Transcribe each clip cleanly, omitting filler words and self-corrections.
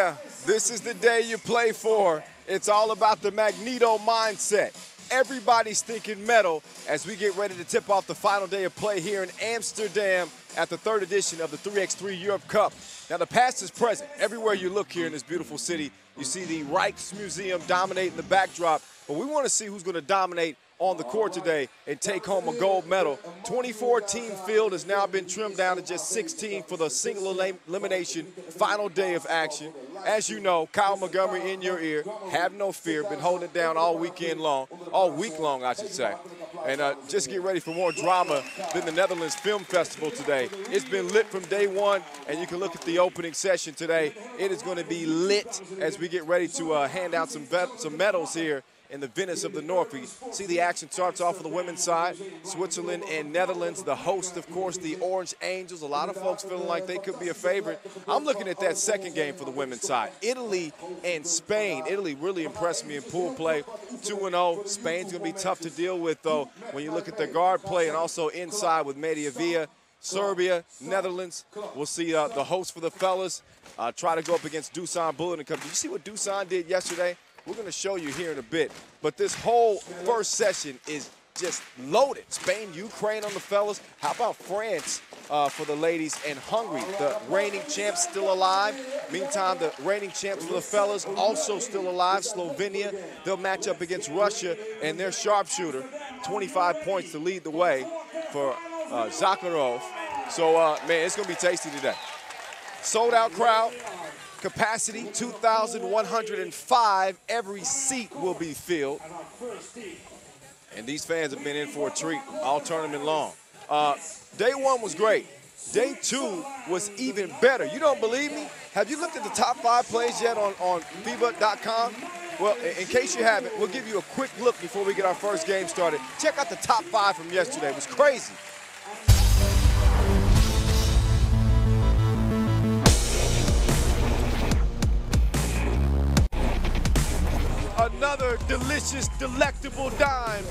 Yeah, this is the day you play for. It's all about the Magneto mindset. Everybody's thinking medal as we get ready to tip off the final day of play here in Amsterdam at the third edition of the 3x3 Europe Cup. Now, the past is present. Everywhere you look here in this beautiful city, you see the Rijksmuseum dominating the backdrop, but we want to see who's going to dominate on the court today and take home a gold medal. 24-team field has now been trimmed down to just 16 for the single elimination final day of action. As you know, Kyle Montgomery in your ear, have no fear, been holding it down all week long, I should say. And just get ready for more drama than the Netherlands Film Festival today. It's been lit from day one, and you can look at the opening session today. It is going to be lit as we get ready to hand out some medals here in the Venice of the North. We see the action starts off on the women's side. Switzerland and Netherlands, the host, of course, the Orange Angels. A lot of folks feeling like they could be a favorite. I'm looking at that second game for the women's side. Italy and Spain. Italy really impressed me in pool play. 2-0. Spain's going to be tough to deal with, though, when you look at their guard play and also inside with Mediavia. Serbia, Netherlands. We'll see the host for the fellas try to go up against Dusan Bulletin Cup. Did you see what Dusan did yesterday? We're going to show you here in a bit. But this whole first session is just loaded. Spain, Ukraine on the fellas. How about France for the ladies, and Hungary, the reigning champs, still alive. Meantime, the reigning champs for the fellas also still alive. Slovenia, they'll match up against Russia and their sharpshooter. 25 points to lead the way for Zakarov. So, man, it's going to be tasty today. Sold-out crowd. Capacity 2,105. Every seat will be filled. And these fans have been in for a treat all tournament long. Day one was great. Day two was even better. You don't believe me? Have you looked at the top 5 plays yet on FIBA.com? Well, in case you haven't, we'll give you a quick look before we get our first game started. Check out the top 5 from yesterday. It was crazy. Another delicious, delectable dime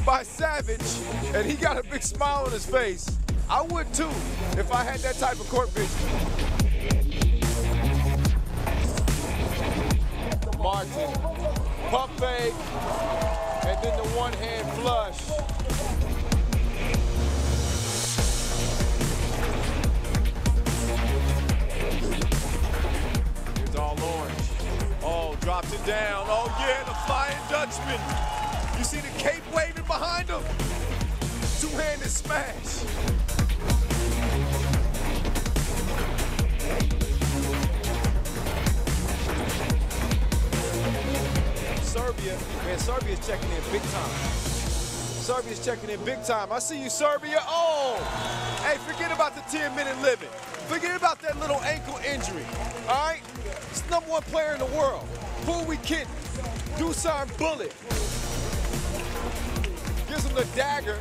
by Savage, and he got a big smile on his face. I would too, if I had that type of court vision. Martin, pump fake, and then the one-hand flush. Here's all orange. Oh, dropped it down. Oh, yeah, the Flying Dutchman. You see the cape waving behind him? Two-handed smash. Serbia, man, Serbia's checking in big time. Serbia's checking in big time. I see you, Serbia. Oh! Hey, forget about the 10-minute limit. Forget about that little ankle injury, all right? It's the #1 player in the world. Who are we kidding? Dusan Bullet. Gives him the dagger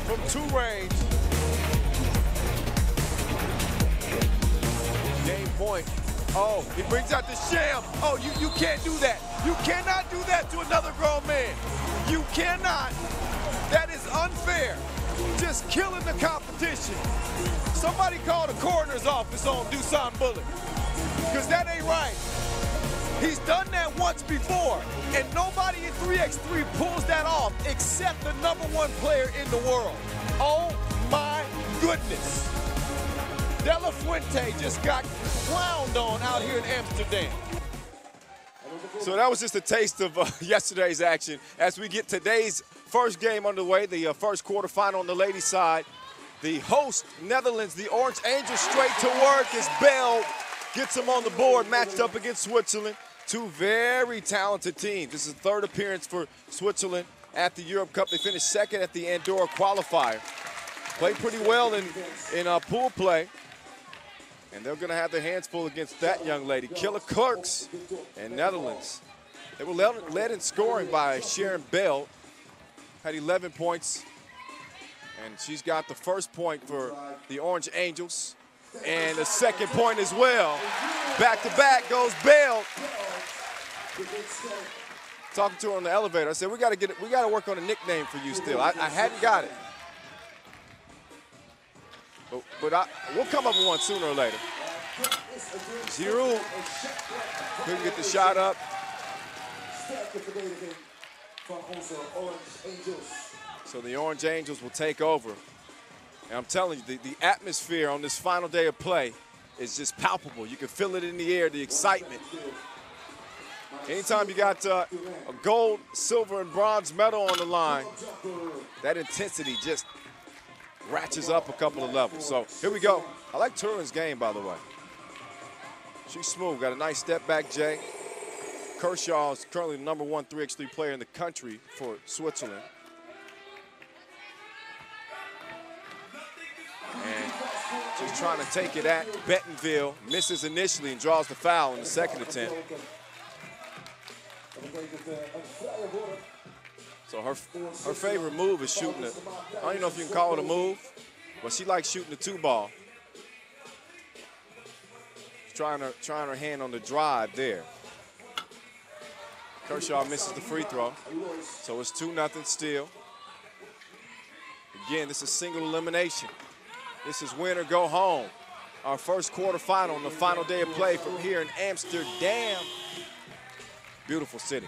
from 2 range. Game point. Oh, he brings out the sham. Oh, you can't do that. You cannot do that to another grown man. You cannot. That is unfair. Just killing the competition. Somebody call the coroner's office on Dusan Bullet, because that ain't right. He's done that once before, and nobody in 3x3 pulls that off except the #1 player in the world. Oh my goodness. De La Fuente just got clowned on out here in Amsterdam. So that was just a taste of yesterday's action. As we get today's first game underway, the first quarterfinal on the ladies' side. The host, Netherlands, the Orange Angels, straight to work as Bell gets them on the board, matched up against Switzerland. 2 very talented teams. This is the 3rd appearance for Switzerland at the Europe Cup. They finished 2nd at the Andorra qualifier. Played pretty well in pool play. And they're going to have their hands full against that young lady, Killer Clerks and Netherlands. They were led in scoring by Sharon Bell, had 11 points. And she's got the first point for the Orange Angels. And the second point as well. Back-to-back goes Bell. Talking to her on the elevator, I said, we got to work on a nickname for you still. I hadn't got it. But we'll come up with one sooner or later. Giroud couldn't get the shot up. So the Orange Angels will take over. And I'm telling you, the atmosphere on this final day of play is just palpable. You can feel it in the air, the excitement. Anytime you got a gold, silver, and bronze medal on the line, that intensity just ratchets up a couple of levels. So here we go. I like Turin's game, by the way. She's smooth, got a nice step back, Jay. Kershaw is currently the #1 3x3 player in the country for Switzerland. And she's trying to take it at Bentonville, misses initially and draws the foul in the second attempt. So her favorite move is shooting it. I don't even know if you can call it a move, but she likes shooting the 2-ball. She's trying her hand on the drive there. Kershaw misses the free throw, so it's 2-0 still. Again, this is single elimination. This is win or go home. Our first quarterfinal on the final day of play from here in Amsterdam. Beautiful city,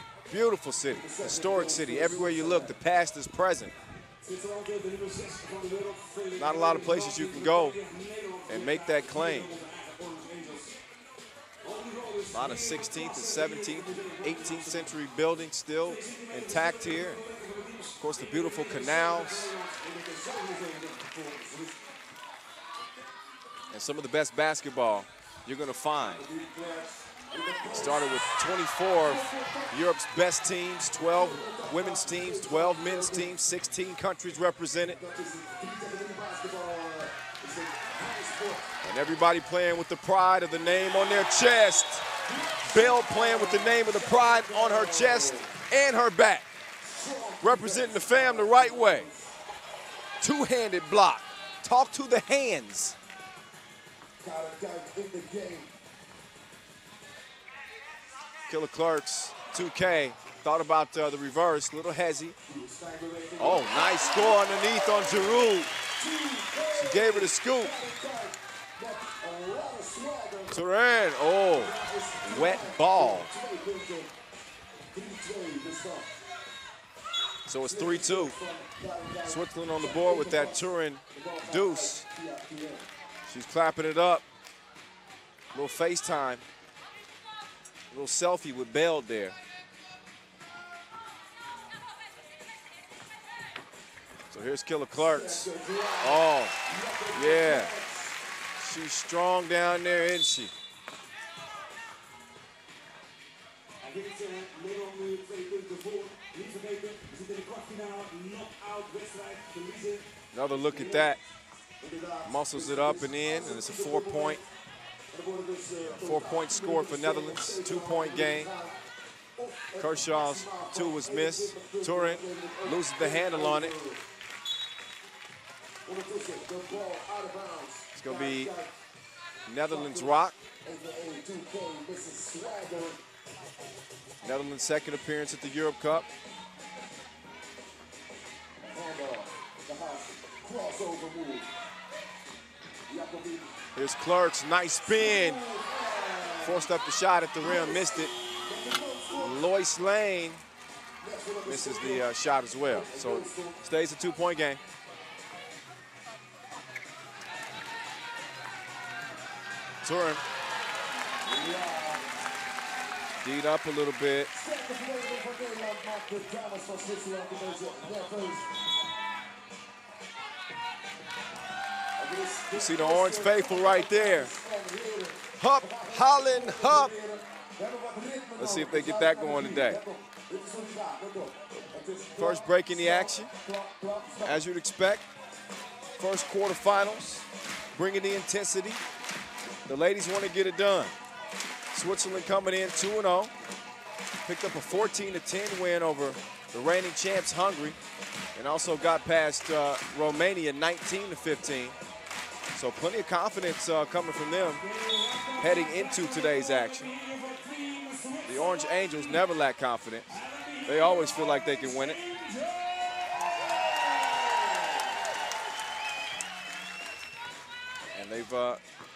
historic city. Everywhere you look, the past is present. Not a lot of places you can go and make that claim. A lot of 16th and 17th, 18th century buildings still intact here. Of course, the beautiful canals. And some of the best basketball you're going to find. Started with 24 of Europe's best teams, 12 women's teams, 12 men's teams, 16 countries represented. And everybody playing with the pride of the name on their chest. Bell playing with the name of the pride on her chest and her back. Representing the fam the right way. Two-handed block. Talk to the hands. Killer Clark's 2K thought about the reverse, little hezzy. Oh, nice score underneath on Giroud. She gave her the scoop. Turin, oh, wet ball. So it's 3-2. Switzerland on the board with that Turin deuce. She's clapping it up. A little FaceTime. A little selfie with Bell there. So here's Killer Clark's. Oh, yeah. She's strong down there, isn't she? Another look at that. Muscles it up and in, and it's a 4-point. 4-point score for Netherlands, 2-point game. Kershaw's 2 was missed. Turin loses the handle on it. It's going to be Netherlands rock. Netherlands' second appearance at the Europe Cup. Here's Clark's nice spin. Forced up the shot at the rim, missed it. Lois Lane misses the shot as well. So it stays a 2-point game. Turin. D'd up a little bit. You see the orange faithful right there. Hup, Holland, Hup. Let's see if they get that going today. First break in the action, as you'd expect. First quarterfinals, bringing the intensity. The ladies want to get it done. Switzerland coming in 2-0. Picked up a 14-10 win over the reigning champs Hungary, and also got past Romania 19-15. So plenty of confidence coming from them heading into today's action. The Orange Angels never lack confidence. They always feel like they can win it. And they've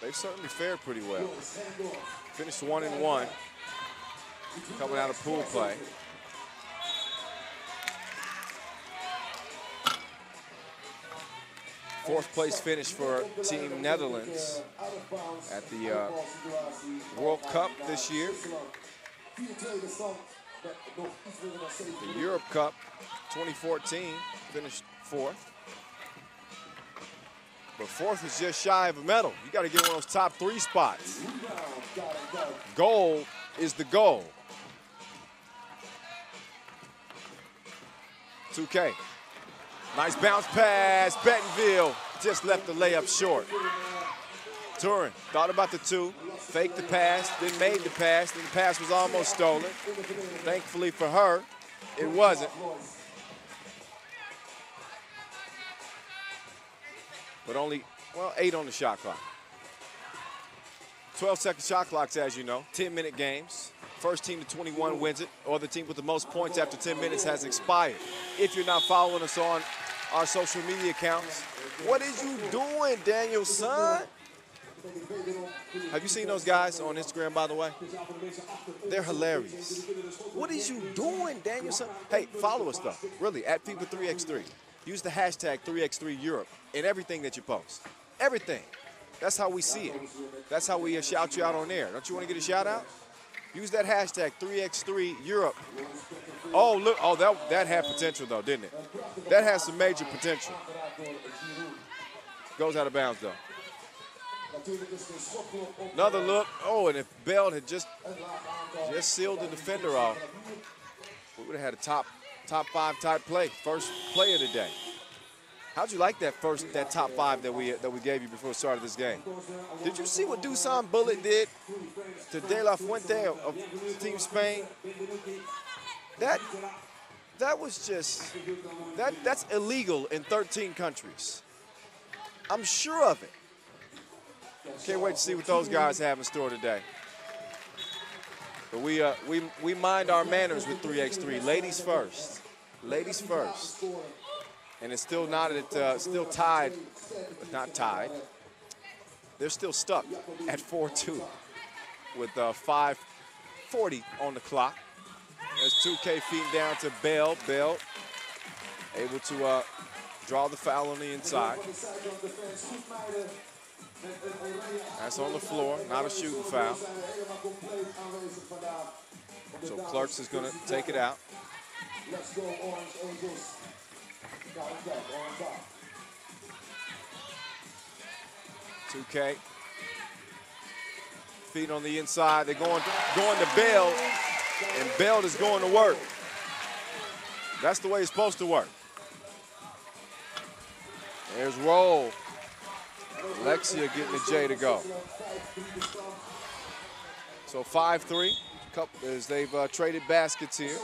they've certainly fared pretty well. Finished 1-1 coming out of pool play. Fourth place finish for Team Netherlands at the World Cup this year. The Europe Cup 2014 finished fourth. But fourth is just shy of a medal. You got to get one of those top 3 spots. Gold is the goal. 2K. Nice bounce pass. Bettenville just left the layup short. Turin thought about the 2, faked the pass, then made the pass, and the pass was almost stolen. Thankfully for her, it wasn't. But only, well, 8 on the shot clock. 12-second shot clocks, as you know, 10-minute games. First team to 21 wins it, or the team with the most points after 10 minutes has expired. If you're not following us on our social media accounts, what is you doing, Daniel, son? Have you seen those guys on Instagram, by the way? They're hilarious. What is you doing, Daniel, son? Hey, follow us, though, really, at FIBA 3x3. Use the hashtag 3x3 Europe in everything that you post. Everything. That's how we see it. That's how we shout you out on air. Don't you want to get a shout out? Use that hashtag 3x3 Europe. Oh, look. Oh, that had potential, though, didn't it? That has some major potential. Goes out of bounds, though. Another look. Oh, and if Bell had just sealed the defender off, we would have had a top 5 type play. First play of the day. How'd you like that top 5 that we gave you before the start of this game? Did you see what Dusan Bullet did to De La Fuente of Team Spain? That was just that's illegal in 13 countries. I'm sure of it. Can't wait to see what those guys have in store today. But we mind our manners with 3x3. Ladies first. Ladies first. And it's still not at still tied, but not tied. They're still stuck at 4-2 with 5:40 on the clock. There's 2K feeding down to Bell. Bell able to draw the foul on the inside. That's on the floor, not a shooting foul. So Clerks is going to take it out. 2K. Feet on the inside. They're going to Bell, and Bell is going to work. That's the way it's supposed to work. There's Roll. Alexia getting the J to go. So 5-3. As they've traded baskets here.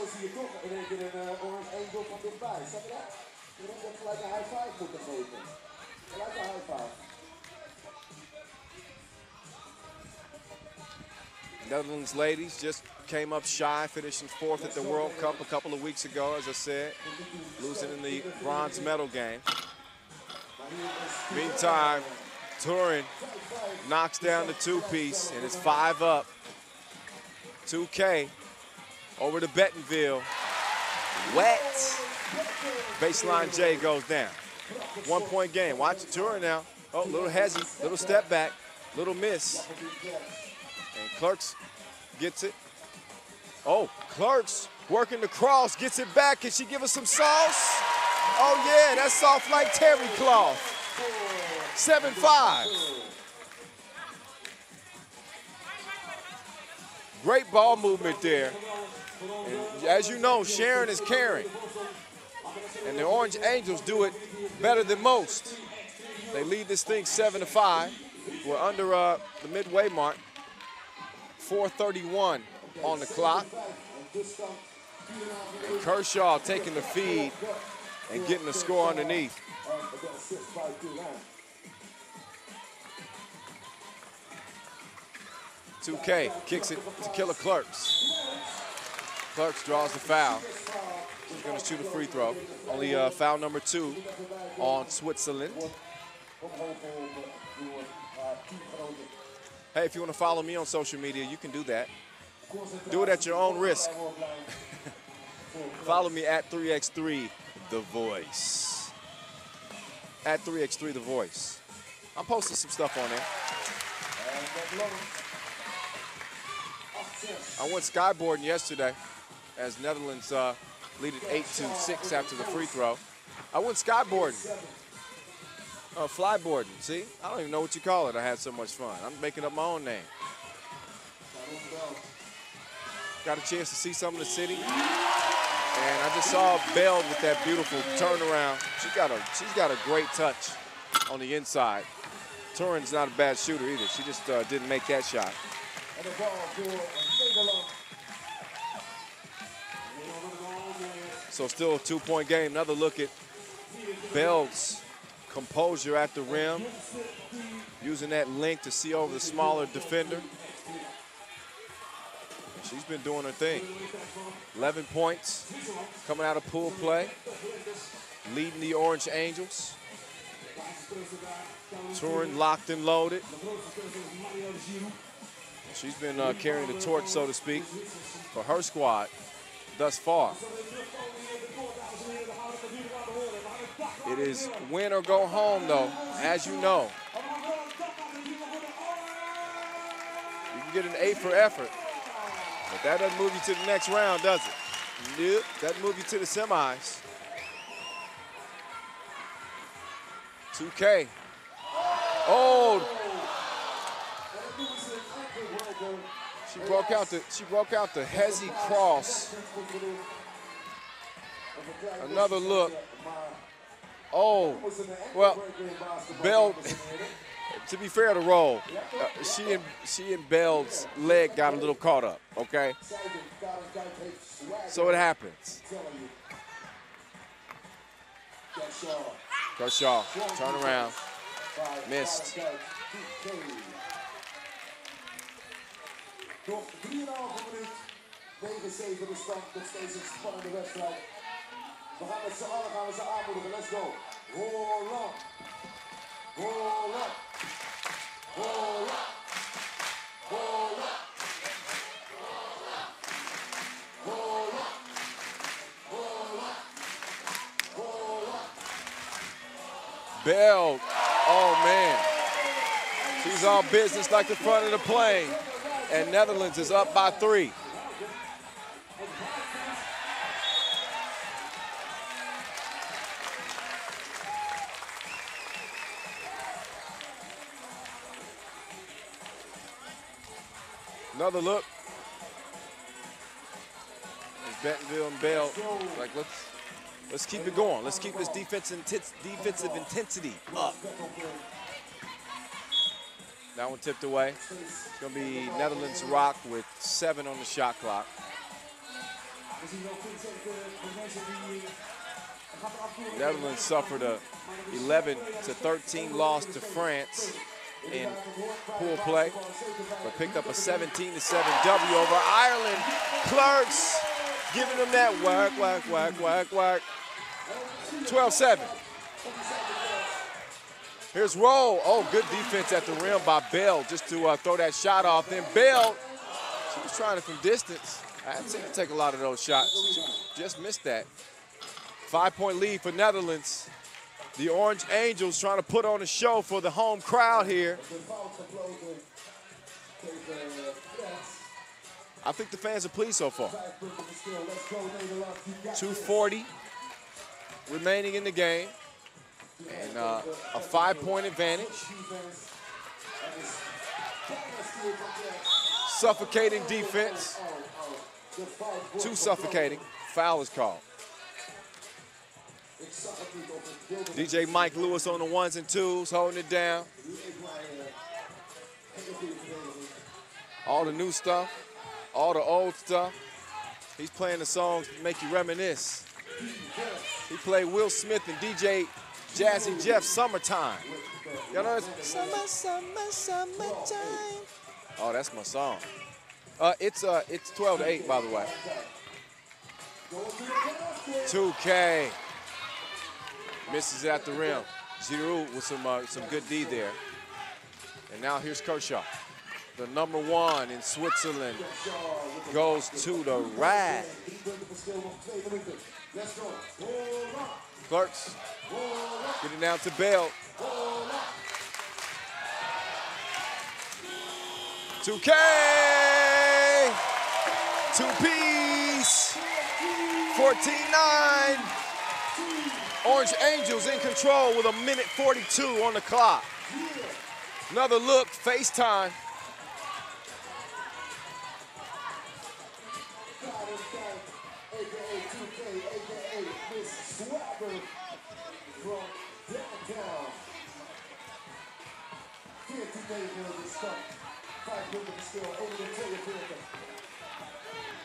Netherlands ladies just came up shy, finishing 4th at the World Cup a couple of weeks ago, as I said, losing in the bronze medal game. Meantime, Turin knocks down the 2-piece, and it's 5 up. 2K over to Bettenville. Wet. Baseline J goes down. 1-point game. Watch the Turin now. Oh, little hezzy, little step back, little miss. And Clerks gets it. Oh, Clerks working the cross, gets it back. Can she give us some sauce? Oh, yeah, that's soft like terry cloth. 7-5. Great ball movement there. And as you know, Sharon is caring. And the Orange Angels do it better than most. They lead this thing 7-5. We're under the midway mark. 4:31 on the clock. And Kershaw taking the feed and getting the score underneath. .2K kicks it to Killer Clerks. Clerks draws the foul. She's going to shoot a free throw. Only foul number 2 on Switzerland. Hey, if you want to follow me on social media, you can do that. Do it at your own risk. Follow me at 3x3 The Voice. At 3x3 The Voice. I'm posting some stuff on there. I went skyboarding yesterday as Netherlands leaded 8-6 after the free throw. I went skyboarding. Flyboarding, see? I don't even know what you call it. I had so much fun. I'm making up my own name. Got a chance to see some of the city. And I just saw Bell with that beautiful turnaround. She's got a great touch on the inside. Turin's not a bad shooter either. She just didn't make that shot. So still a 2-point game. Another look at Bell's composure at the rim, using that length to see over the smaller defender. And she's been doing her thing. 11 points coming out of pool play, leading the Orange Angels. Turin locked and loaded. She's been carrying the torch, so to speak, for her squad thus far. It is win or go home, though, as you know. You can get an A for effort, but that doesn't move you to the next round, does it? Nope, doesn't move you to the semis. 2K. Oh! She broke out the Hezzy cross. Another look. Oh, well, Bell, to be fair to Roll, she and Bell's leg got a little caught up, okay? So it happens. Kershaw, turn around, missed. Nog 3,5 minuut. 9-7 de stand. Nog steeds een spannende wedstrijd. We gaan met z'n allen ze aanmoedigen. Let's go. Hola. Hola. Hola. Hola. Hola. Hola. Hola. Bell, oh man. She's all business like the front of the plane. And Netherlands is up by 3. Another look. There's Bentonville and Bell. Like, let's keep it going. Let's keep this defensive intensity up. That one tipped away. It's going to be Netherlands rock with 7 on the shot clock. Netherlands suffered a 11-13 loss to France in pool play, but picked up a 17-7 W over Ireland. Clerks giving them that whack, whack, whack, whack, whack. 12-7. Here's Roll. Oh, good defense at the rim by Bell just to throw that shot off. Then Bell, she was trying it from distance. I hadn't seen her take a lot of those shots. She just missed that. 5-point lead for Netherlands. The Orange Angels trying to put on a show for the home crowd here. I think the fans are pleased so far. 2:40 remaining in the game. And a 5-point advantage. Suffocating defense. Too suffocating. Foul is called. DJ Mike Lewis on the 1s and 2s, holding it down. All the new stuff, all the old stuff. He's playing the songs that make you reminisce. He played Will Smith and DJ Jazzy Jeff, Summertime. Y'all know it's Summer, Summer, Summertime. Oh, that's my song. It's 12-8, by the way. 2K. Misses at the rim. Giroud with some good D there. And now here's Kershaw. The #1 in Switzerland goes to the rack. Clerks getting down to Bell. 2K, two-piece, 14-9. Orange Angels in control with 1:42 on the clock. Another look, FaceTime.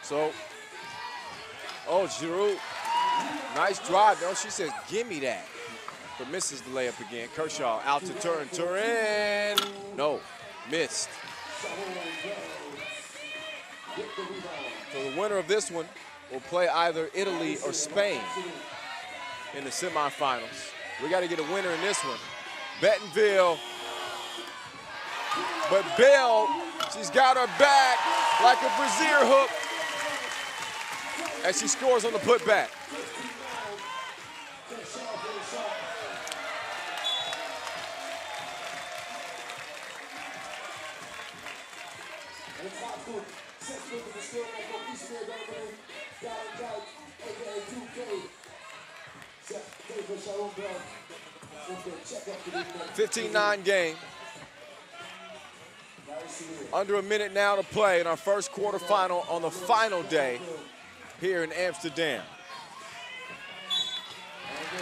So, oh, Giroux, nice drive. Oh, she says, give me that. But misses the layup again. Kershaw out to Turin. Turin, no, missed. So the winner of this one will play either Italy or Spain in the semifinals. We got to get a winner in this one. Bettenville, but Bell, she's got her back like a brassiere hook as she scores on the putback. $15-9 game. Under a minute now to play in our first quarterfinal on the final day here in Amsterdam.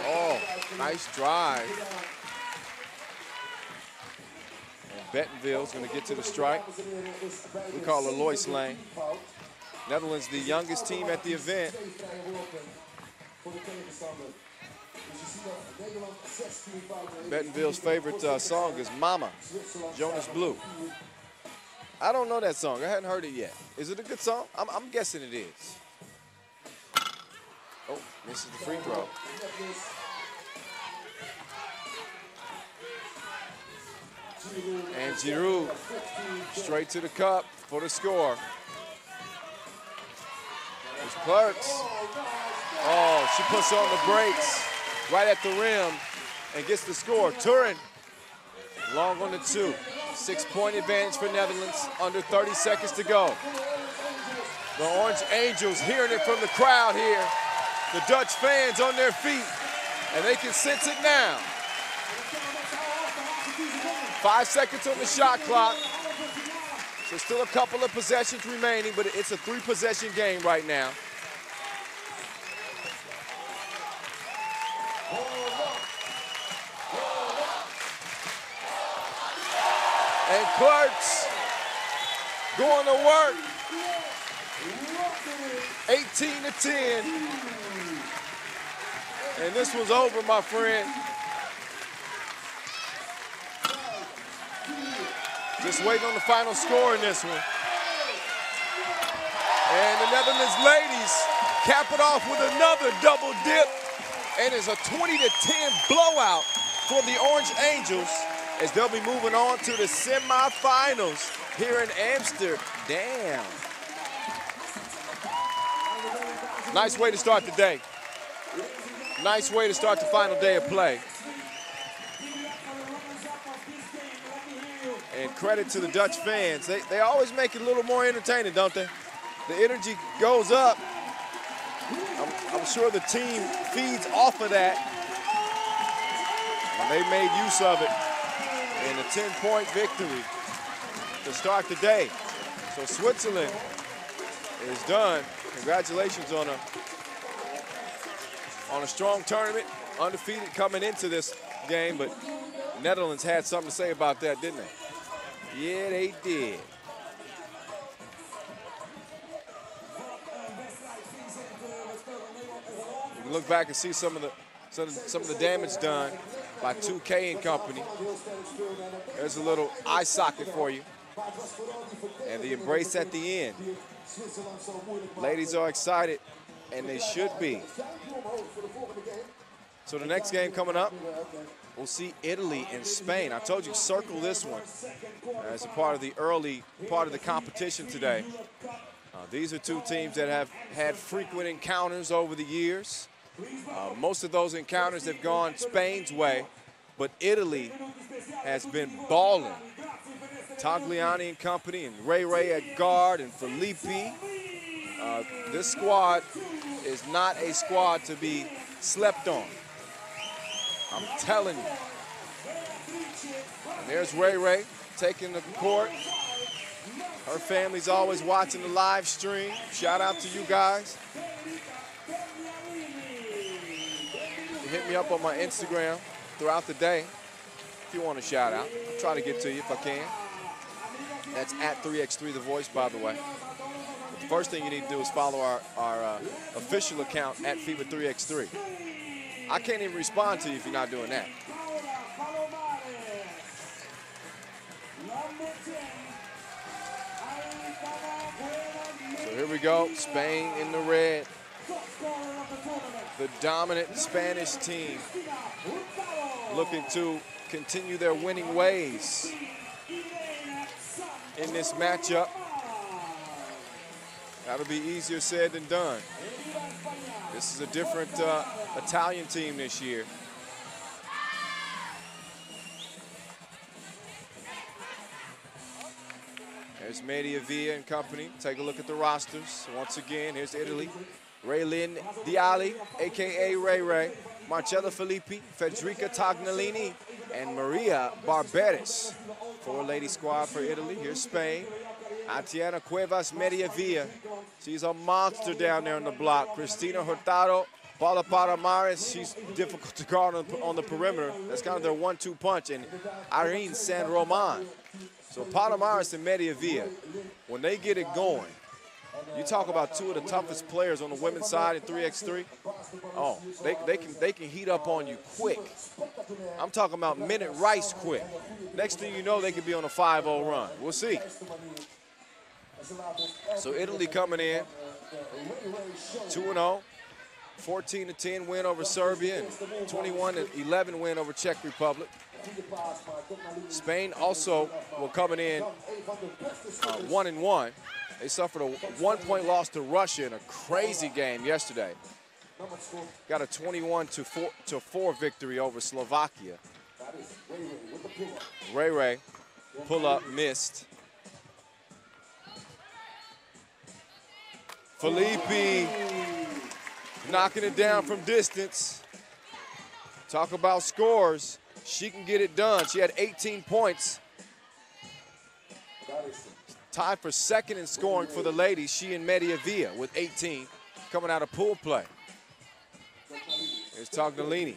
Oh, nice drive. And Bettenville's going to get to the strike. We call it Lois Lane. Netherlands, the youngest team at the event. Bettenville's favorite song is Mama, Jonas Blue. I don't know that song. I hadn't heard it yet. Is it a good song? I'm guessing it is. Oh, misses the free throw. And Giroux straight to the cup for the score. There's Clerks. Oh, she puts on the brakes right at the rim and gets the score. Turin, long on the 2. 6-point advantage for Netherlands, under 30 seconds to go. The Orange Angels hearing it from the crowd here. The Dutch fans on their feet, and they can sense it now. 5 seconds on the shot clock. So still a couple of possessions remaining, but it's a 3-possession game right now. And Clerks going to work. 18-10. And this one's over, my friend. Just waiting on the final score in this one. And the Netherlands ladies cap it off with another double dip. And it's a 20-10 blowout for the Orange Angels as they'll be moving on to the semifinals here in Amsterdam. Nice way to start the day. Nice way to start the final day of play. And credit to the Dutch fans. They always make it a little more entertaining, don't they? The energy goes up. I'm sure the team feeds off of that. And they made use of it in a 10-point victory to start the day. So Switzerland is done. Congratulations on a strong tournament, undefeated coming into this game, but Netherlands had something to say about that, didn't they? Yeah, they did. You can look back and see some of the damage done by 2K and company. There's a little eye socket for you. And the embrace at the end. Ladies are excited, and they should be. So the next game coming up we'll see Italy and Spain. I told you, circle this one as a part of the early part of the competition today. These are two teams that have had frequent encounters over the years. Most of those encounters have gone Spain's way, but Italy has been balling. Tagliani and company, and Ray at guard, and Filippi. This squad is not a squad to be slept on. I'm telling you. And there's Ray taking the court. Her family's always watching the live stream. Shout out to you guys. You hit me up on my Instagram throughout the day if you want a shout out. I'll try to get to you if I can. That's at 3x3 The Voice, by the way. But the first thing you need to do is follow our official account at FIBA 3x3. I can't even respond to you if you're not doing that. So here we go, Spain in the red. The dominant Spanish team looking to continue their winning ways in this matchup. That'll be easier said than done. This is a different Italian team this year. There's Mediavia and company. Take a look at the rosters. Once again, here's Italy. Raylin Diali, a.k.a. Ray, Marcella Filippi, Federica Tagnolini, and Maria Barberis. Four-lady squad for Italy. Here's Spain. Atiana Cuevas Mediavia. She's a monster down there on the block. Cristina Hurtado, Paula Paramares. She's difficult to guard on the perimeter. That's kind of their 1-2 punch. And Irene San Roman. So Paramares and Mediavia, when they get it going, you talk about two of the toughest players on the women's side in 3x3. Oh, they can heat up on you quick. I'm talking about minute rice quick. Next thing you know, they could be on a 5-0 run. We'll see. So Italy coming in 2-0, 14-10 win over Serbia, and 21-11 win over Czech Republic. Spain also were coming in 1-1. They suffered a 1-point loss to Russia in a crazy game yesterday. Got a 21-4 victory over Slovakia. Ray, pull up, missed. Filippi knocking it down from distance. Talk about scores. She can get it done. She had 18 points. Tied for second in scoring for the ladies. She and Mediavia with 18 coming out of pool play. Here's Tagnolini.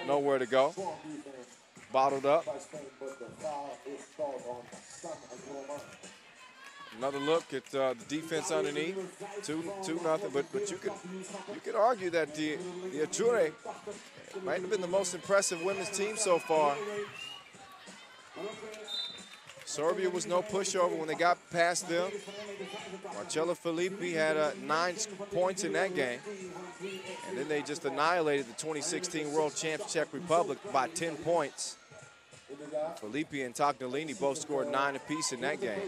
Nowhere to go. Bottled up. Another look at the defense underneath. 2-0. But you could argue that the Azzurre might have been the most impressive women's team so far. Serbia was no pushover when they got past them. Marcella Filippi had 9 points in that game. And then they just annihilated the 2016 World Champs Czech Republic by 10 points. Filippi and Tagnolini both scored 9 apiece in that game.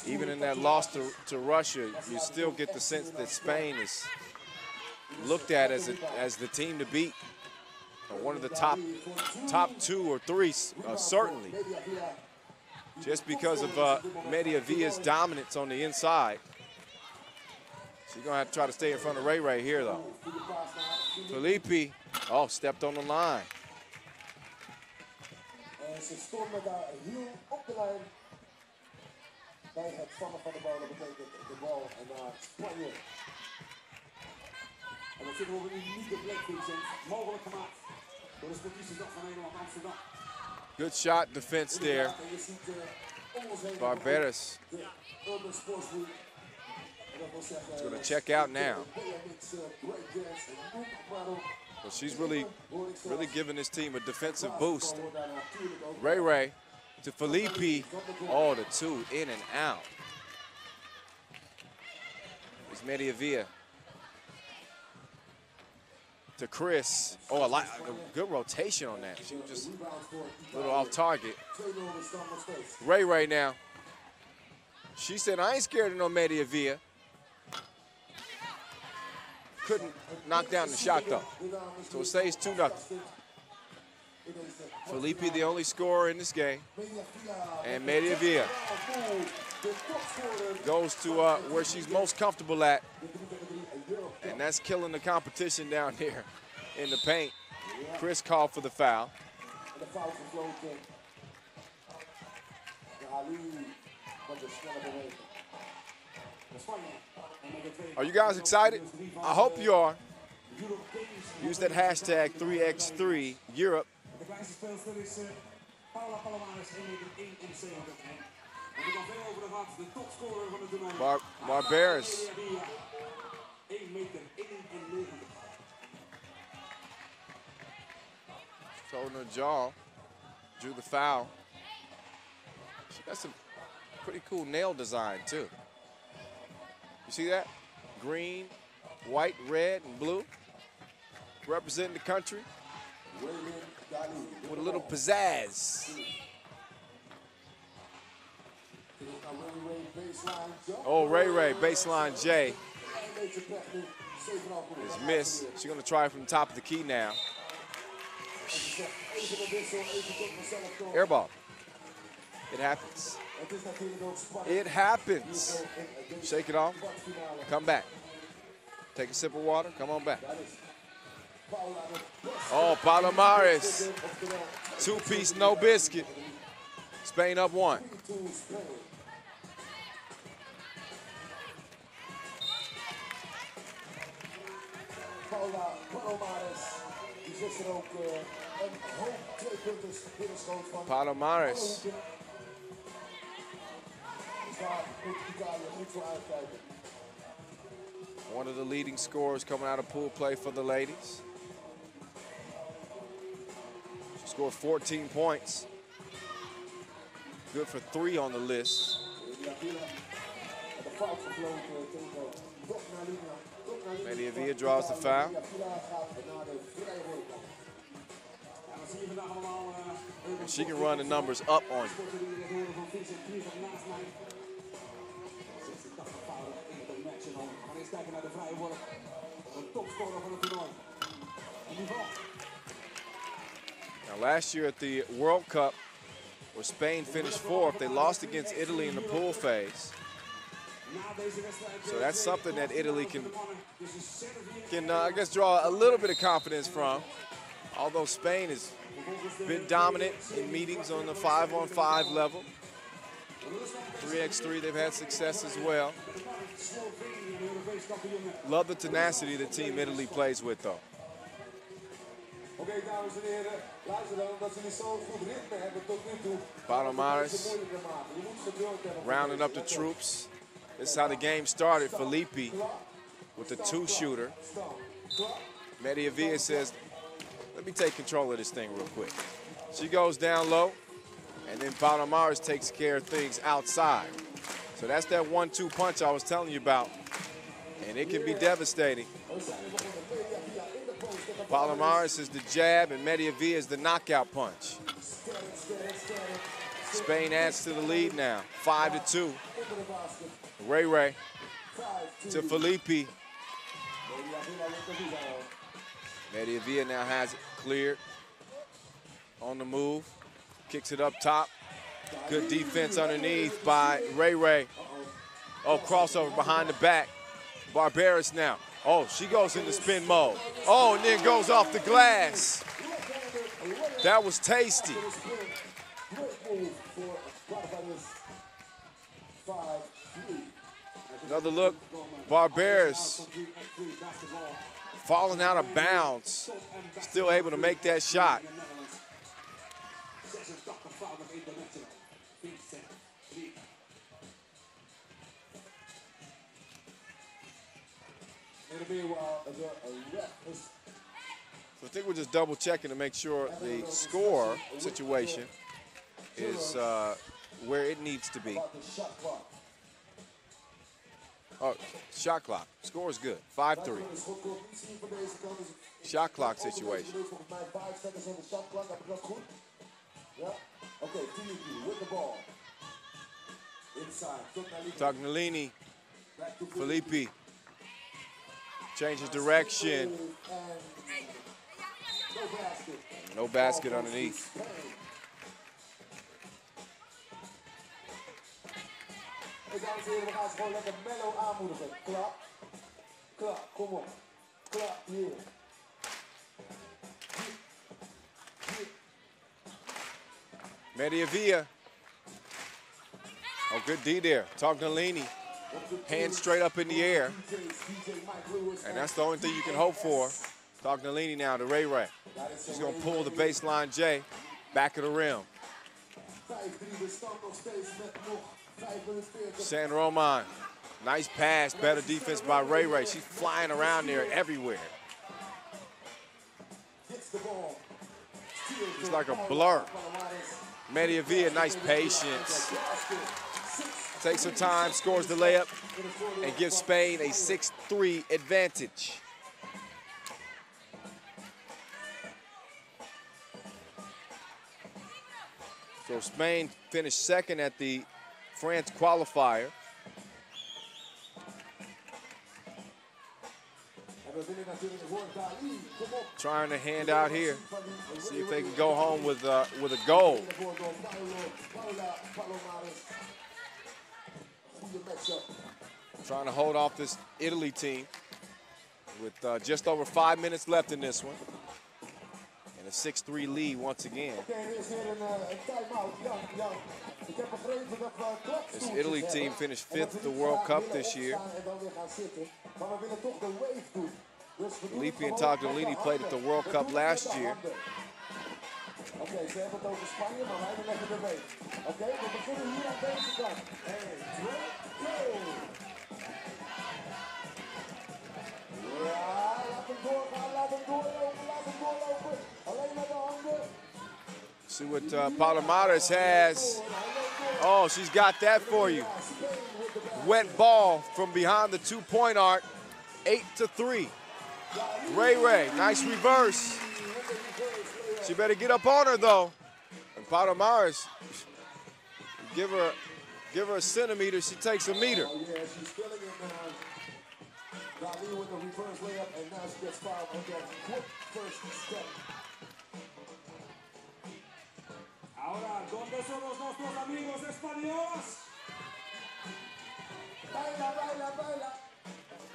Even in that loss to Russia, you still get the sense that Spain is looked at as the team to beat. One of the top 2 or 3, certainly. Just because of Mediavia's dominance on the inside. She's going to have to try to stay in front of Ray here, though. Filippi, stepped on the line. Ze stonden daar heel op de lijn bij het vangen van de bal. Dat betekent de bal naar Spanje. En dat zitten we op een unieke plek, Vincent. Mogelijk gemaakt door de sportiefse van Nederland Amsterdam. Good shot defense there. Barberis. He's going to check out now. But she's really giving this team a defensive boost. Ray to Filippi. Oh, the 2 in and out. It's Mediavia. to Chris. Oh, a good rotation on that. She was just a little off target. Ray now. She said, I ain't scared of no Mediavia. Couldn't knock down the shot, though. So it stays 2-0. Felipe, the only scorer in this game. And Mediavia goes to where she's most comfortable at. And that's killing the competition down here in the paint. Chris called for the foul. Are you guys excited? I hope you are. Use that hashtag 3x3 Europe. Barberis. Holding her jaw. Drew the foul. She got some pretty cool nail design, too. You see that? Green, white, red, and blue. Representing the country with a little pizzazz. Oh, Ray, baseline J is missed. She's going to try from the top of the key now. Air ball. It happens. It happens. Shake it off. Come back. Take a sip of water. Come on back. Oh, Palomares. Two-piece, no biscuit. Spain up 1. Palomares. One of the leading scorers coming out of pool play for the ladies. She scored 14 points. Good for 3 on the list. Mediavia draws the foul. And she can run the numbers up on you. Now, last year at the World Cup, where Spain finished 4th, they lost against Italy in the pool phase. So that's something that Italy can I guess, draw a little bit of confidence from. Although Spain has been dominant in meetings on the 5-on-5 level. 3x3, they've had success as well. Love the tenacity the team Italy plays with, though. Palomares rounding up the troops. This is how the game started. Felipe with the 2-shooter. Mediavia says, let me take control of this thing real quick. She goes down low, and then Palomares takes care of things outside. So that's that 1-2 punch I was telling you about, and it can be devastating. Palomares is the jab, and Mediavia is the knockout punch. Spain adds to the lead now, 5-2. Ray to Felipe. Mediavia now has it cleared. On the move, kicks it up top. Good defense underneath by Ray. Oh, crossover behind the back. Barberis now. Oh, she goes into spin mode. Oh, and then goes off the glass. That was tasty. Another look. Barberis falling out of bounds. Still able to make that shot. So I think we're just double checking to make sure the score situation is where it needs to be. Oh, shot clock. Score is good. 5-3. Shot clock situation. Okay, Filippi with the ball. Inside. Tognolini. Filippi. Changes direction. No basket underneath. Hey, dames en heren, we gaan ze gewoon lekker mellow aanmoedigen. Klap. Klap, kom op. Klap, hier. Mediavia. Oh, good D there. Tognolini. Hands straight up in the air. And that's the only thing you can hope for. Tognolini now to Ray Ray. She's going to pull the baseline J back of the rim. San Roman. Nice pass. Better defense by Ray Ray. She's flying around there everywhere. It's like a blur. Mediavia, nice patience. Takes her time, scores the layup, and gives Spain a 6-3 advantage. So Spain finished second at the France qualifier. Trying to hand out here. See if they can go home with a goal. Trying to hold off this Italy team with just over 5 minutes left in this one. And a 6-3 lead once again. This Italy team finished 5th at the World Cup this year. Filippi and Tognolini played at the World Cup last year. Oké, ze hebben het over Spanje, maar wij doen lekker de week. Oké, we beginnen hier aan deze kant. 1, 2, go! Ja, laat hem doorgaan, laat hem doorlopen, laat hem doorlopen. Alleen maar de handen. See what Palomares has. Oh, she's got that for you. Wet ball from behind the two-point arc. 8-3. Ray Ray, nice reverse. She better get up on her though. And Palomares, give her a centimeter, she takes a meter. Oh yeah, she's filling it now. Dali with the reverse layup, and now she gets fouled on that quick first step. Ahora, ¿dónde son los nuestros amigos españoles? Baila, baila, baila.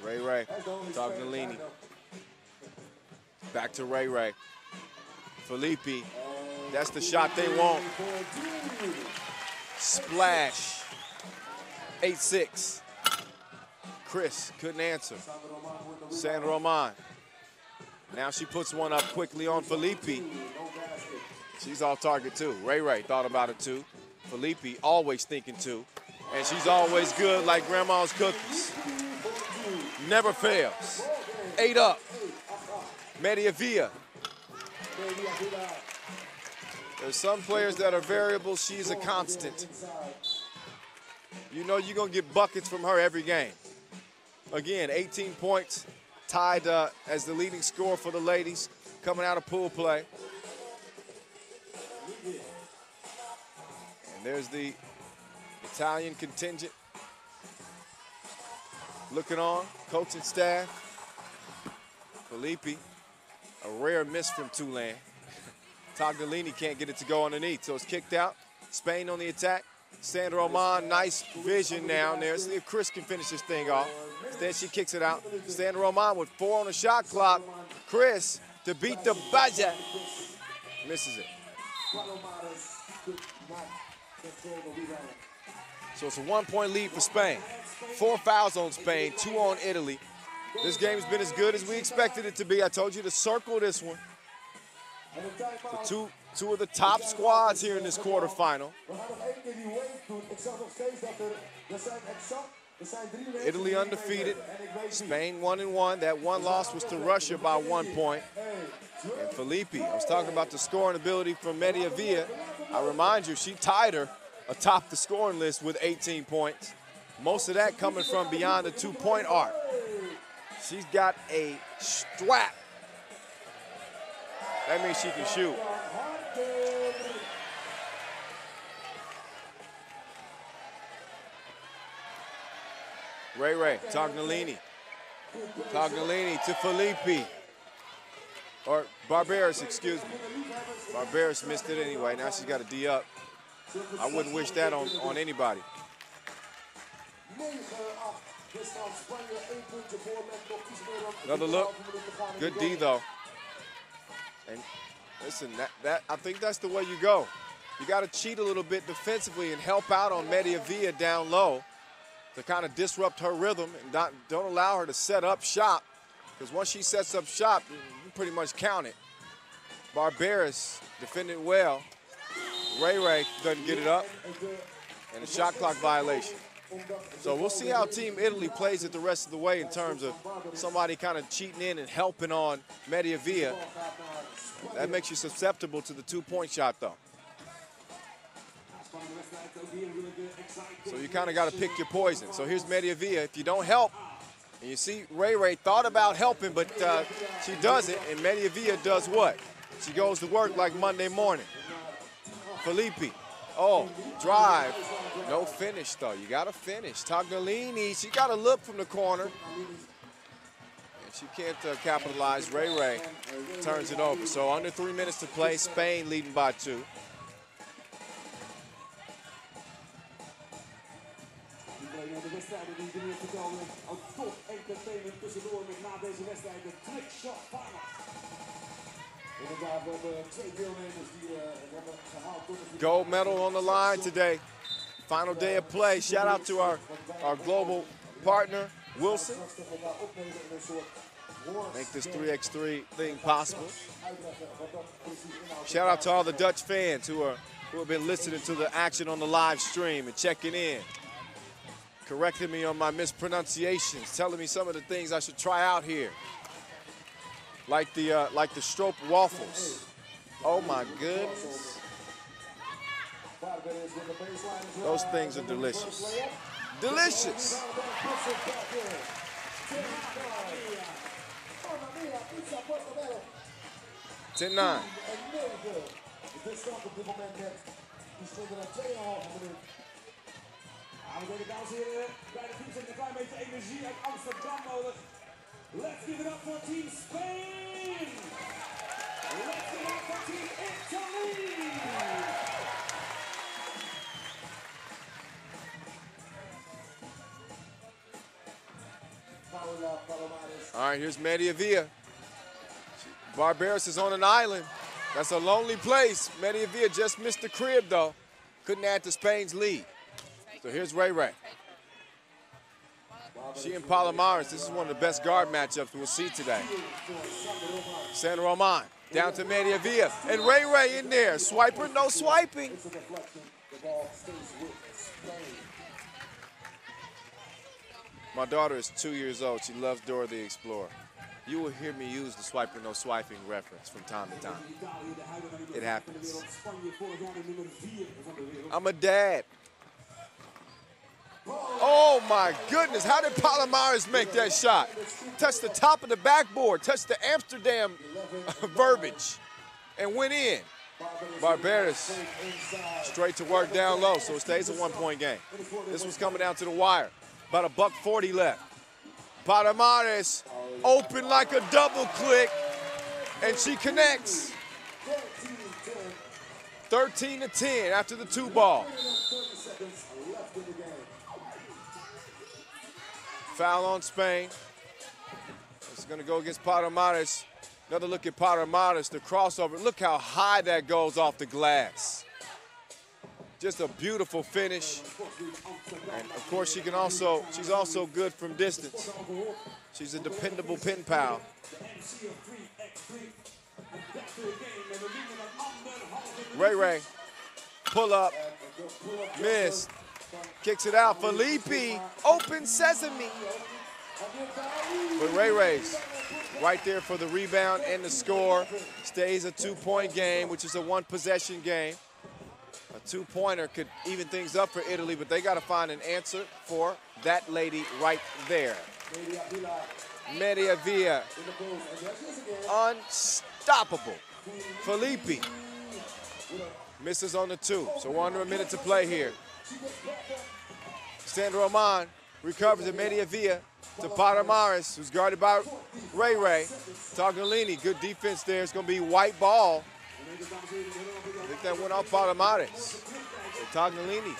Ray Ray, Tognolini. Back to Ray Ray. Filippi, that's the shot they want. Splash. 8-6. Chris couldn't answer. San Roman. Now she puts one up quickly on Filippi. She's off target too. Ray Ray thought about it too. Filippi always thinking too. And she's always good like grandma's cookies. Never fails. 8 up. Mediavia. There's some players that are variables. She's a constant. You know you're going to get buckets from her every game. Again, 18 points, tied as the leading scorer for the ladies coming out of pool play. And there's the Italian contingent looking on, coaching staff. Filippi, a rare miss from Tulane. Tognolini can't get it to go underneath, so it's kicked out. Spain on the attack. San Roman, nice vision down there. See if Chris can finish this thing off. Instead, she kicks it out. San Roman with 4 on the shot clock. Chris to beat the buzzer. Misses it. So it's a 1-point lead for Spain. 4 fouls on Spain, 2 on Italy. This game's been as good as we expected it to be. I told you to circle this one. So two of the top squads here in this quarterfinal. Italy undefeated, Spain 1-1. That one loss was to Russia by 1 point. And Filippi, I was talking about the scoring ability from Mediavia. I remind you, she tied her atop the scoring list with 18 points. Most of that coming from beyond the two-point arc. She's got a strap. That means she can shoot. Ray Tognolini. Tognolini to Filippi. Or Barberis, excuse me. Barberis missed it anyway. Now she's got a D up. I wouldn't wish that on anybody. Another look. Good D though. And listen, that I think that's the way you go. You got to cheat a little bit defensively and help out on Mediavilla down low to kind of disrupt her rhythm and don't allow her to set up shop. Because once she sets up shop, you pretty much count it. Barberis defended well. Ray doesn't get it up. And a shot clock violation. So we'll see how Team Italy plays it the rest of the way in terms of somebody kind of cheating in and helping on Mediavilla. That makes you susceptible to the two-point shot, though. So you kind of got to pick your poison. So here's Mediavilla. If you don't help, and you see Ray thought about helping, but she doesn't, and Mediavilla does what? She goes to work like Monday morning. Filippi. Oh, drive. No finish, though. You got to finish. Tognolini, she got to look from the corner. And she can't capitalize. Ray turns it over. So under 3 minutes to play. Spain leading by 2. De wedstrijden die er nu te komen. Ook top entertainment tussendoor met na deze wedstrijd de Trick Shot Finals. Inderdaad, we hebben 2 deelnemers die hebben gehaald tot de gold medal on the line today. Final day of play. Shout out to our global partner, Wilson. Make this 3x3 thing possible. Shout out to all the Dutch fans who have been listening to the action on the live stream and checking in. Correcting me on my mispronunciations, telling me some of the things I should try out here. Like the Stroop waffles. Oh my goodness. Those things are delicious. Delicious. $10-9. We denken, dames en heren, beide teams hebben een klein beetje energie uit Amsterdam nodig. Let's give it up for Team Spain! Let's give it up for Team Italy! All right, here's Mediavilla. Barberis is on an island. That's a lonely place. Mediavilla just missed the crib, though. Couldn't add to Spain's lead. So here's Ray. She and Palomares, this is one of the best guard matchups we'll see today. San Roman, down to Mediavilla, and Ray in there. Swiper, no swiping. My daughter is 2 years old. She loves Dora the Explorer. You will hear me use the swiper, no swiping reference from time to time. It happens. I'm a dad. Oh my goodness, how did Palomares make that shot? Touched the top of the backboard, touched the Amsterdam verbiage, and went in. Barberis straight to work down low, so it stays a 1-point game. This one's coming down to the wire. About a $1:40 left. Palomares open like a double click, and she connects. 13-10 after the 2 ball. Foul on Spain. It's going to go against Palomares. Another look at Palomares, the crossover. Look how high that goes off the glass. Just a beautiful finish. And of course, she's also good from distance. She's a dependable pin pal. Ray, pull up, missed. Kicks it out, Filippi, open sesame. But Ray's right there for the rebound and the score. Stays a 2-point game, which is a 1-possession game. A two-pointer could even things up for Italy, but they got to find an answer for that lady right there. Media Via, unstoppable. Filippi misses on the 2, so we're under a minute to play here. Sandra Roman recovers at Media Via to Palomares, who's guarded by Ray Ray. Tagliani, good defense there. It's going to be white ball. I think that went off Palomares. So Tagliani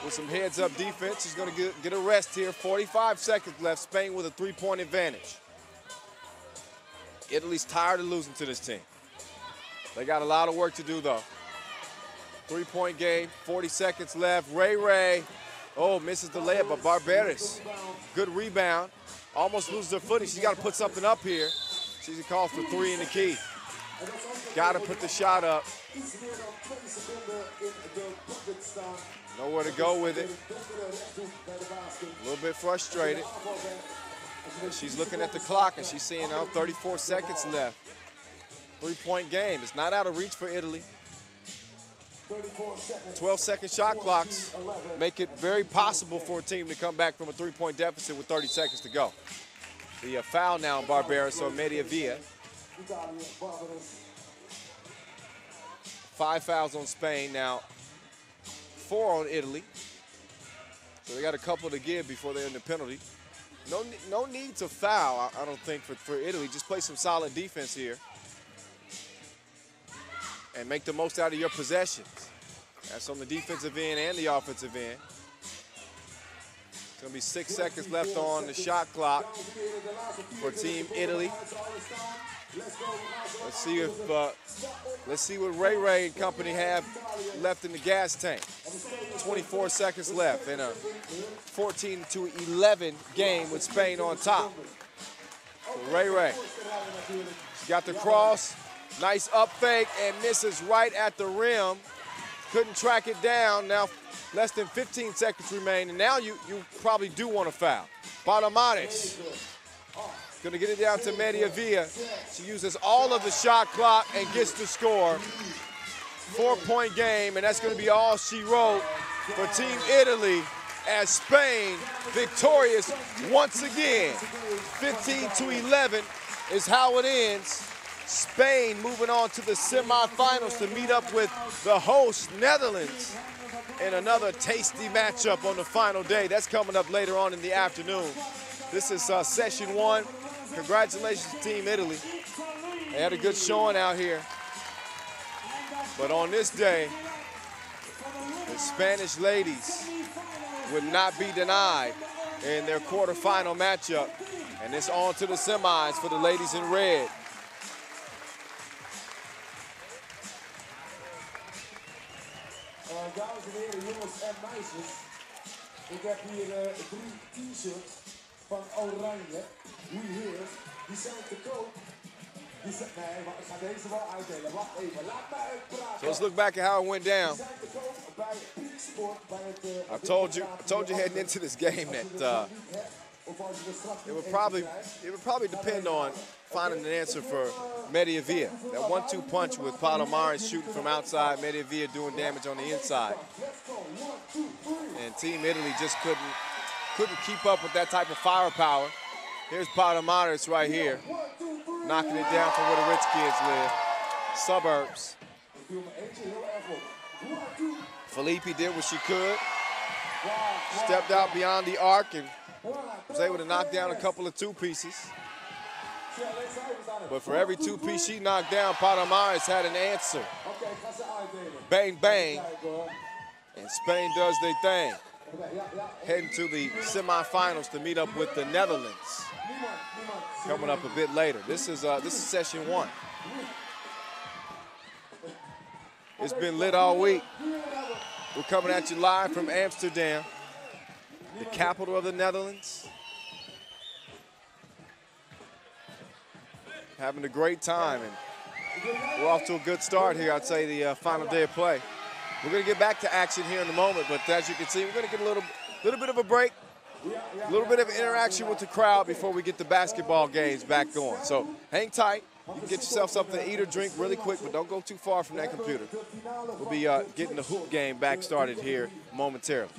with some heads-up defense. He's going to get a rest here. 45 seconds left. Spain with a 3-point advantage. Italy's tired of losing to this team. They got a lot of work to do, though. 3-point game, 40 seconds left. Ray Ray, oh, misses the layup, but Barberis, good rebound. Almost loses her footing. She's got to put something up here. She's called for 3 in the key. Got to put the shot up. Nowhere to go with it. A little bit frustrated. She's looking at the clock and she's seeing 34 seconds left. 3-point game. It's not out of reach for Italy. 12-second shot clocks make it very possible for a team to come back from a 3-point deficit with 30 seconds to go. The foul now on Barberis on Media Via. 5 fouls on Spain now, 4 on Italy. So they got a couple to give before they're in the penalty. No need to foul, I don't think, for Italy. Just play some solid defense here and make the most out of your possessions. That's on the defensive end and the offensive end. It's going to be 6 seconds left on the shot clock for Team Italy. Let's see what Ray Ray and company have left in the gas tank. 24 seconds left in a 14-11 game with Spain on top. So Ray Ray, she got the cross, nice up fake, and misses right at the rim. Couldn't track it down. Now less than 15 seconds remain, and now you probably do want to foul. Palomares going to get it down to Media Via. She uses all of the shot clock and gets the score. 4-point game, and that's going to be all she wrote for Team Italy as Spain victorious once again. 15-11 is how it ends. Spain moving on to the semifinals to meet up with the host Netherlands in another tasty matchup on the final day. That's coming up later on in the afternoon. This is session 1. Congratulations to Team Italy. They had a good showing out here. But on this day, the Spanish ladies would not be denied in their quarterfinal matchup. And it's on to the semis for the ladies in red. Dames en heren, jongens en meisjes. Ik heb hier 3 t-shirts van Oranje. Hier, die zijn te koop. Nee, maar ik ga deze wel uitdelen. Wacht even, laat mij uitpraten. So let's look back at how it went down. I told you heading into this game that it would probably depend on finding an answer for Media Via. That 1-2 punch with Palomares shooting from outside, Media Via doing damage on the inside. And Team Italy just couldn't keep up with that type of firepower. Here's Palomares right here, knocking it down from where the rich kids live, suburbs. Filippi did what she could, stepped out beyond the arc and was able to knock down a couple of 2-pieces. But for every 2-piece she knocked down, Palomares had an answer. Bang, bang, and Spain does their thing. Heading to the semifinals to meet up with the Netherlands. Coming up a bit later. This is session 1. It's been lit all week. We're coming at you live from Amsterdam, the capital of the Netherlands. Having a great time, and we're off to a good start here. I'd say the final day of play. We're going to get back to action here in a moment, but as you can see, we're going to get a little bit of a break, a little bit of interaction with the crowd before we get the basketball games back going. So hang tight. You can get yourself something to eat or drink really quick, but don't go too far from that computer. We'll be getting the hoop game back started here momentarily.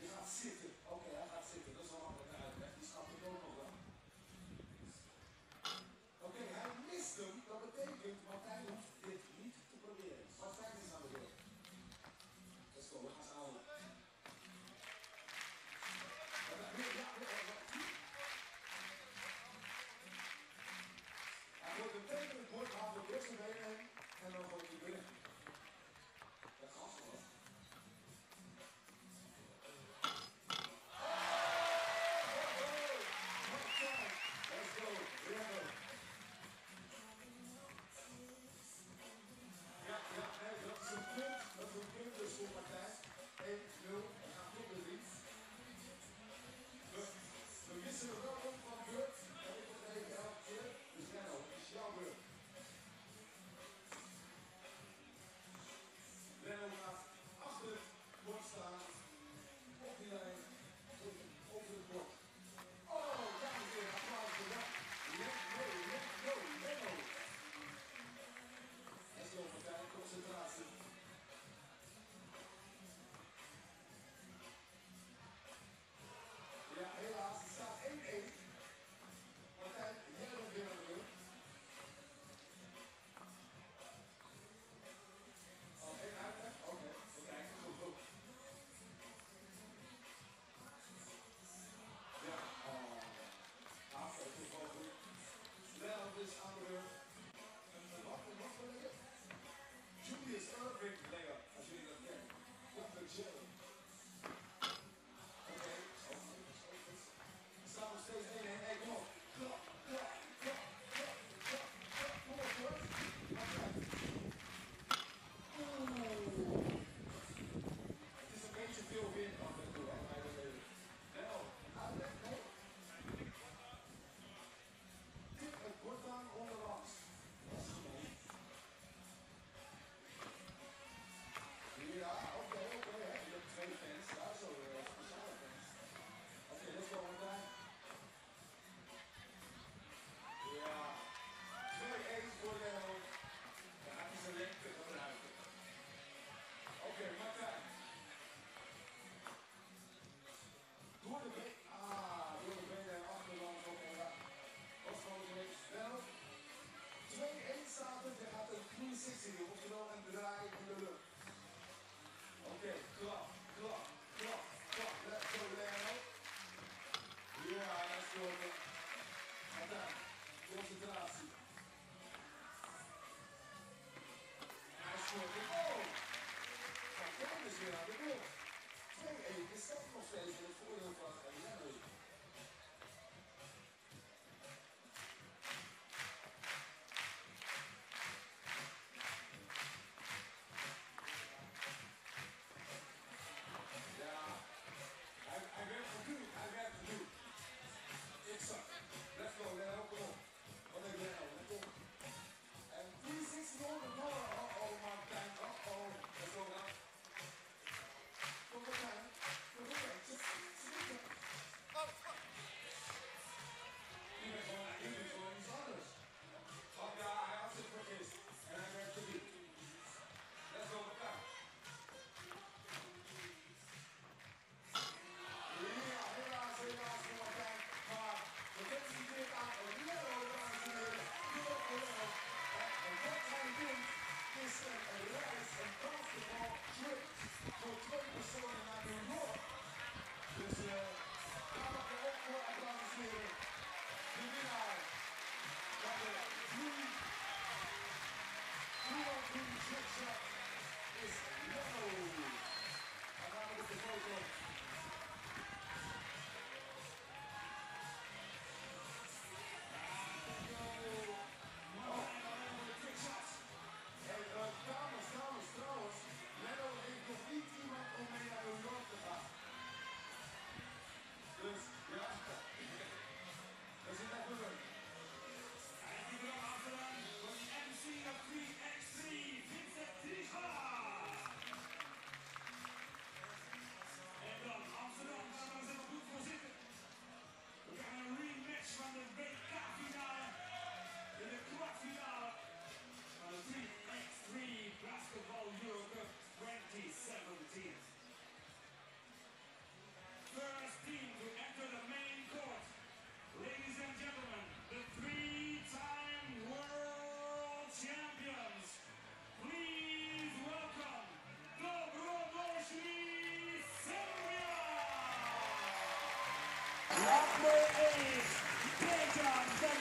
Je gaat zitten. Oké, hij gaat zitten.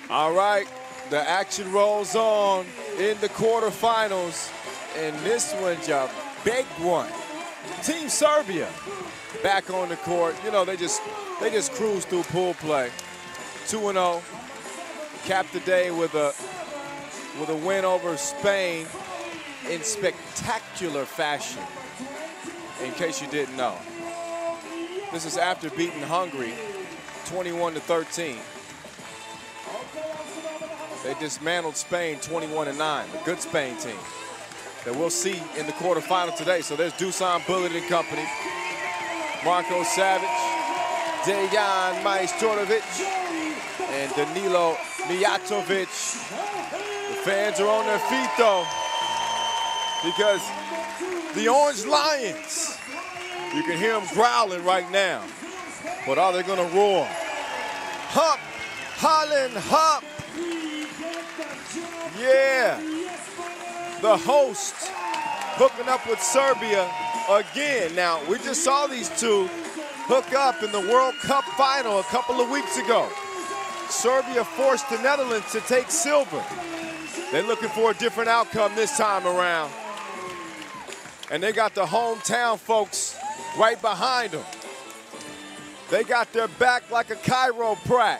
All right, the action rolls on in the quarterfinals, and this one's a big one. Team Serbia back on the court. You know, they just cruised through pool play. 2-0, capped the day with a win over Spain in spectacular fashion, in case you didn't know. This is after beating Hungary 21-13. They dismantled Spain 21-9, a good Spain team that we'll see in the quarterfinal today. So there's Dusan Bullet and company, Marko Savic, Dejan Majstorovic, and Danilo Mijatovic. The fans are on their feet though, because the Orange Lions, you can hear them growling right now. But are they gonna roar? Hump, Holland, hump. Yeah, the host hooking up with Serbia again. Now, we just saw these two hook up in the World Cup final a couple of weeks ago. Serbia forced the Netherlands to take silver. They're looking for a different outcome this time around. And they got the hometown folks right behind them. They got their back like a chiropractor.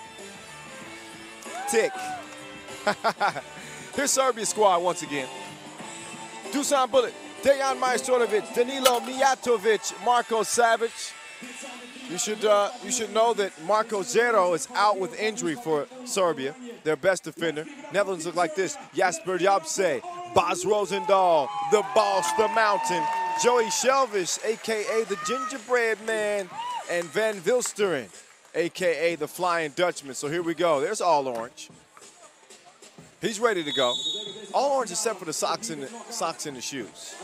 Tick. Here's Serbia's squad once again. Dusan Bullet, Dejan Majstorovic, Danilo Mijatovic, Marko Savic. You should know that Marko Zero is out with injury for Serbia, their best defender. Netherlands look like this: Jasper Jabse, Bas Rosendahl, the boss, the mountain, Joey Shelvish, a.k.a. the gingerbread man, and Van Vilsteren, a.k.a. the Flying Dutchman. So here we go. There's All Orange. He's ready to go. All orange except for the socks and the shoes.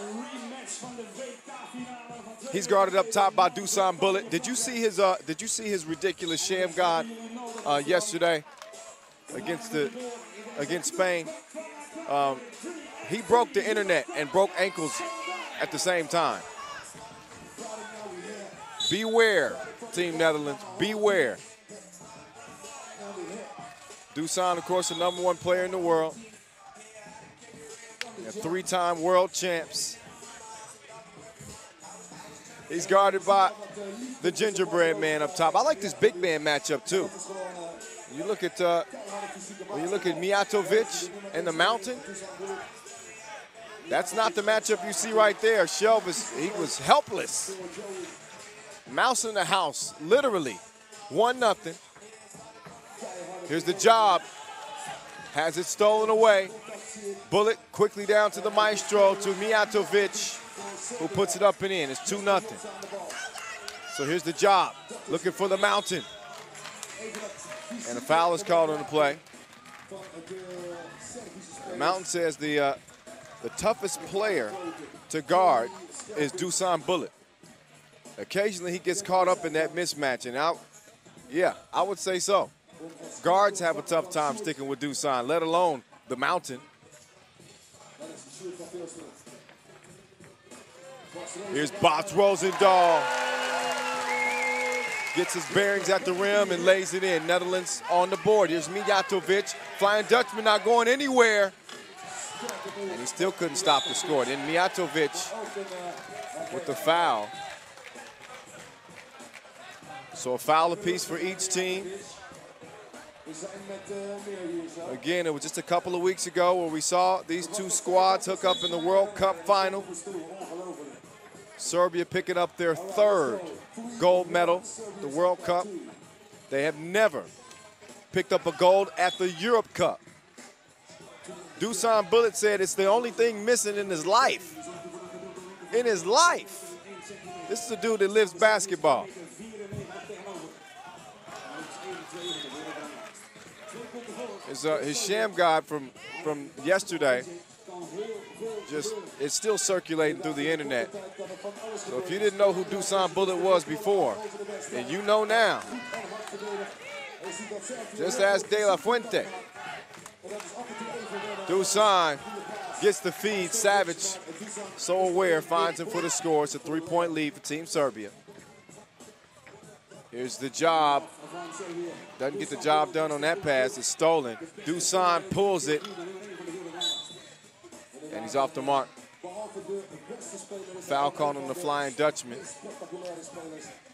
He's guarded up top by Dusan Bullet. Did you see his ridiculous sham god yesterday against Spain? He broke the internet and broke ankles at the same time. Beware, Team Netherlands, beware. Dusan, of course, the #1 player in the world. And 3-time world champs. He's guarded by the gingerbread man up top. I like this big man matchup too. When you look at Mijatovic and the mountain, that's not the matchup you see right there. He was helpless. Mouse in the house, literally. 1-0. Here's the job. Has it stolen away. Bullet quickly down to the maestro, to Mijatovic, who puts it up and in. It's 2-0. So here's the job. Looking for the mountain. And a foul is called on the play. The mountain says the toughest player to guard is Dusan Bullet. Occasionally he gets caught up in that mismatch, and I would say so. Guards have a tough time sticking with Dusan, let alone the mountain. Here's Bas Rosendahl. Gets his bearings at the rim and lays it in. Netherlands on the board. Here's Mijatovic. Flying Dutchman not going anywhere. And he still couldn't stop the score. Then Mijatovic with the foul. So a foul apiece for each team. Again, it was just a couple of weeks ago where we saw these two squads hook up in the World Cup final. Serbia picking up their 3rd gold medal, the World Cup. They have never picked up a gold at the Europe Cup. Dusan Bullet said it's the only thing missing in his life. In his life. This is a dude that lives basketball. His sham god from yesterday, it's still circulating through the internet. So if you didn't know who Dusan Bullet was before, then you know now. Just ask De La Fuente. Dusan gets the feed. Savic, so aware, finds him for the score. It's a 3-point lead for Team Serbia. Here's the job. Doesn't get the job done on that pass. It's stolen. Dusan pulls it. And he's off the mark. Foul called on the Flying Dutchman.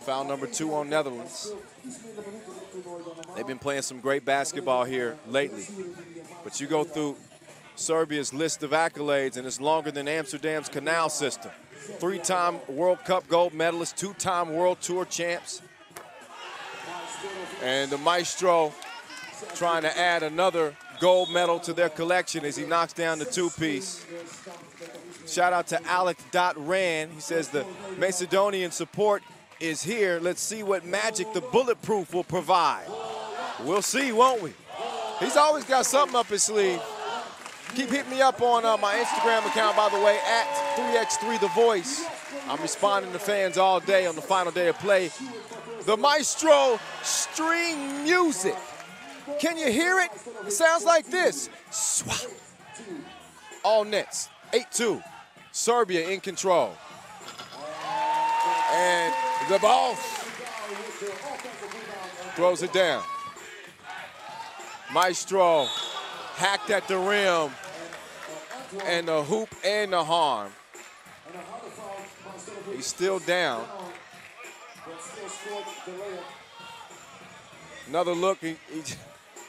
Foul number 2 on Netherlands. They've been playing some great basketball here lately. But you go through Serbia's list of accolades, and it's longer than Amsterdam's canal system. 3-time World Cup gold medalists, 2-time World Tour champs. And the Maestro trying to add another gold medal to their collection as he knocks down the 2-piece. Shout out to Alec.Ran. He says the Macedonian support is here. Let's see what magic the Bulletproof will provide. We'll see, won't we? He's always got something up his sleeve. Keep hitting me up on my Instagram account, by the way, at 3x3 The Voice. I'm responding to fans all day on the final day of play. The Maestro string music. Can you hear it? It sounds like this. Swat. All nets. 8-2. Serbia in control. And the ball throws it down. Maestro hacked at the rim, and the hoop and the harm. He's still down. Another look, he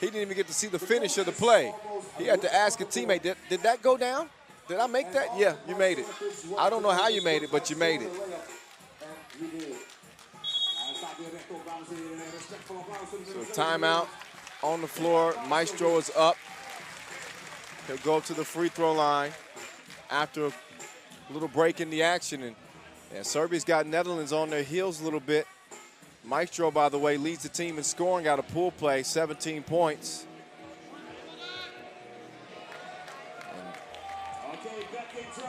didn't even get to see the finish of the play. He had to ask a teammate, did that go down? Did I make that? Yeah, you made it. I don't know how you made it, but you made it. So timeout on the floor. Maestro is up. He'll go to the free throw line after a little break in the action. And Serbia's got Netherlands on their heels a little bit. Maestro, by the way, leads the team in scoring out of pool play, 17 points.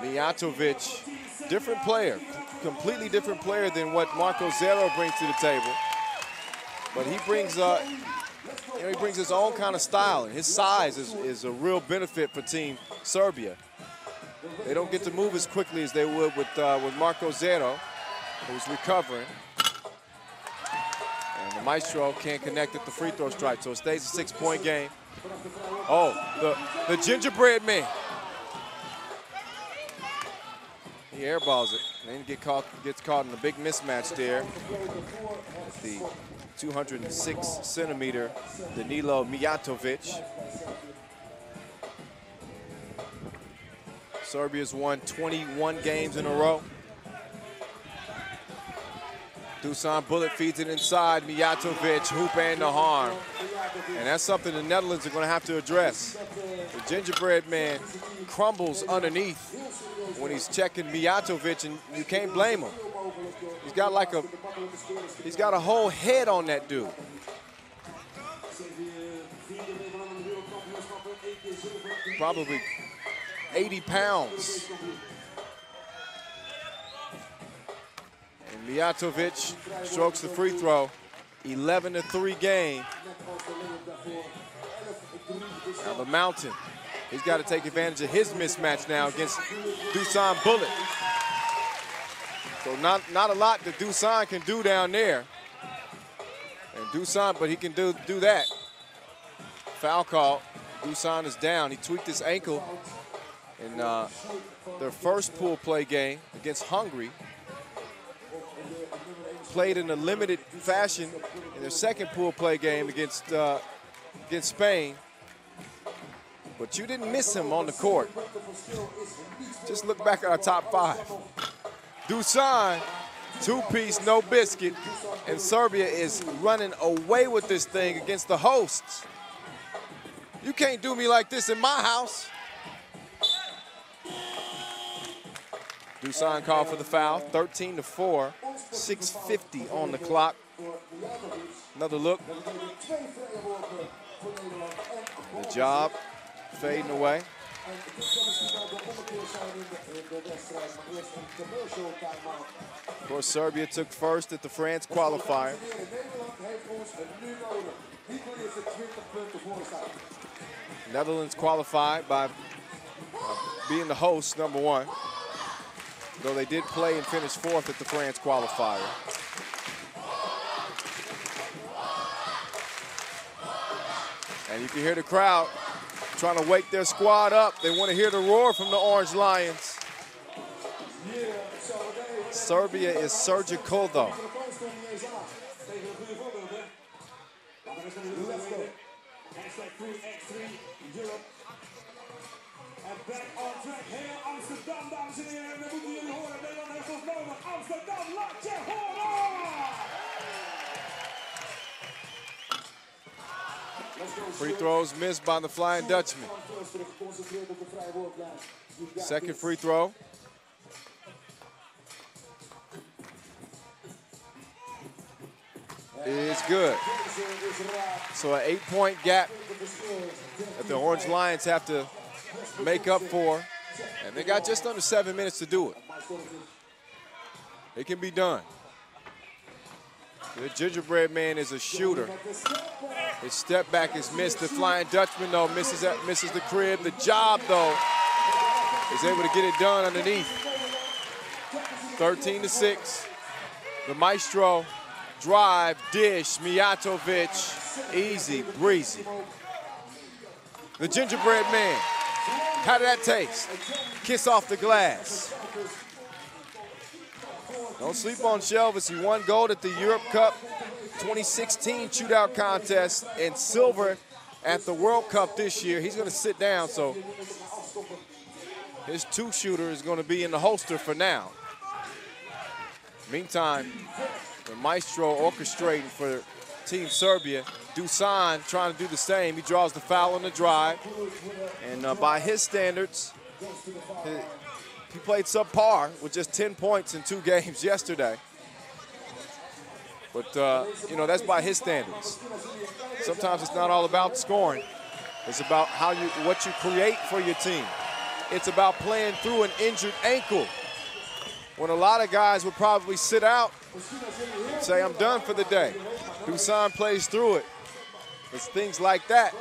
And Mijatovic, different player, completely different player than what Marco Zero brings to the table. But he brings, he brings his own kind of style, and his size is a real benefit for Team Serbia. They don't get to move as quickly as they would with Marco Zero, who's recovering. And the Maestro can't connect at the free throw strike, so it stays a 6-point game. Oh, the gingerbread man. He airballs it, and then gets caught in a big mismatch there. The 206-centimeter Danilo Mijatovic. Serbia's won 21 games in a row. Dusan bullet feeds it inside. Mijatovic, hoop and the harm. And that's something the Netherlands are going to have to address. The gingerbread man crumbles underneath when he's checking Mijatovic, and you can't blame him. He's got a whole head on that dude. Probably 80 pounds. And Mijatovic strokes the free throw. 11-3 game. Now the Mountain, he's got to take advantage of his mismatch now against Dusan Bullet. So not a lot that Dusan can do down there. And Dusan, but he can do that. Foul call. Dusan is down. He tweaked his ankle in their first pool play game against Hungary. Played in a limited fashion in their second pool play game against Spain. But you didn't miss him on the court. Just look back at our top 5. Dusan, 2-piece, no biscuit, and Serbia is running away with this thing against the hosts. You can't do me like this in my house. Dusan called for the foul, 13-4, 6:50 on the clock. Another look. The job fading away. Of course, Serbia took first at the France qualifier. Netherlands qualified by being the host, number 1. Though they did play and finish 4th at the France qualifier. And you can hear the crowd trying to wake their squad up. They want to hear the roar from the Orange Lions. Serbia is surgical, though. En back on track, heel Amsterdam, dames en heren. We moeten jullie horen, Nederland heeft ons nodig. Amsterdam, laat je horen! Free throws missed by the Flying Dutchman. Second free throw. Is good. So an 8-point gap that the Orange Lions have to make up for. And they got just under 7 minutes to do it. It can be done. The gingerbread man is a shooter. His step back is missed. The Flying Dutchman, though, misses the crib. The job, though, is able to get it done underneath. 13-6. The Maestro, drive, dish, Mijatovic, easy, breezy. The gingerbread man, how did that taste? Kiss off the glass. Don't sleep on Shelvis. He won gold at the Europe Cup 2016 shootout contest and silver at the World Cup this year. He's going to sit down, so his two-shooter is going to be in the holster for now. Meantime, the Maestro orchestrating for Team Serbia. Dusan trying to do the same. He draws the foul on the drive. And by his standards, he played subpar with just 10 points in 2 games yesterday. But, you know, that's by his standards. Sometimes it's not all about scoring. It's about what you create for your team. It's about playing through an injured ankle. When a lot of guys would probably sit out and say, I'm done for the day. Dusan plays through it. It's things like that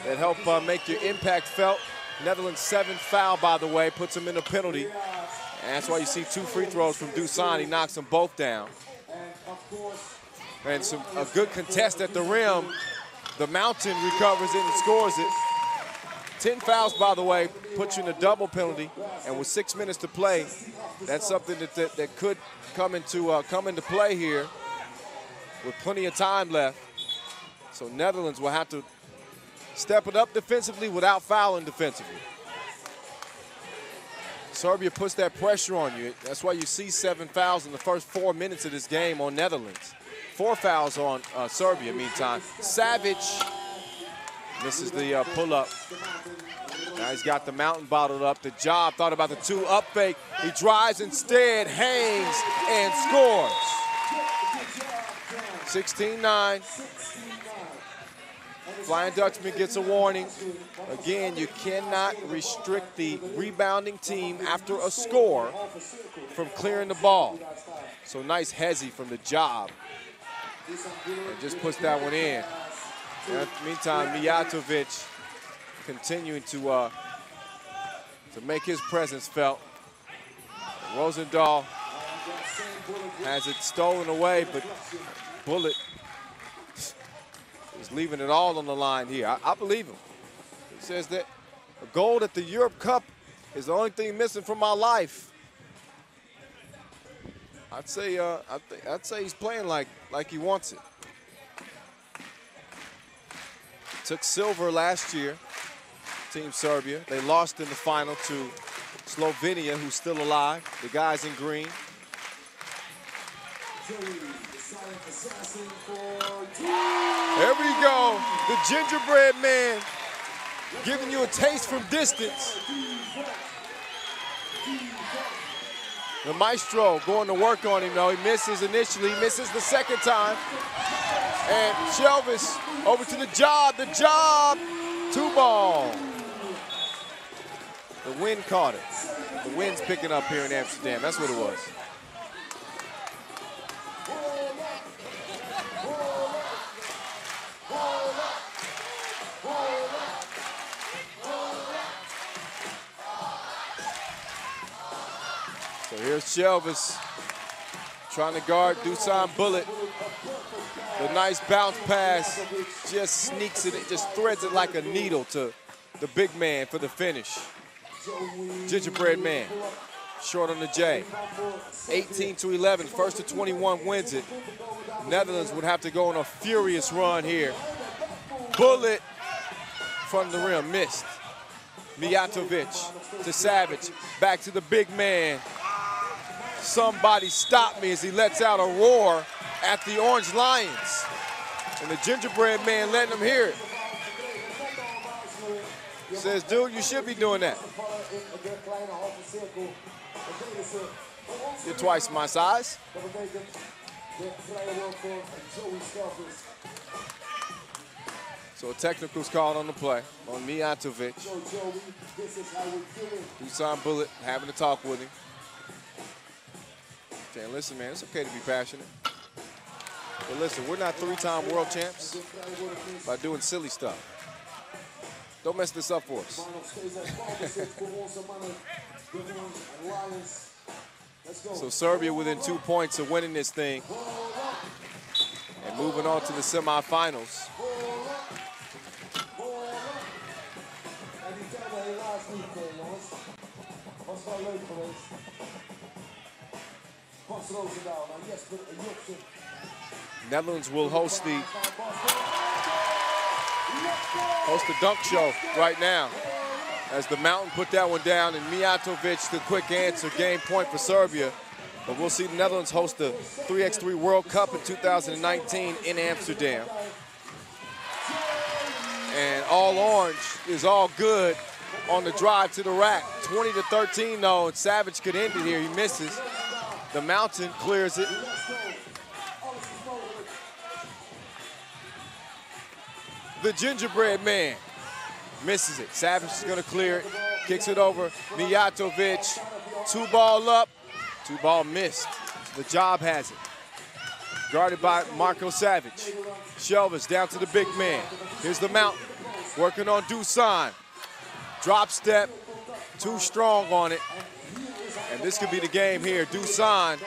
that help make your impact felt. Netherlands' 7th foul, by the way, puts him in a penalty. And that's why you see 2 free throws from Dusan. He knocks them both down. And a good contest at the rim. The Mountain recovers it and scores it. 10 fouls, by the way, puts you in a double penalty. And with 6 minutes to play, that's something that could come into play here with plenty of time left. So Netherlands will have to step it up defensively without fouling defensively. Serbia puts that pressure on you. That's why you see 7 fouls in the first 4 minutes of this game on Netherlands. 4 fouls on Serbia, meantime. Savage misses the pull-up. Now he's got the Mountain bottled up. The job, thought about the 2-up fake. He drives instead, hangs, and scores. 16-9. Flying Dutchman gets a warning. Again, you cannot restrict the rebounding team after a score from clearing the ball. So nice hezzy from the job. And just puts that one in. And meantime, Mijatovic continuing to make his presence felt. Rosendahl has it stolen away, but Bullet is leaving it all on the line here. I believe him. He says that a gold at the Europe Cup is the only thing missing from my life. I'd say he's playing like he wants it. Took silver last year, Team Serbia. They lost in the final to Slovenia, who's still alive. The guys in green. There we go. The gingerbread man giving you a taste from distance. The Maestro going to work on him, though. He misses initially, misses the second time. And Shelvis over to the job. The job. 2-ball. The wind caught it. The wind's picking up here in Amsterdam. That's what it was. So here's Shelvis trying to guard Dusan Bullet. The nice bounce pass just sneaks it, just threads it like a needle to the big man for the finish. Gingerbread man, short on the J. 18-11, first to 21 wins it. Netherlands would have to go on a furious run here. Bullet, front of the rim, missed. Mijatovic to Savage, back to the big man. Somebody stop me as he lets out a roar at the Orange Lions. And the Gingerbread man letting him hear it. Says, dude, you should be doing that. You're twice my size. So a technical's called on the play on Mijatovic. Dusan Bullet having a talk with him. Saying, listen, man, it's okay to be passionate. But listen, we're not three-time world champs by doing silly stuff. Don't mess this up for us. So Serbia within 2 points of winning this thing and moving on to the semifinals. Netherlands will host the dunk show right now as the Mountain put that one down, and Mijatovic, the quick answer, game point for Serbia. But we'll see the Netherlands host the 3x3 World Cup in 2019 in Amsterdam. And all orange is all good on the drive to the rack. 20-13 though, and Savage could end it here. He misses. The Mountain clears it. The Gingerbread man misses it. Savage is gonna clear it, kicks it over. Mijatovic, 2-ball up, 2-ball missed. The job has it. Guarded by Marko Savage. Shelvis down to the big man. Here's the Mountain, working on Dusan. Drop step, too strong on it. And this could be the game here. Dusan,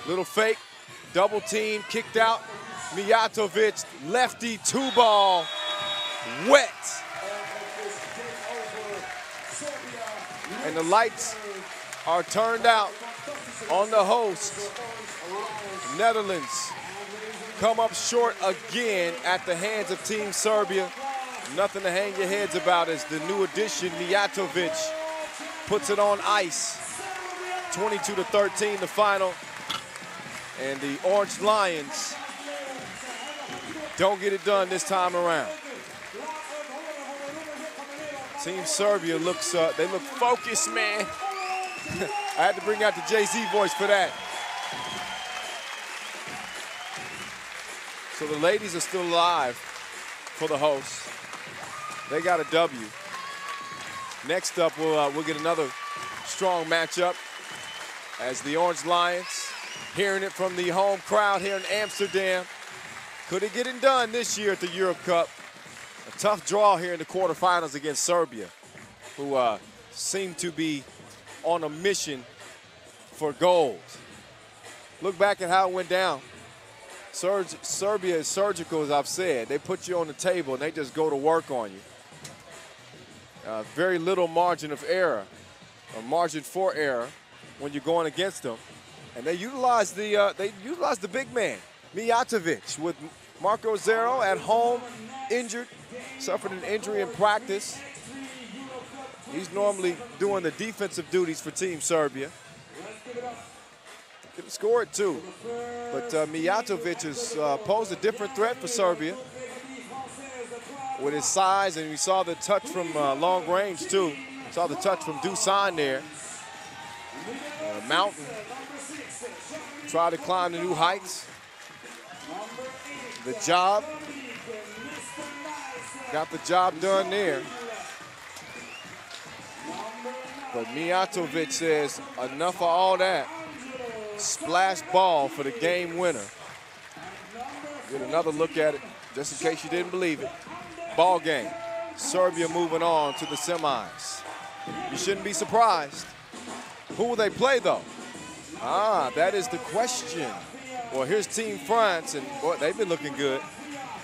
little fake, double team, kicked out. Mijatovic, lefty, 2-ball, wet. And the lights are turned out on the host. Netherlands come up short again at the hands of Team Serbia. Nothing to hang your heads about as the new addition, Mijatovic, puts it on ice. 22-13 the final. And the Orange Lions don't get it done this time around. Team Serbia looks, they look focused, man. I had to bring out the Jay-Z voice for that. So the ladies are still alive for the hosts. They got a W. Next up, we'll get another strong matchup as the Orange Lions, hearing it from the home crowd here in Amsterdam. Could it get it done this year at the Euro Cup? A tough draw here in the quarterfinals against Serbia, who seem to be on a mission for gold. Look back at how it went down. Serbia is surgical, as I've said. They put you on the table and they just go to work on you. Very little margin of error, or margin for error, when you're going against them. And they utilize the big man, Mijatovic, with Marko Zero at home, injured, suffered an injury in practice. He's normally doing the defensive duties for Team Serbia. Could have scored too, but Mijatovic has posed a different threat for Serbia with his size, and we saw the touch from long range too. Saw the touch from Dusan there. Mountain try to climb to new heights. The job, got the job done there. But Mijatovic says, enough of all that. Splash ball for the game winner. Get another look at it, just in case you didn't believe it. Ball game. Serbia moving on to the semis. You shouldn't be surprised. Who will they play, though? That is the question. Well, here's Team France, and boy, they've been looking good.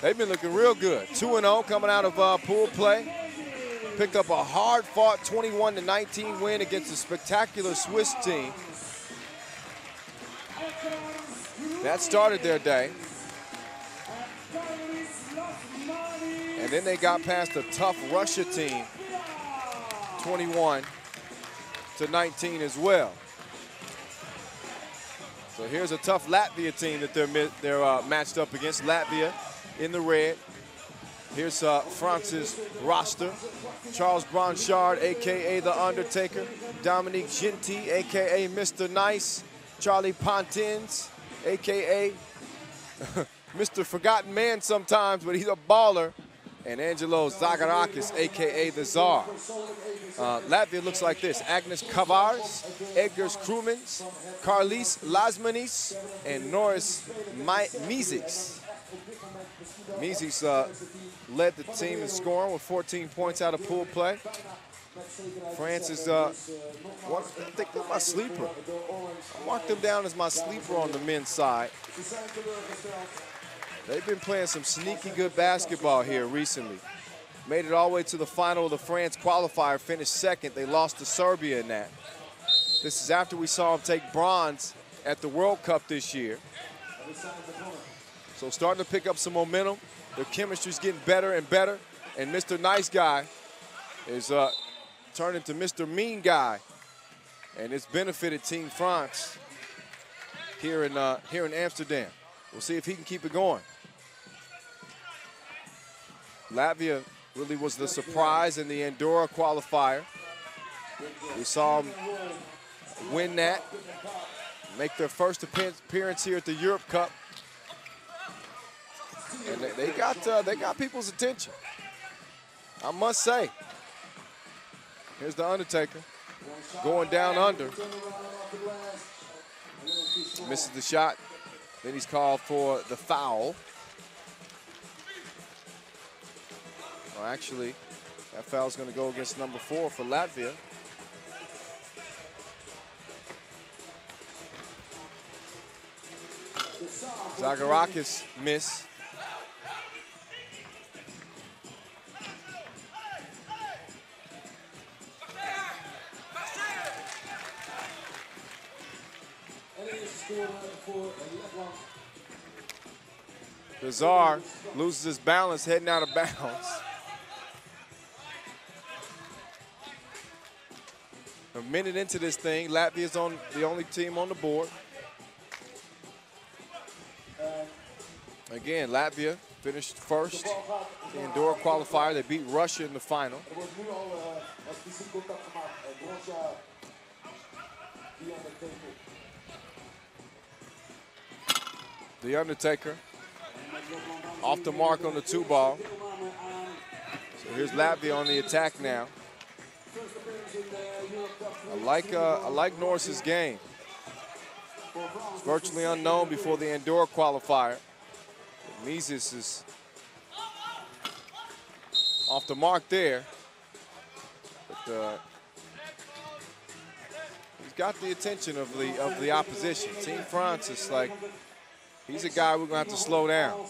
They've been looking real good. 2-0 coming out of pool play. Picked up a hard-fought 21-19 win against a spectacular Swiss team. That started their day. And then they got past a tough Russia team, 21-19 as well. So here's a tough Latvia team that they're matched up against. Latvia in the red. Here's France's roster. Charles Blanchard, a.k.a. The Undertaker. Dominique Gentil, a.k.a. Mr. Nice. Charlie Pontins, a.k.a. Mr. Forgotten Man sometimes, but he's a baller. And Angelo Zakarov, a.k.a. the Tsar. Latvia looks like this. Agnes Kavars, Edgars Krumins, Karlis Lasmanis, and Norris Mizis. Mizis led the team in scoring with 14 points out of pool play. France is, I think they're my sleeper. I marked them down as my sleeper on the men's side. They've been playing some sneaky good basketball here recently. Made it all the way to the final of the France qualifier, finished second. They lost to Serbia in that. This is after we saw them take bronze at the World Cup this year. So starting to pick up some momentum. Their chemistry's getting better and better. And Mr. Nice Guy is turning to Mr. Mean Guy. And it's benefited Team France here in Amsterdam. We'll see if he can keep it going. Latvia really was the surprise in the Andorra qualifier. We saw them win that, make their first appearance here at the Europe Cup. And they got people's attention, I must say. Here's the Undertaker going down under. Misses the shot. Then he's called for the foul. Well, actually, that foul's going to go against number 4 for Latvia. Zakarov miss. The Tsar loses his balance heading out of bounds. A minute into this thing, Latvia's on the only team on the board. Again, Latvia finished first in the Andorra qualifier. They beat Russia in the final. The Undertaker off the mark on the 2-ball. So here's Latvia on the attack now. I like Norris's game. It's virtually unknown before the Andorra qualifier. Mizis is off the mark there. But he's got the attention of the opposition. Team France is like, he's a guy we're going to have to slow down.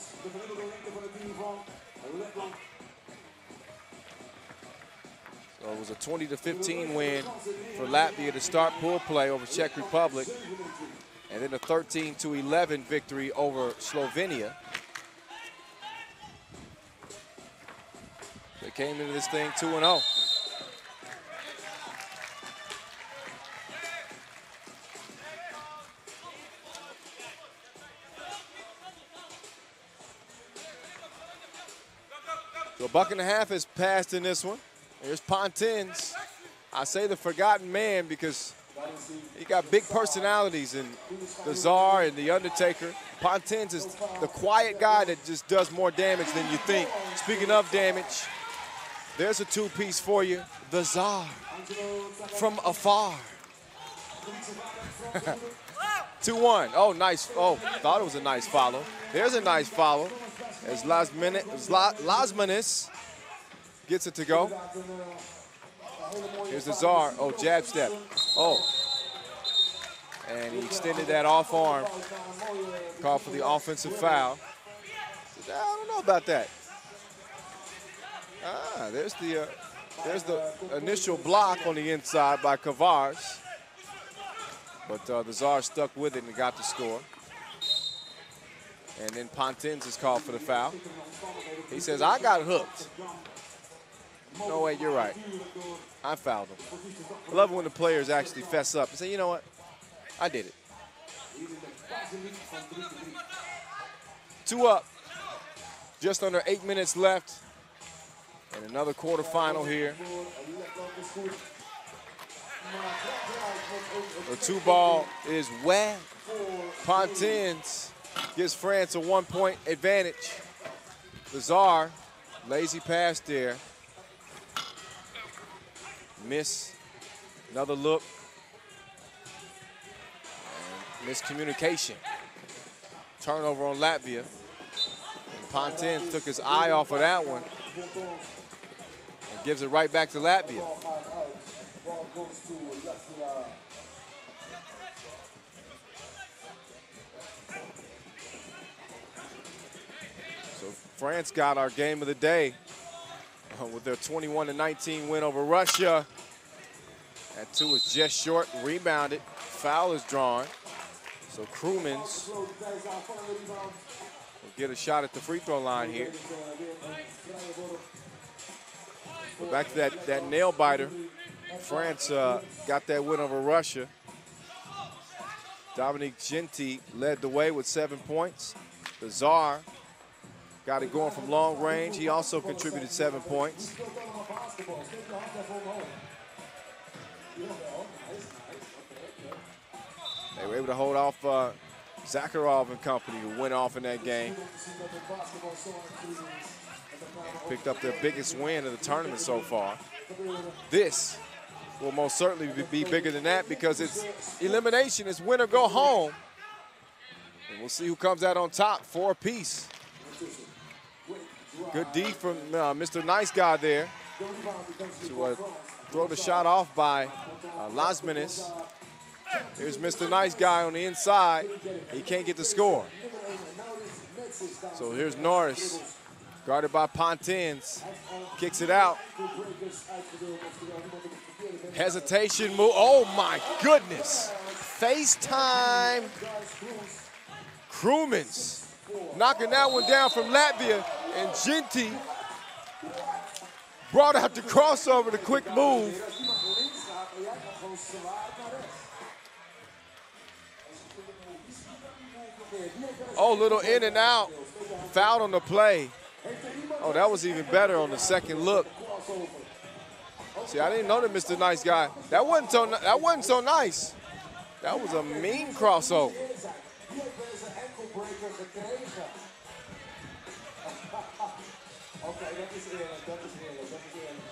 So it was a 20-15 win for Latvia to start pool play over Czech Republic. And then a 13-11 victory over Slovenia. They came into this thing 2-0. So $1.50 has passed in this one. Here's Pontins. I say the forgotten man because he got big personalities in the Tsar and the Undertaker. Pontins is the quiet guy that just does more damage than you think. Speaking of damage, there's a 2-piece for you. The Tsar from afar. 2-1. Oh, nice. Oh, thought it was a nice follow. There's a nice follow as Lasmanis gets it to go. Here's the Tsar. Oh, jab step. Oh. And he extended that off arm, called for the offensive foul. I don't know about that. There's the initial block on the inside by Kavars. But the Tsar stuck with it and got the score. And then Pontins is called for the foul. He says, I got hooked. No, wait, you're right. I fouled him. I love it when the players actually fess up and say, you know what? I did it. 2 up. Just under 8 minutes left. And another quarterfinal here. The 2-ball is wet. Pontins gives France a 1-point advantage. The Tsar, lazy pass there. Miss, another look. And miscommunication. Turnover on Latvia. And Pontins took his eye off of that one and gives it right back to Latvia. So France got our game of the day with their 21-19 win over Russia. That 2 is just short, rebounded. Foul is drawn. So Krumens will get a shot at the free throw line here. But back to that nail biter. France got that win over Russia. Dominique Genty led the way with 7 points. The Tsar got it going from long range. He also contributed 7 points. They were able to hold off Zakarov and company, who went off in that game. Picked up their biggest win of the tournament so far. This will most certainly be bigger than that because it's elimination. It's win or go home. And we'll see who comes out on top, 4 apiece. Good D from Mr. Nice Guy there to throw the shot off by Lasmanis. Here's Mr. Nice Guy on the inside. He can't get the score. So here's Norris, guarded by Pontins. Kicks it out. Hesitation move. Oh my goodness. FaceTime. Krumens knocking that one down from Latvia. And Genty brought out the crossover, the quick move. Oh, little in and out. Fouled on the play. Oh, that was even better on the second look. See, I didn't know that Mr. Nice Guy. That wasn't so nice. That was a mean crossover.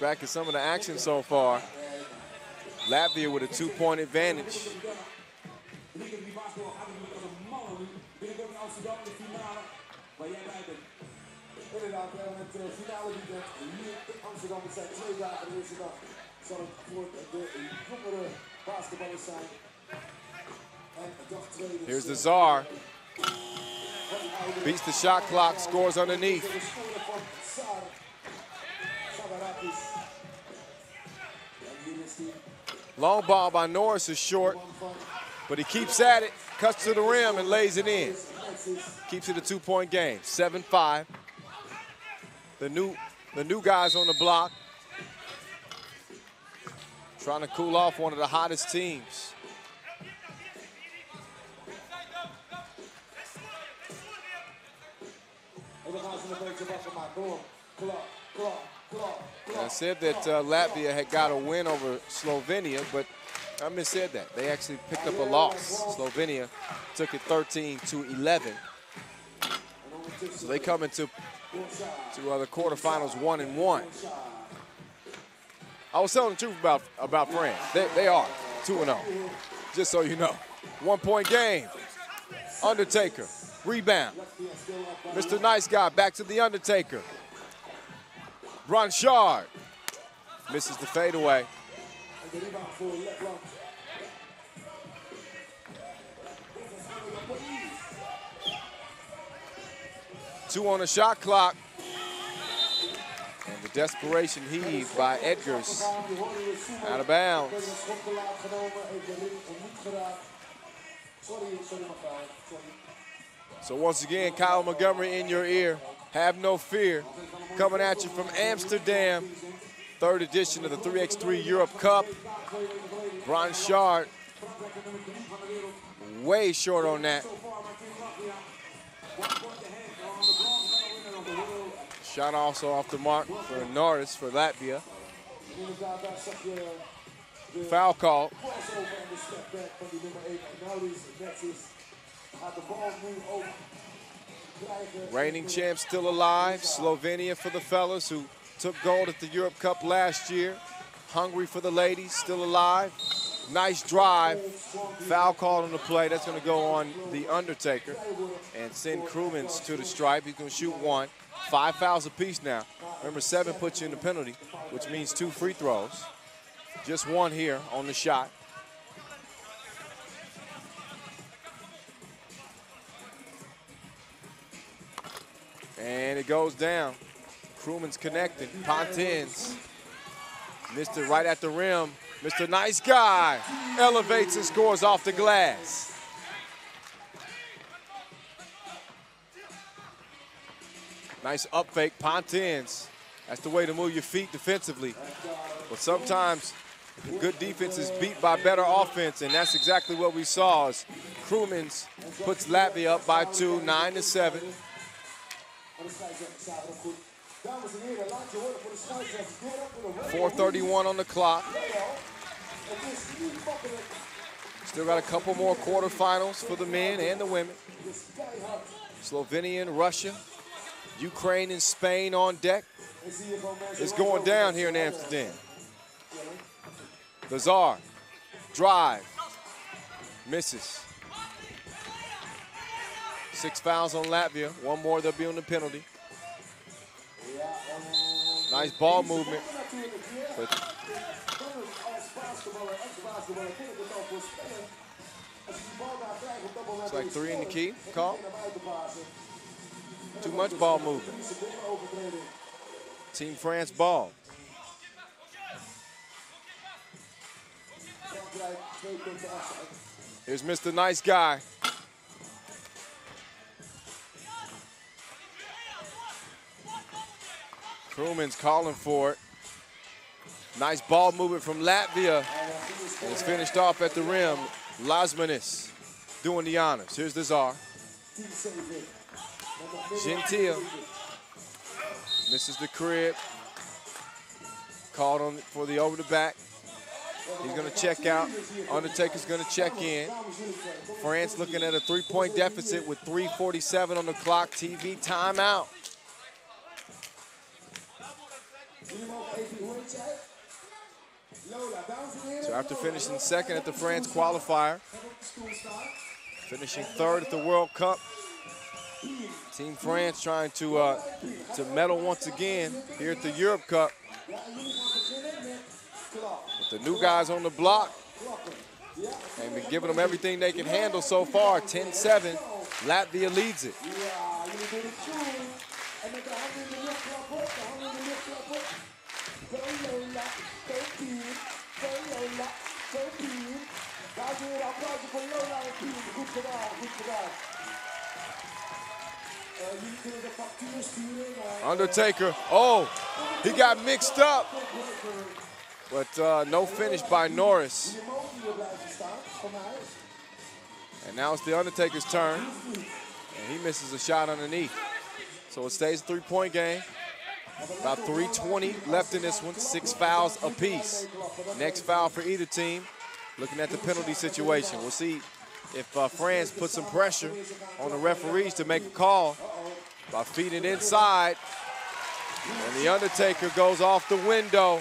Back at some of the action so far. Latvia with a 2-point advantage. Inderdaad, het finale weekend hier in Amsterdam. Het zijn 2 dagen. De eerste dag zal het voor de jongere basketballers zijn. En dag 2 Here's the Tsar. Beats the shot clock, scores underneath. Long ball by Norris is short, but he keeps at it, cuts to the rim, and lays it in. Keeps it a 2-point game, 7-5. The new guys on the block, trying to cool off one of the hottest teams. I said that Latvia had got a win over Slovenia, but I missaid that. They actually picked up a loss. Slovenia took it 13-11. So they come into the quarterfinals 1-1. I was telling the truth about France. They are 2-0, just so you know. 1-point game. Undertaker, rebound. Mr. Nice Guy back to the Undertaker. Blanchard misses the fadeaway. 2 on the shot clock. And the desperation heave by Edgars. Out of bounds. So once again, Kyle Montgomery in your ear. Have no fear. Coming at you from Amsterdam. 3rd edition of the 3x3 Europe Cup. Blanchard way short on that. Shot also off the mark for Norris for Latvia. Foul call. Reigning champs still alive. Slovenia for the fellas who took gold at the Europe Cup last year. Hungary for the ladies, still alive. Nice drive. Foul call on the play. That's going to go on the Undertaker and send Krumins to the stripe. He's going to shoot 1. 5 fouls apiece now. Remember, 7 puts you in the penalty, which means 2 free throws. Just 1 here on the shot. And it goes down. Krumins connected. Pontins missed it right at the rim. Mr. Nice Guy elevates and scores off the glass. Nice up fake, Pontins. That's the way to move your feet defensively. But sometimes good defense is beat by better offense, and that's exactly what we saw as Krumins puts Latvia up by 2, 9-7. 4:31 on the clock. Still got a couple more quarterfinals for the men and the women. Slovenia and Russia. Ukraine and Spain on deck. It's going down here in Amsterdam. Lazar, drive, misses. 6 fouls on Latvia. 1 more, they'll be on the penalty. Nice ball movement. But it's like 3 in the key, call. Too much ball movement. Team France ball. Here's Mr. Nice Guy. Krumins calling for it. Nice ball movement from Latvia. And it's finished off at the rim. Lasmanis doing the honors. Here's the Czar. Gentile misses the crib. Called on for the over the back. He's going to check out. Undertaker's going to check in. France looking at a 3-point deficit with 3:47 on the clock. TV timeout. So after finishing 2nd at the France qualifier, finishing 3rd at the World Cup, Team France trying to medal once again here at the Europe Cup. With the new guys on the block, and been giving them everything they can handle so far. 10-7, Latvia leads it. Undertaker, oh, he got mixed up. But no finish by Norris. And now it's the Undertaker's turn. And he misses a shot underneath. So it stays a 3-point game. About 3:20 left in this one, 6 fouls apiece. Next foul for either team. Looking at the penalty situation. We'll see if France puts some pressure on the referees to make a call by feeding inside. And the Undertaker goes off the window.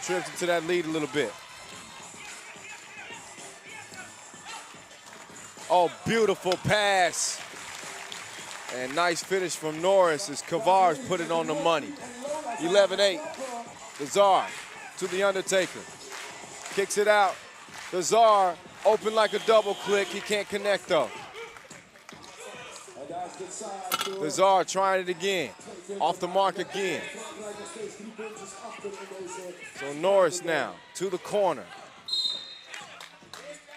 Trips into that lead a little bit. Oh, beautiful pass. And nice finish from Norris as Kavars put it on the money. 11-8. The Czar to the Undertaker. Kicks it out. The Czar open like a double click. He can't connect though. Lazar trying it again. Off the mark again. So Norris now to the corner.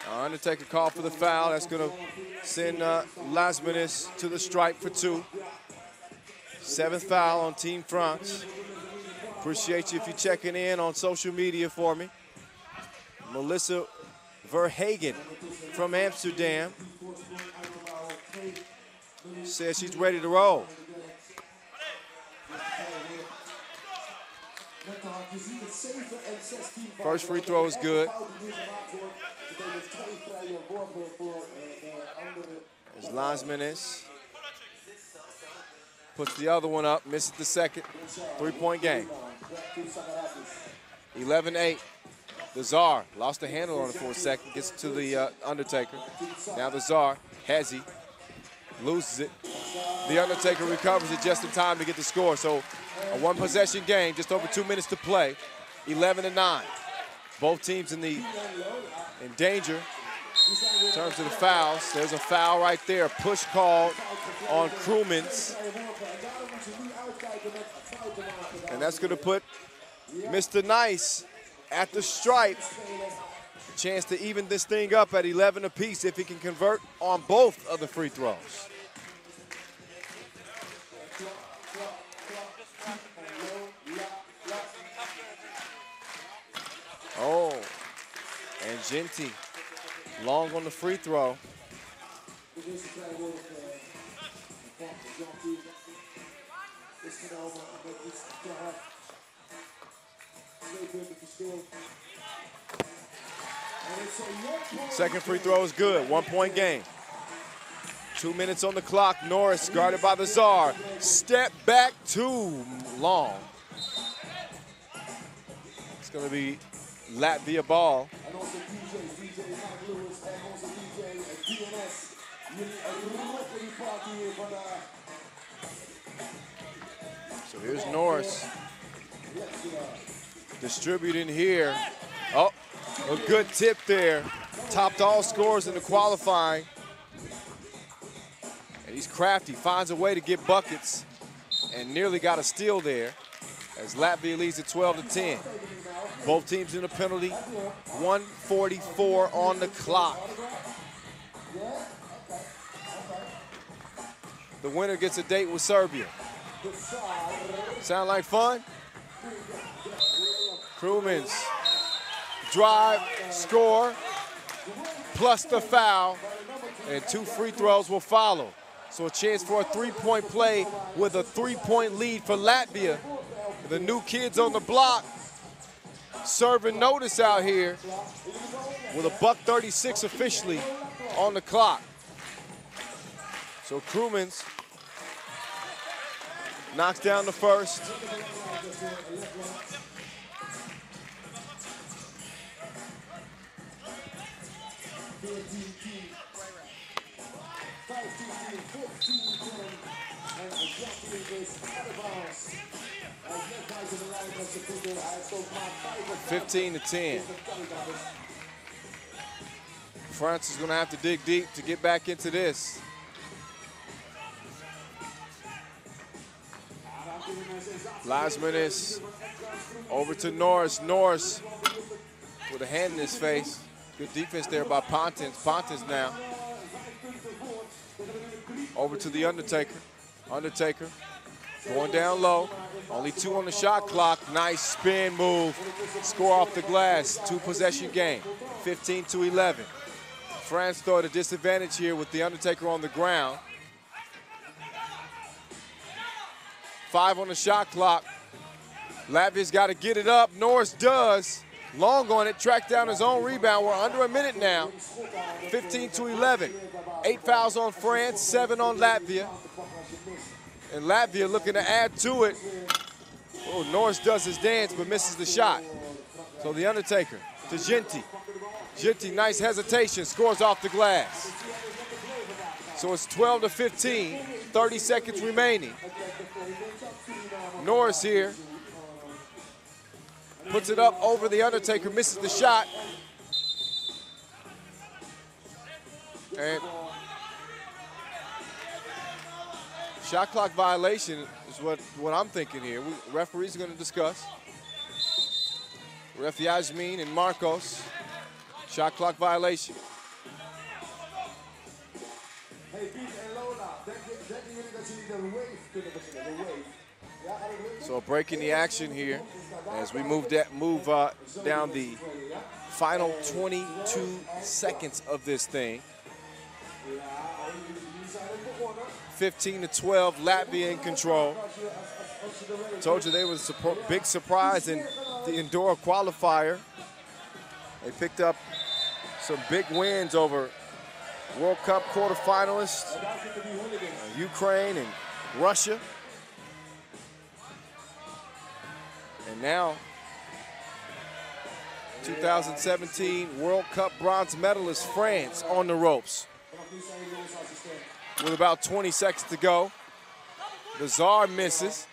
Undertaker called for the foul. That's going to send Lasmanis to the stripe for 2. 7th foul on Team France. Appreciate you if you're checking in on social media for me. Melissa Verhagen from Amsterdam says she's ready to roll. First free throw is good. As Lasmanis puts the other one up, misses the second. 3-point game. 11-8. The Czar lost the handle on it for a second, gets to the Undertaker. Now the Czar, Hezzy, loses it. The Undertaker recovers it just in time to get the score. So a 1-possession game, just over 2 minutes to play. 11-9. Both teams in danger in terms of the fouls. There's a foul right there. Push called on Krumins. And that's going to put Mr. Nice at the stripe. Chance to even this thing up at 11 apiece if he can convert on both of the free throws. Oh, and Genti long on the free throw. Second free throw is good, 1-point game. 2 minutes on the clock. Norris guarded by the Czar. Step back too long. It's going to be Latvia ball. So here's Norris distributing here. Oh, a good tip there. Topped all scores in the qualifying. And he's crafty, finds a way to get buckets and nearly got a steal there as Latvia leads at 12-10. Both teams in a penalty, 1:44 on the clock. The winner gets a date with Serbia. Sound like fun? Krumins, drive, score, plus the foul, and 2 free throws will follow. So a chance for a 3-point play with a 3-point lead for Latvia. The new kids on the block serving notice out here with a $1:36 officially on the clock. So Krumins knocks down the first. (15-10). France is going to have to dig deep to get back into this. Lasmanis over to Norris. Norris with a hand in his face. Good defense there by Pontins. Pontins now over to the Undertaker. Undertaker going down low. Only 2 on the shot clock. Nice spin move. Score off the glass. 2-possession game. 15-11. France though at a disadvantage here with the Undertaker on the ground. 5 on the shot clock. Latvia's got to get it up. Norris does. Long on it, tracked down his own rebound. We're under a minute now. 15-11. 8 fouls on France, 7 on Latvia. And Latvia looking to add to it. Oh, Norris does his dance but misses the shot. So the Undertaker to Genti. Genti, nice hesitation, scores off the glass. So it's 12-15, 30 seconds remaining. Norris here puts it up over the Undertaker, misses the shot. And Shot clock violation is what I'm thinking here. Referees are going to discuss. Ref Yasmin and Marcos. Shot clock violation. So breaking the action here as we move down the final 22 seconds of this thing. 15-12, Latvia in control. Told you they were a big surprise in the indoor qualifier. They picked up some big wins over World Cup quarterfinalists, Ukraine and Russia. And now, 2017 World Cup bronze medalist France on the ropes. With about 20 seconds to go, the Czar misses.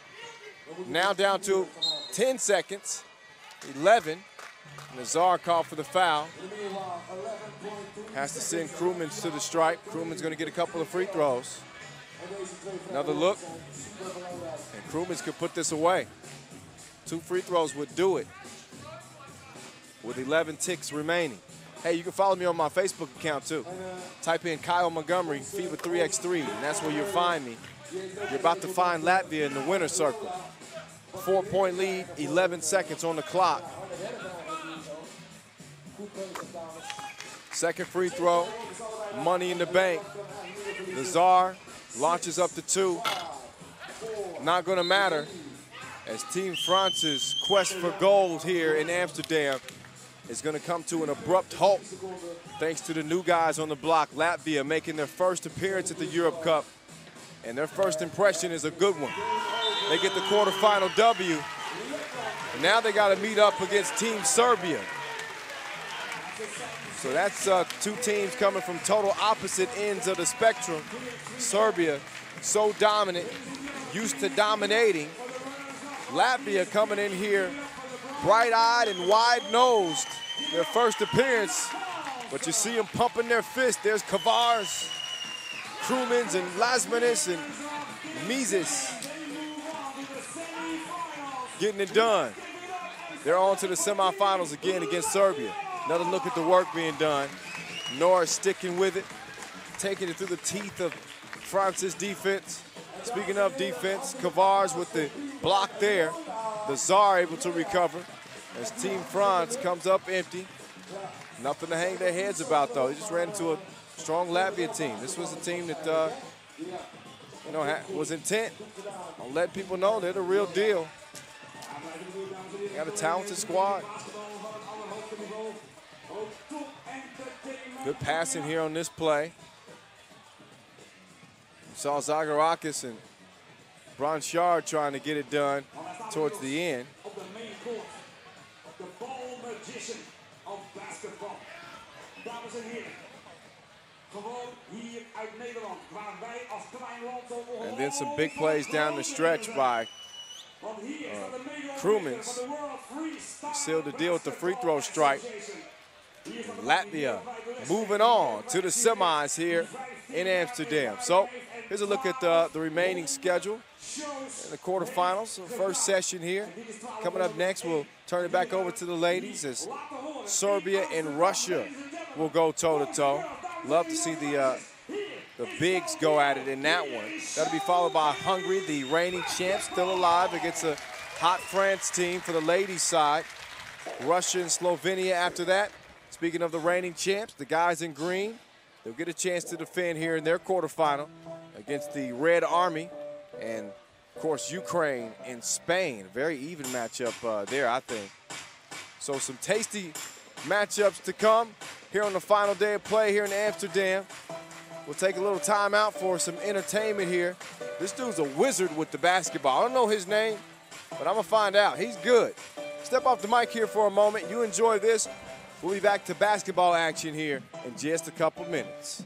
Now down to 10 seconds, 11. And the Czar called for the foul. Has to send Krumins to the stripe. Krumins going to get a couple of free throws. Another look, and Krumins could put this away. 2 free throws would do it with 11 ticks remaining. Hey, you can follow me on my Facebook account too. Type in Kyle Montgomery, FIBA 3x3, and that's where you'll find me. You're about to find Latvia in the winner's circle. 4-point lead, 11 seconds on the clock. Second free throw, money in the bank. The Czar launches up to 2. Not gonna matter as Team France's quest for gold here in Amsterdam is going to come to an abrupt halt thanks to the new guys on the block. Latvia making their first appearance at the Europe Cup, and their first impression is a good one. They get the quarterfinal W, and now they got to meet up against Team Serbia. So that's 2 teams coming from total opposite ends of the spectrum. Serbia, so dominant, used to dominating. Latvia coming in here bright-eyed and wide-nosed, their first appearance, but you see them pumping their fist. There's Kavars, Krumins, and Lasmanis, and Mises getting it done. They're on to the semifinals again against Serbia. Another look at the work being done. Norris sticking with it, taking it through the teeth of France's defense. Speaking of defense, Kavars with the block there. The Czar able to recover as Team France comes up empty. Nothing to hang their heads about, though. They just ran into a strong Latvia team. This was a team that was intent on letting people know they're the real deal. They got a talented squad. Good passing here on this play. You saw Zakarov and Blanchard trying to get it done towards the end. The ball magician of basketball. Dames en heren. Gewoon hier uit Nederland, waar wij als klein land zo. And then some big plays down the stretch by Krumins. Sealed the deal with the free throw strike. Latvia moving on to the semis here in Amsterdam. So here's a look at the remaining schedule in the quarterfinals. First session here. Coming up next, we'll turn it back over to the ladies as Serbia and Russia will go toe-to-toe. Love to see the bigs go at it in that one. That'll be followed by Hungary, the reigning champs, still alive against a hot France team for the ladies' side. Russia and Slovenia after that. Speaking of the reigning champs, the guys in green, they'll get a chance to defend here in their quarterfinal against the Red Army. And, of course, Ukraine and Spain. Very even matchup there, I think. So some tasty matchups to come here on the final day of play here in Amsterdam. We'll take a little time out for some entertainment here. This dude's a wizard with the basketball. I don't know his name, but I'm going to find out. He's good. Step off the mic here for a moment. You enjoy this. We'll be back to basketball action here in just a couple minutes.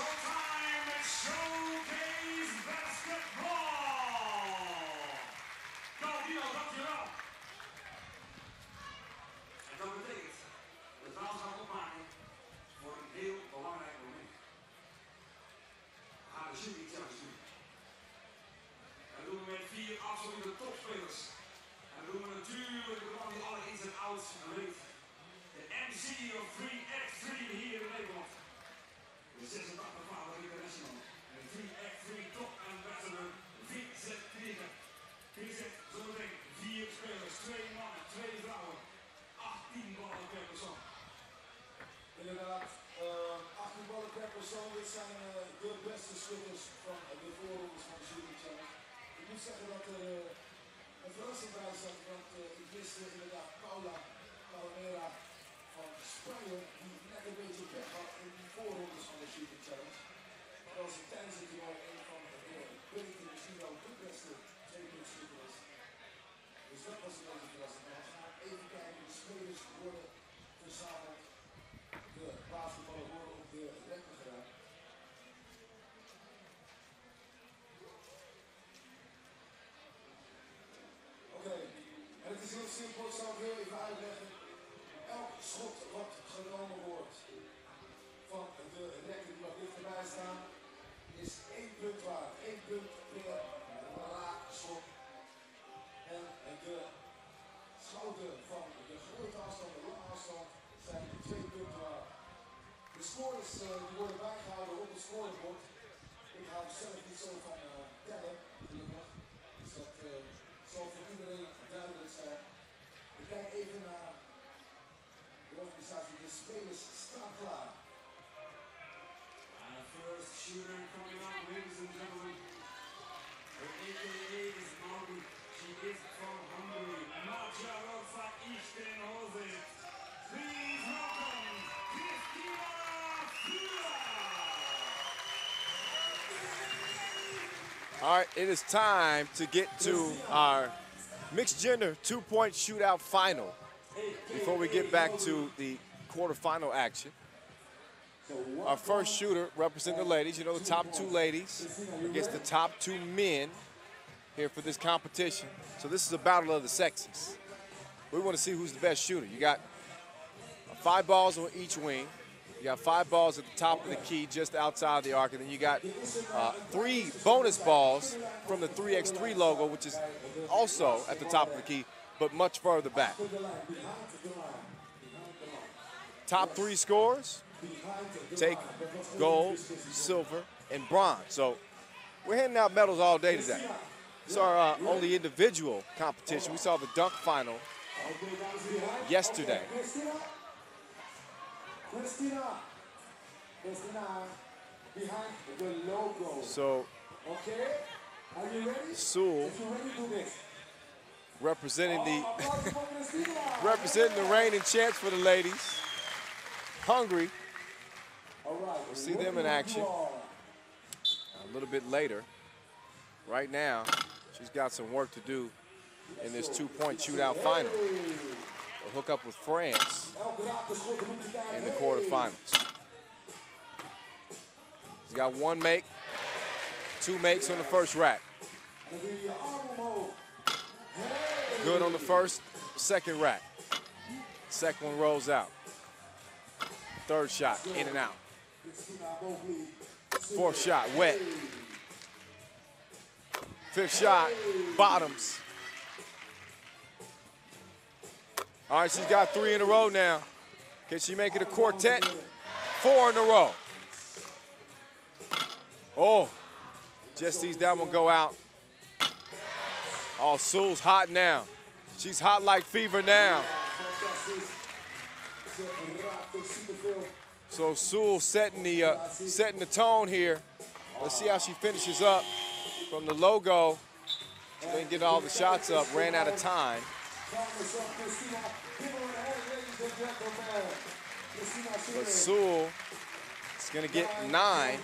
showtime. It's Showcase Basketball. Go, Dino, dankjewel. En dat betekent dat we ons gaan opmaken voor een heel belangrijk moment. We gaan de shooting challenge doen. Dat doen we met 4 absolute topspelers. En dat doen we natuurlijk de man die alle ins en outs weet. De MC of 3x3 hier in Nederland. De 86-voudige international. En 3x3 top ambassador. Vincent Krieger. Vincent, zometeen 4 spelers, 2 mannen, 2 vrouwen. 18 ballen per persoon. Inderdaad, 18 ballen per persoon. Dit zijn de beste schutters van de voorrondes van de Shooting Challenge. Ik moet zeggen dat er een verrassing bij zat, want ik wist inderdaad Paula van Spanje, die net een beetje pech had in die voorrondes van de Shooting Challenge. Maar als het tijdens het toernooi een van de misschien wel de beste tweepuntsschutter is. Dus dat was een beetje verrassing. Maar we gaan even kijken, de spelers worden verzameld. De basketballen worden op de rekken gedaan. Oké, en het is heel simpel, ik zal het heel even uitleggen. Elk schot wat genomen wordt van de rekken die wat dichterbij staan, is 1 punt waard. 1 punt per raakschot. En de schoten van de grote afstand, de lange afstand, zijn 2 punten waard. De scores die worden bijgehouden op het scorebord. Ik hou zelf niet zo van tellen, gelukkig. Dus dat zal voor iedereen duidelijk zijn. Ik kijk even naar de organisatie. De spelers staan klaar. And the first shooter coming up, ladies and gentlemen. Her AKA is Maudi. She is from Hungary. Zakarov Eastern Jose. Please welcome Christina Fula. All right, it is time to get to our mixed gender 2-point shootout final before we get back to the quarterfinal action. Our first shooter representing the ladies, you know, the top 2 ladies against the top 2 men here for this competition. So this is a battle of the sexes. We want to see who's the best shooter. You got 5 balls on each wing. You got 5 balls at the top of the key just outside the arc, and then you got 3 bonus balls from the 3x3 logo, which is also at the top of the key, but much further back. Top 3 scores take gold, silver, and bronze. So we're handing out medals all day today. It's our only individual competition. We saw the dunk final yesterday. Christina behind the logo. So, Okay, are you ready? Sewell If you're ready, do this. representing the reigning champs for the ladies. Hungary. All right, We'll see them in action a little bit later. Right now, she's got some work to do in this 2-point shootout final. They'll hook up with France in the quarterfinals. She's got 1 make, 2 makes on the first rack. Good on the first, second rack. Second one rolls out. Third shot, in and out. Fourth shot, wet. Fifth shot, bottoms. All right, she's got 3 in a row now. Can she make it a quartet? 4 in a row. Oh, just sees that one go out. Oh, Sewell's hot now. She's hot like fever now. So Sewell setting the tone here. Let's see how she finishes up from the logo. She didn't get all the shots up, ran out of time. But Sewell is going to get 9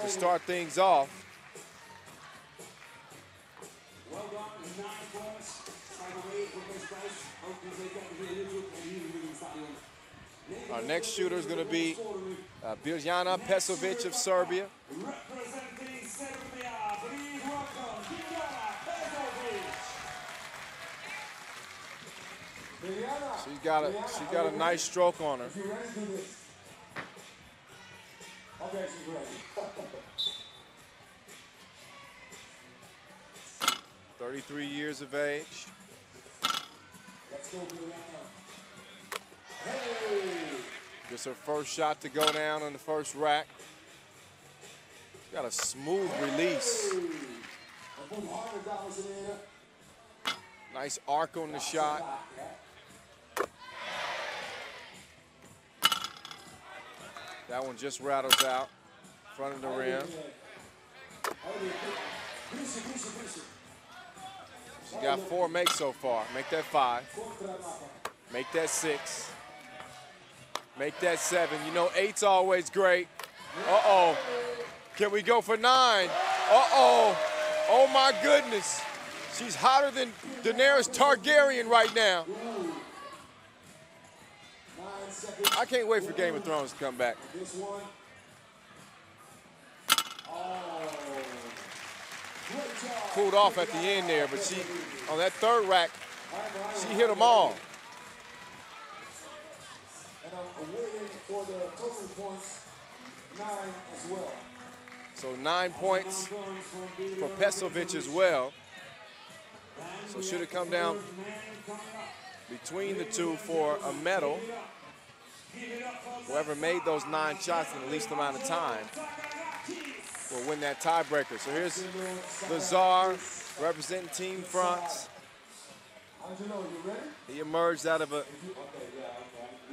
to start things off. Well done, 9 points. By the way, for best price, hope you take that here YouTube and here in the stadium. Our next shooter is going to be Biljana Pesovic of Serbia. Representing Serbia, please welcome Biljana Pesovic. She got a nice stroke on her. You ready to do this? Okay, she's ready. 33 years of age. Let's go, Biljana. Hey! Gets her first shot to go down on the first rack. She's got a smooth release. Nice arc on the shot. That one just rattles out in front of the rim. She got 4 makes so far. Make that 5. Make that 6. Make that 7. You know 8's always great. Uh-oh. Can we go for 9? Uh-oh. Oh, my goodness. She's hotter than Daenerys Targaryen right now. I can't wait for Game of Thrones to come back. Cooled off at the end there, but she, on that third rack, she hit them all. And I'm waiting for the total points, 9 as well. So 9 points for Pesovic as well. So should it come down between the two for a medal, whoever made those 9 shots in the least amount of time will win that tiebreaker. So here's the Tsar representing Team France. He emerged out of a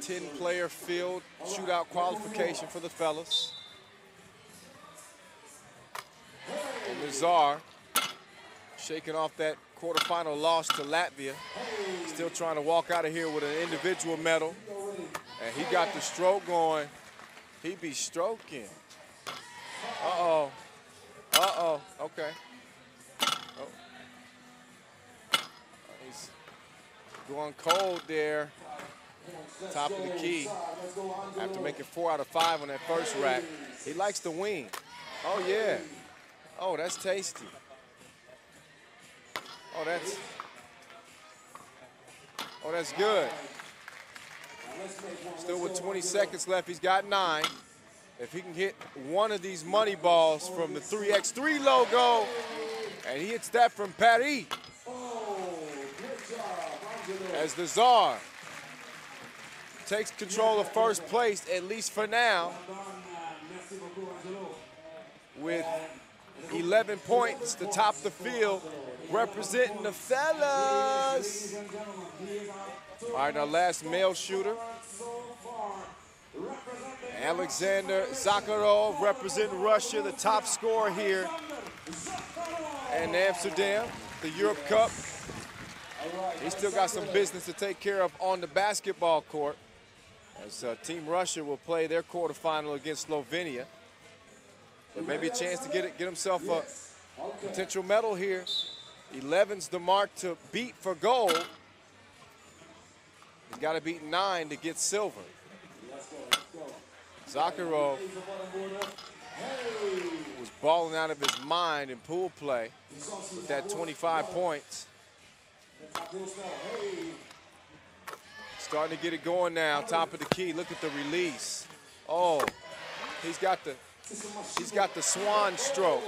10-player field shootout qualification for the fellas. And the Tsar shaking off that quarterfinal loss to Latvia. Still trying to walk out of here with an individual medal. And he got the stroke going. He be stroking. Uh-oh. Uh-oh. Okay. Oh. He's going cold there. Top of the key. After making 4 out of 5 on that first rack. He likes the wing. Oh, yeah. Oh, that's tasty. Oh, that's good. Still with 20 seconds left, he's got 9. If he can hit one of these money balls from the 3x3 logo, and he hits that from Paris, as the Tsar takes control of first place, at least for now, with 11 points to top the field, representing the fellas. All right, our last male shooter, Alexander Zakarov, representing Russia, the top scorer here in Amsterdam, the Europe Cup. He's still got some business to take care of on the basketball court, as Team Russia will play their quarterfinal against Slovenia. But maybe a chance to get himself a potential medal here. 11's the mark to beat for gold. He's got to beat 9 to get silver. Zakarov was balling out of his mind in pool play with that 25 points. Starting to get it going now, top of the key. Look at the release. Oh, he's got the swan stroke.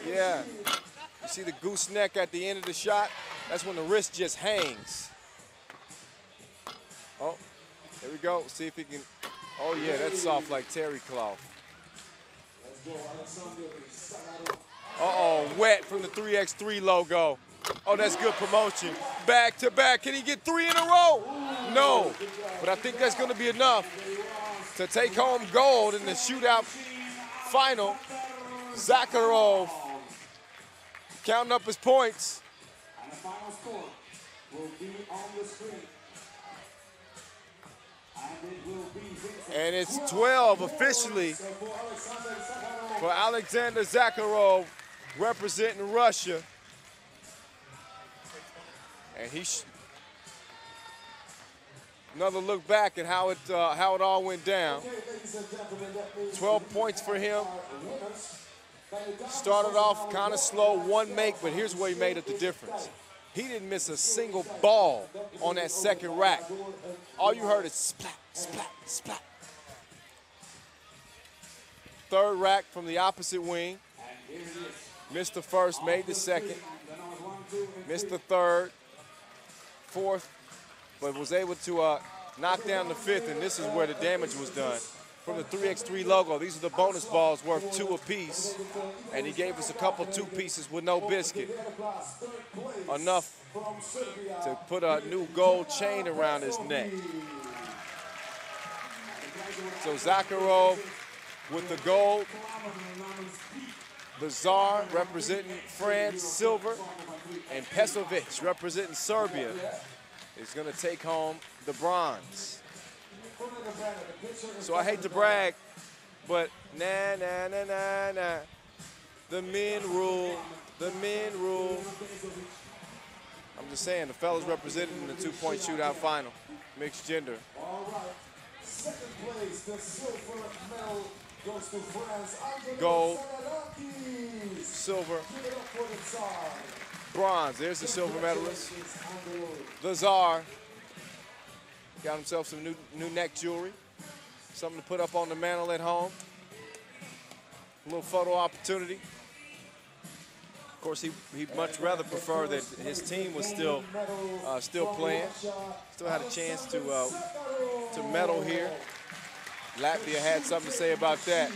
Yeah. You see the gooseneck at the end of the shot? That's when the wrist just hangs. Oh, here we go. See if he can. Oh, yeah, that's soft like terry cloth. Uh-oh, wet from the 3x3 logo. Oh, that's good promotion. Back to back. Can he get 3 in a row? No, but I think that's going to be enough to take home gold in the shootout final. Zakarov counting up his points. And the final score will be on the screen. And it's 12 officially for Alexander Zakarov, representing Russia. And Another look back at how it all went down. 12 points for him. Started off kind of slow, one make, but here's where he made up the difference. He didn't miss a single ball on that second rack. All you heard is splat, splat, splat. Third rack from the opposite wing. Missed the first, made the second. Missed the third, fourth, but was able to knock down the fifth, and this is where the damage was done. From the 3x3 logo, these are the bonus balls worth 2 apiece, and he gave us a couple 2 pieces with no biscuit. Enough to put a new gold chain around his neck. So Zakarov with the gold. The Tsar representing France, silver, and Pesovic representing Serbia is going to take home the bronze. So I hate to brag, but nah. The men rule, the men rule. I'm just saying, the fellas represented in the 2-point shootout final, mixed gender. All right. Second place, the silver medal goes to France. Gold, silver, bronze. There's the silver medalist. The Tsar got himself some new neck jewelry, something to put up on the mantle at home. A little photo opportunity. Of course, he'd much rather prefer that his team was still playing. Still had a chance to medal here. Latvia had something to say about that.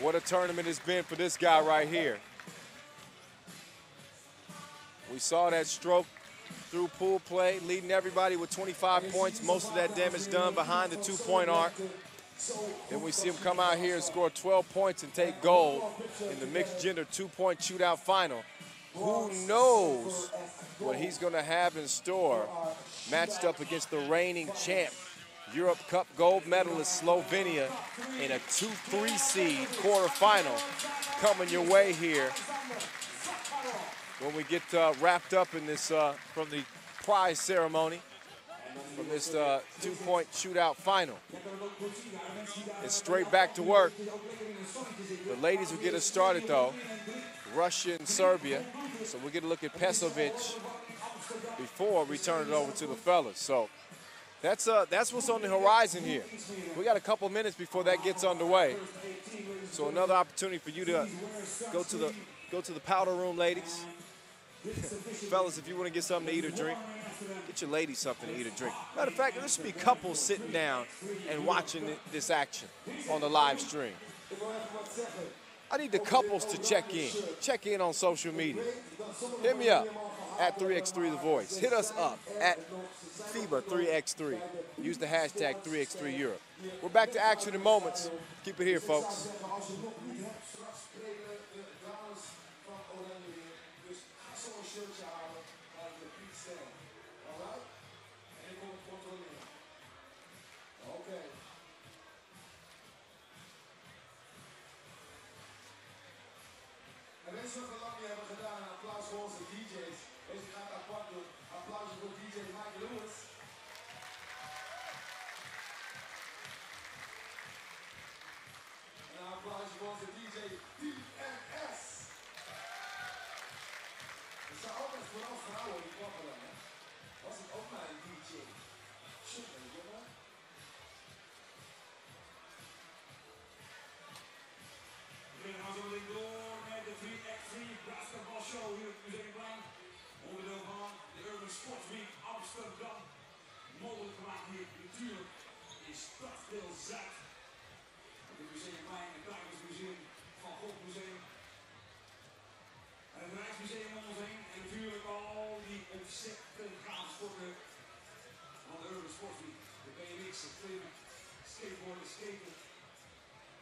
What a tournament it's been for this guy right here. We saw that stroke through pool play, leading everybody with 25 points, most of that damage done behind the 2-point arc. Then we see him come out here and score 12 points and take gold in the mixed gender 2-point shootout final. Who knows what he's going to have in store matched up against the reigning champ, Europe Cup gold medalist Slovenia in a 2-3 seed quarterfinal coming your way here when we get wrapped up in this from the prize ceremony from this 2-point shootout final. It's straight back to work. The ladies will get us started though. Russia and Serbia. So we'll get a look at Pesovic before we turn it over to the fellas. So that's what's on the horizon here. We got a couple minutes before that gets underway. So another opportunity for you to go to the powder room, ladies. Fellas, if you want to get something to eat or drink, get your ladies something to eat or drink. Matter of fact, there should be couples sitting down and watching this action on the live stream. I need the couples to check in. Check in on social media. Hit me up at 3x3 The Voice. Hit us up at FIBA 3x3. Use the hashtag 3x3 Europe. We're back to action in moments. Keep it here, folks. Mensen van Latvia hebben gedaan een applaus voor onze DJ's. Deze gaat apart doen. Applaus voor DJ Mike Lewis. En een applaus voor onze DJ DNS. Er zijn altijd vooral vrouwen die klappen dan, hè. Was het ook maar een DJ? Super, jongen. We gaan zo meteen door met de 3x3 basketbalshow hier op het Museumplein. Onderdeel van de Urban Sports Week Amsterdam. Mogelijk gemaakt hier natuurlijk in Stadsdeel Zuid. Op het Museumplein, het Tuinbouwmuseum, Van Gogh Museum. En het Rijksmuseum om ons heen. En natuurlijk al die ontzettend gave sporten van de Urban Sports Week. De BMX, het klimmen, skateboarden, skaten.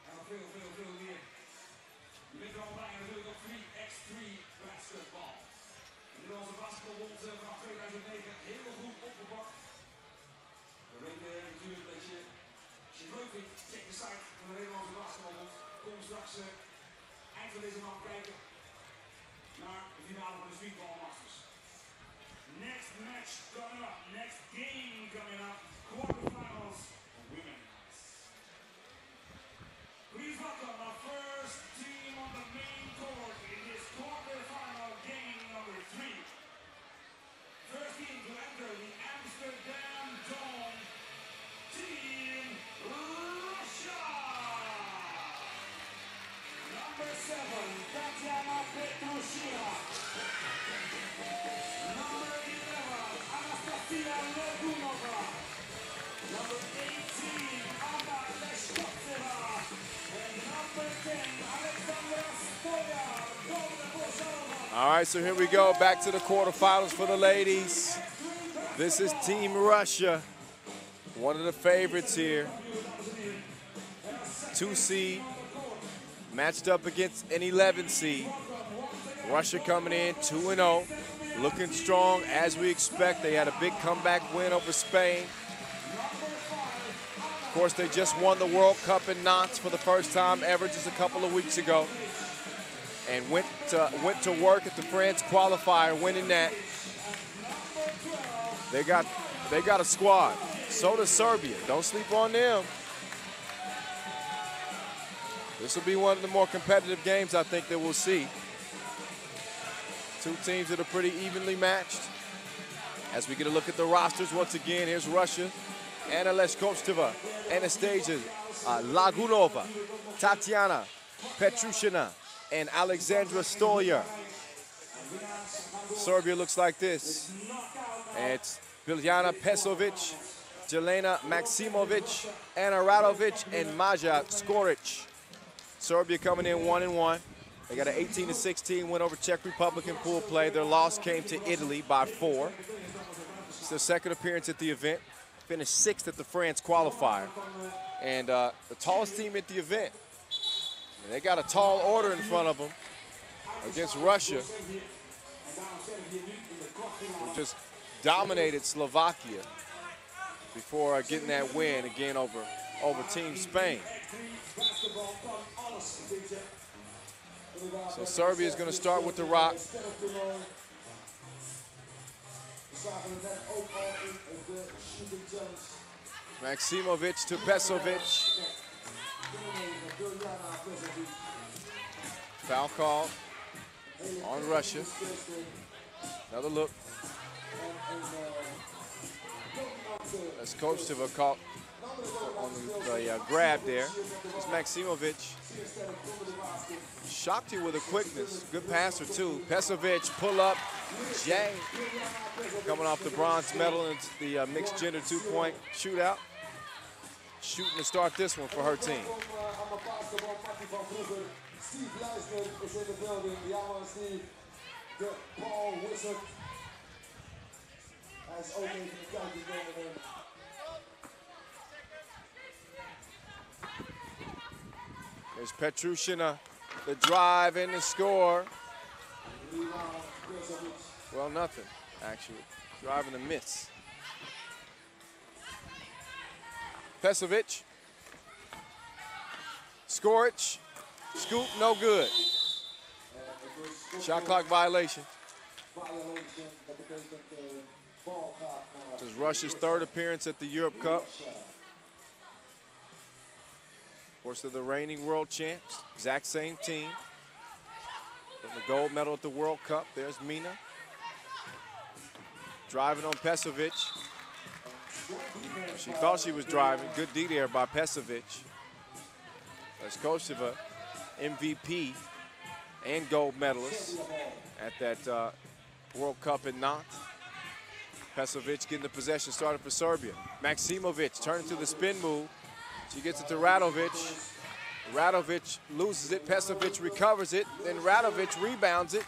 En nog veel meer. Je bent er al bij natuurlijk op 3x3 basketbal. De Nederlandse basketbalbond vanaf 2009 heel goed opgepakt. We weten natuurlijk dat je, als je het leuk vindt, check de site van de Nederlandse basketbalbond. Kom straks eind van deze maand kijken naar de finale van de Streetball Masters. Next match coming up, next game coming up. All right, so here we go, back to the quarterfinals for the ladies. This is Team Russia, one of the favorites here. 2 seed, matched up against an 11 seed. Russia coming in 2-0, looking strong as we expect. They had a big comeback win over Spain. Of course, they just won the World Cup in Nantes for the first time ever just a couple of weeks ago, and went to work at the France qualifier, winning that. They got a squad. So does Serbia. Don't sleep on them. This will be one of the more competitive games I think that we'll see. Two teams that are pretty evenly matched. As we get a look at the rosters once again, here's Russia. Anna Leshkovtseva, Anastasia Lagunova, Tatiana Petrushina, and Alexandra Stolyer. Serbia looks like this. It's Biljana Pesovic, Jelena Maksimovic, Ana Radovic, and Maja Skoric. Serbia coming in 1-1. They got an 18-16 win over Czech Republic in pool play. Their loss came to Italy by 4. It's their second appearance at the event. Finished 6th at the France qualifier. And the tallest team at the event. And they got a tall order in front of them against Russia, who just dominated Slovakia before getting that win again over Team Spain. So Serbia is going to start with the rock. Maksimovic to Pesovic. Foul call on Russia. Another look. As Košteva caught on the grab there. It's Maksimovic. Shocked you with a quickness. Good passer too. Pesovic pull up. Jay coming off the bronze medal in the mixed gender 2-point shootout. Shooting to start this one for her team. Steve Leisner is in the building. Jammer Steve, the ball wizard. Hij is ook even een kijkje komen. There's Petrushina, the drive and the score. Well, nothing, actually. Drive and a miss. Pesovic. Skoric. Scoop, no good. Shot clock violation. This is Russia's third appearance at the Europe Cup. Of course, they're the reigning world champs. Exact same team. Getting the gold medal at the World Cup. There's Mina. Driving on Pesovic. She thought she was driving. Good D there by Pesovic. That's Košteva, MVP and gold medalist at that World Cup in Nantes. Pesovic getting the possession started for Serbia. Maksimovic turning to the spin move. She gets it to Radovic. Radovic loses it. Pesovic recovers it. Then Radovic rebounds it.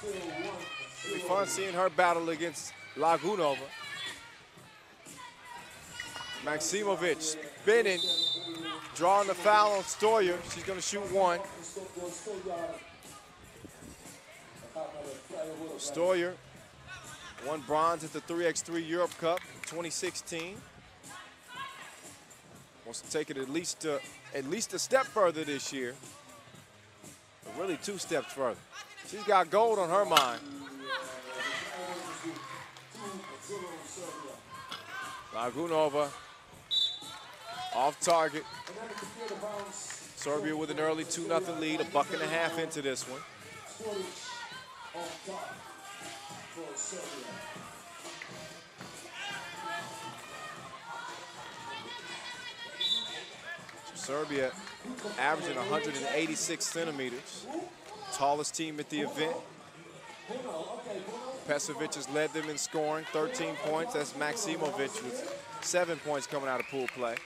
It'll be fun seeing her battle against Lagunova. Maksimovic spinning, drawing the foul on Stolyer. She's going to shoot one. Stolyer won bronze at the 3x3 Europe Cup 2016. Wants to take it at least a step further this year, but really 2 steps further. She's got gold on her mind. Lagunova off target. Serbia with an early 2-0 lead, a buck and a half into this one. Serbia averaging 186 centimeters. Tallest team at the event. Pesovic has led them in scoring, 13 points. That's Maksimovic with 7 points coming out of pool play.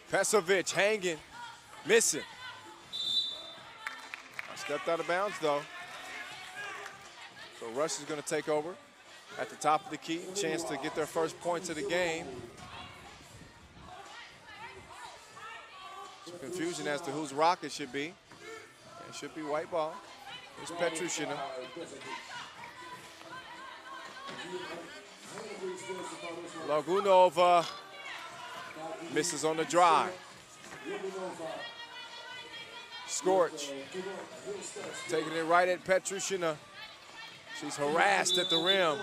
Pesovic hanging, missing. Stepped out of bounds though. So Russia's going to take over at the top of the key. Chance to get their first points of the game. Some confusion as to whose rock it should be. It should be white ball. It's Petrushina. Lagunova misses on the drive. Scorch taking it right at Petrushina. She's harassed at the rim.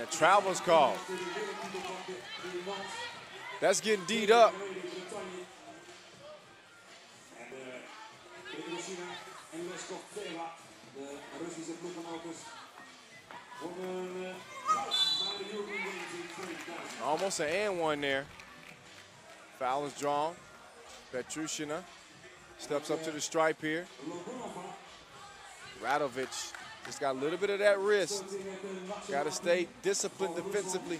And travel's called. That's getting D'd up. Almost an and one there. Foul is drawn. Petrushina steps up to the stripe here. Radovic just got a little bit of that wrist. Got to stay disciplined defensively.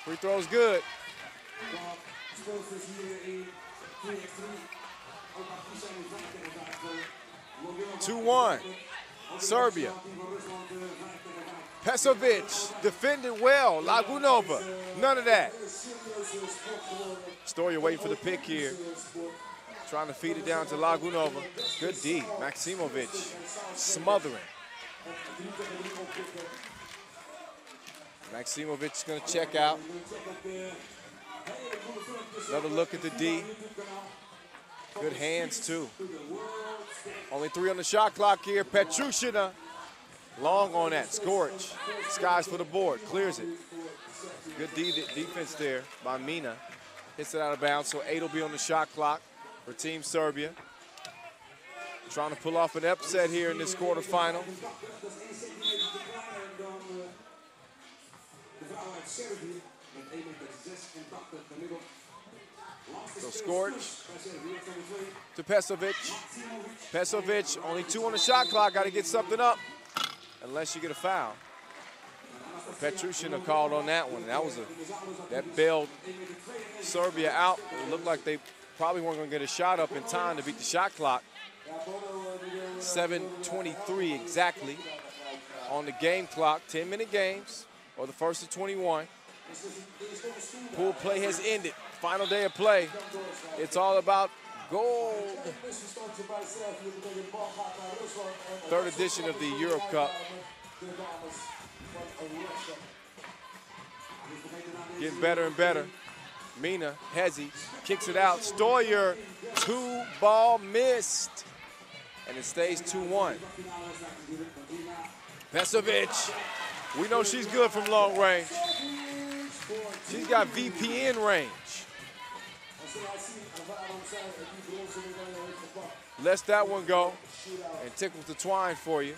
Free throw's good. 2-1, Serbia. Pesovic defended well. Lagunova, none of that. Storia waiting for the pick here. Trying to feed it down to Lagunova. Good D. Maksimovic smothering. Maksimovic is going to check out. Another look at the D. Good hands, too. Only 3 on the shot clock here. Petrushina long on that. Scorch. Skies for the board. Clears it. Good defense there by Mina. Hits it out of bounds, so 8 will be on the shot clock for Team Serbia. Trying to pull off an upset here in this quarterfinal. So Scorch to Pesovic. Pesovic, only 2 on the shot clock. Got to get something up unless you get a foul. Petrushina called on that one. That bailed Serbia out. It looked like they probably weren't going to get a shot up in time to beat the shot clock. 7:23 exactly on the game clock. 10-minute games, or the first of 21. Pool play has ended. Final day of play. It's all about gold. Third edition of the Euro Cup. Getting better and better. Mina, Hezi, kicks it out. Stoyer, 2-ball missed. And it stays 2-1. Pesovic, we know she's good from long range. She's got VPN range. Lets that one go and tickles the twine for you.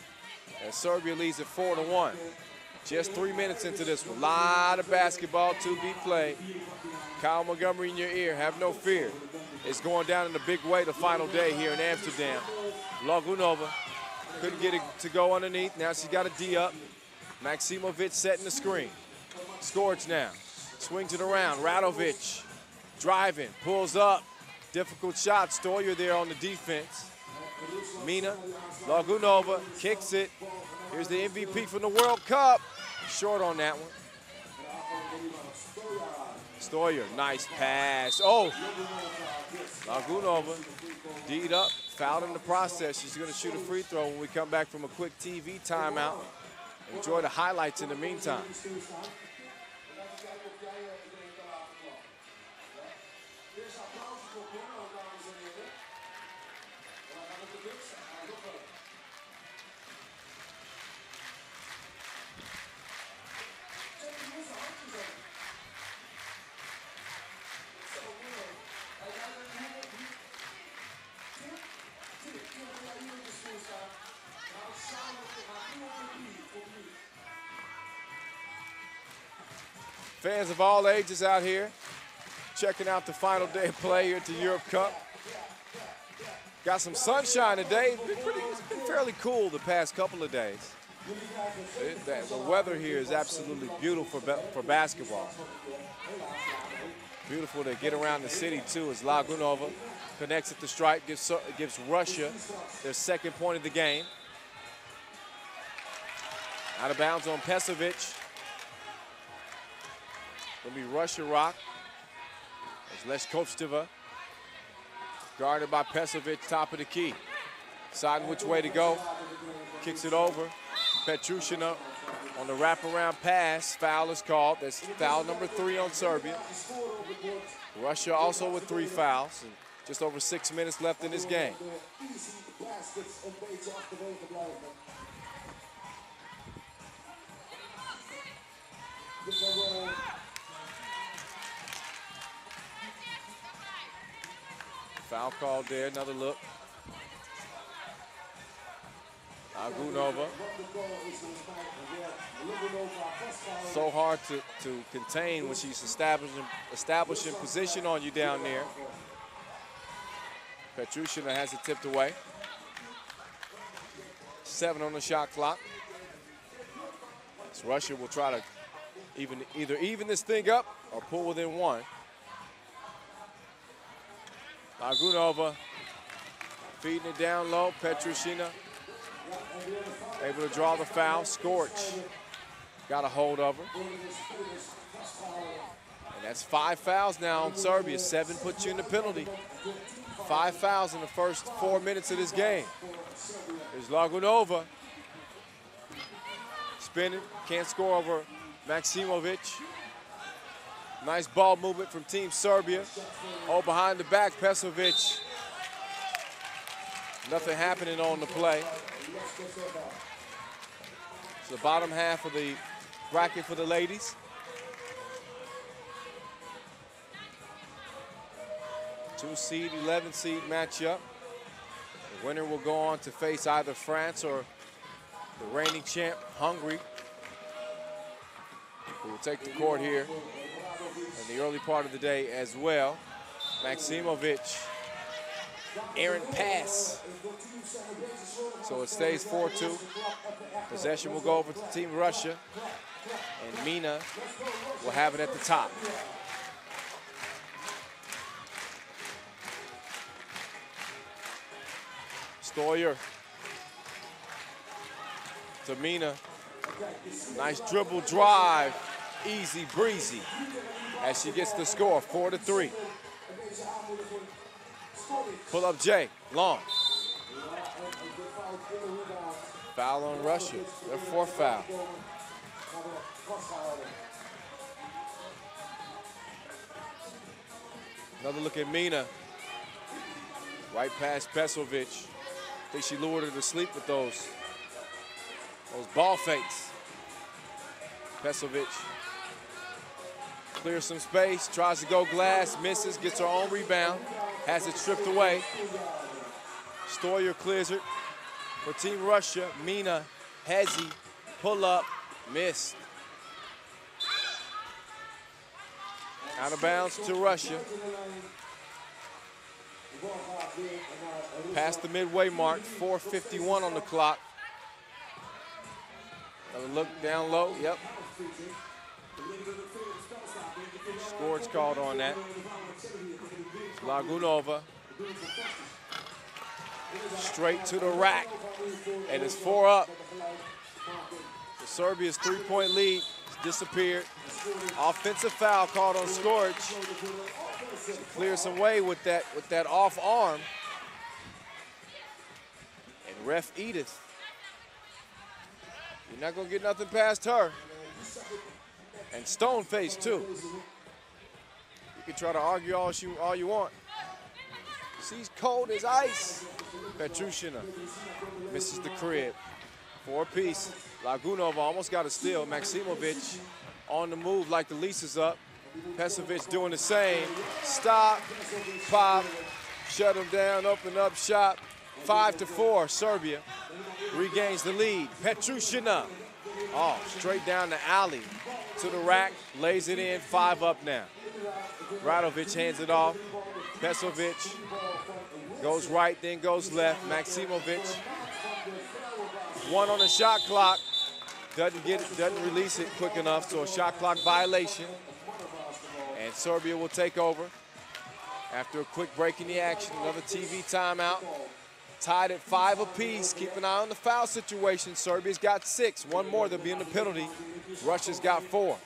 And Serbia leads at 4-1. Just 3 minutes into this one. A lot of basketball to be played. Kyle Montgomery in your ear, have no fear. It's going down in a big way the final day here in Amsterdam. Lagunova couldn't get it to go underneath. Now she's got a D up. Maksimovic setting the screen. Scorch now. Swings it around. Radovic driving, pulls up. Difficult shot. Stoyer there on the defense. Mina, Lagunova kicks it. Here's the MVP from the World Cup. Short on that one. Stoyer, nice pass. Oh, Lagunova D'd up, fouled in the process. She's going to shoot a free throw when we come back from a quick TV timeout. Enjoy the highlights in the meantime. Fans of all ages out here checking out the final day of play here at the Europe Cup. Got some sunshine today. It's been fairly cool the past couple of days. The weather here is absolutely beautiful for basketball. Beautiful to get around the city, too, as Lagunova connects at the stripe, gives Russia their second point of the game. Out of bounds on Pesovic. It'll be Russia rock. As Leshkovsteva guarded by Pesovic, top of the key. Deciding which way to go. Kicks it over. Petrushina on the wraparound pass. Foul is called. That's foul number 3 on Serbia. Russia also with 3 fouls. And just over 6 minutes left in this game. Foul called there, another look. Lagunova. So hard to contain when she's establishing position on you down there. Petrushina has it tipped away. 7 on the shot clock. So Russia will try to either even this thing up or pull within 1. Lagunova feeding it down low. Petrushina able to draw the foul. Scorch got a hold of her. And that's 5 fouls now on Serbia. 7 puts you in the penalty. 5 fouls in the first 4 minutes of this game. There's Lagunova. Spinning, can't score over Maksimovic. Nice ball movement from Team Serbia. Oh, behind the back, Pesovic. Nothing happening on the play. It's the bottom half of the bracket for the ladies. 2 seed, 11 seed matchup. The winner will go on to face either France or the reigning champ, Hungary, who will take the court here in the early part of the day as well. Maksimovic, errant pass. So it stays 4-2. Possession will go over to Team Russia, and Mina will have it at the top. Stoyer to Mina. Nice dribble drive, easy breezy, as she gets the score, 4-3. Pull up Jay, long. Foul on Russia, their 4th foul. Another look at Mina. Right past Pesovic. I think she lured her to sleep with those ball fakes. Pesovic clears some space, tries to go glass, misses, gets her own rebound, has it stripped away. Stoyer clears it for Team Russia. Mina, Hezi, pull up, missed. Out of bounds to Russia. Past the midway mark, 4:51 on the clock. Another look down low, yep. Score's called on that. Lagunova. Straight to the rack, and it's 4 up. So Serbia's 3-point lead has disappeared. Offensive foul called on Scorch. She clears some way with that off arm. And ref Edith. You're not gonna get nothing past her. And stone face too. You can try to argue all you want. She's cold as ice. Petrushina misses the crib. 4-piece. Lagunova almost got a steal. Maksimovic on the move like the lease is up. Pesovic doing the same. Stop, pop, shut him down, open up shot. 5-4, Serbia regains the lead. Petrushina, oh, straight down the alley to the rack, lays it in, 5 up now. Radovic hands it off. Pesovic Goes right, then goes left. Maksimovic. One on the shot clock. Doesn't release it quick enough, so a shot clock violation. And Serbia will take over after a quick break in the action. Another TV timeout. Tied at 5 apiece. Keep an eye on the foul situation. Serbia's got 6. One more, they'll be in the penalty. Russia's got 4.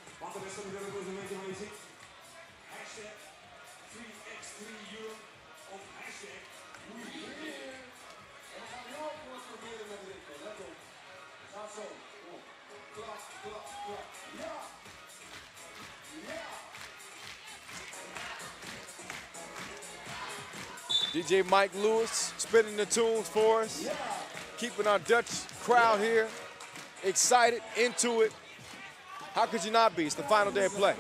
DJ Mike Lewis spinning the tunes for us, keeping our Dutch crowd here excited, into it. How could you not be? It's the final day of play.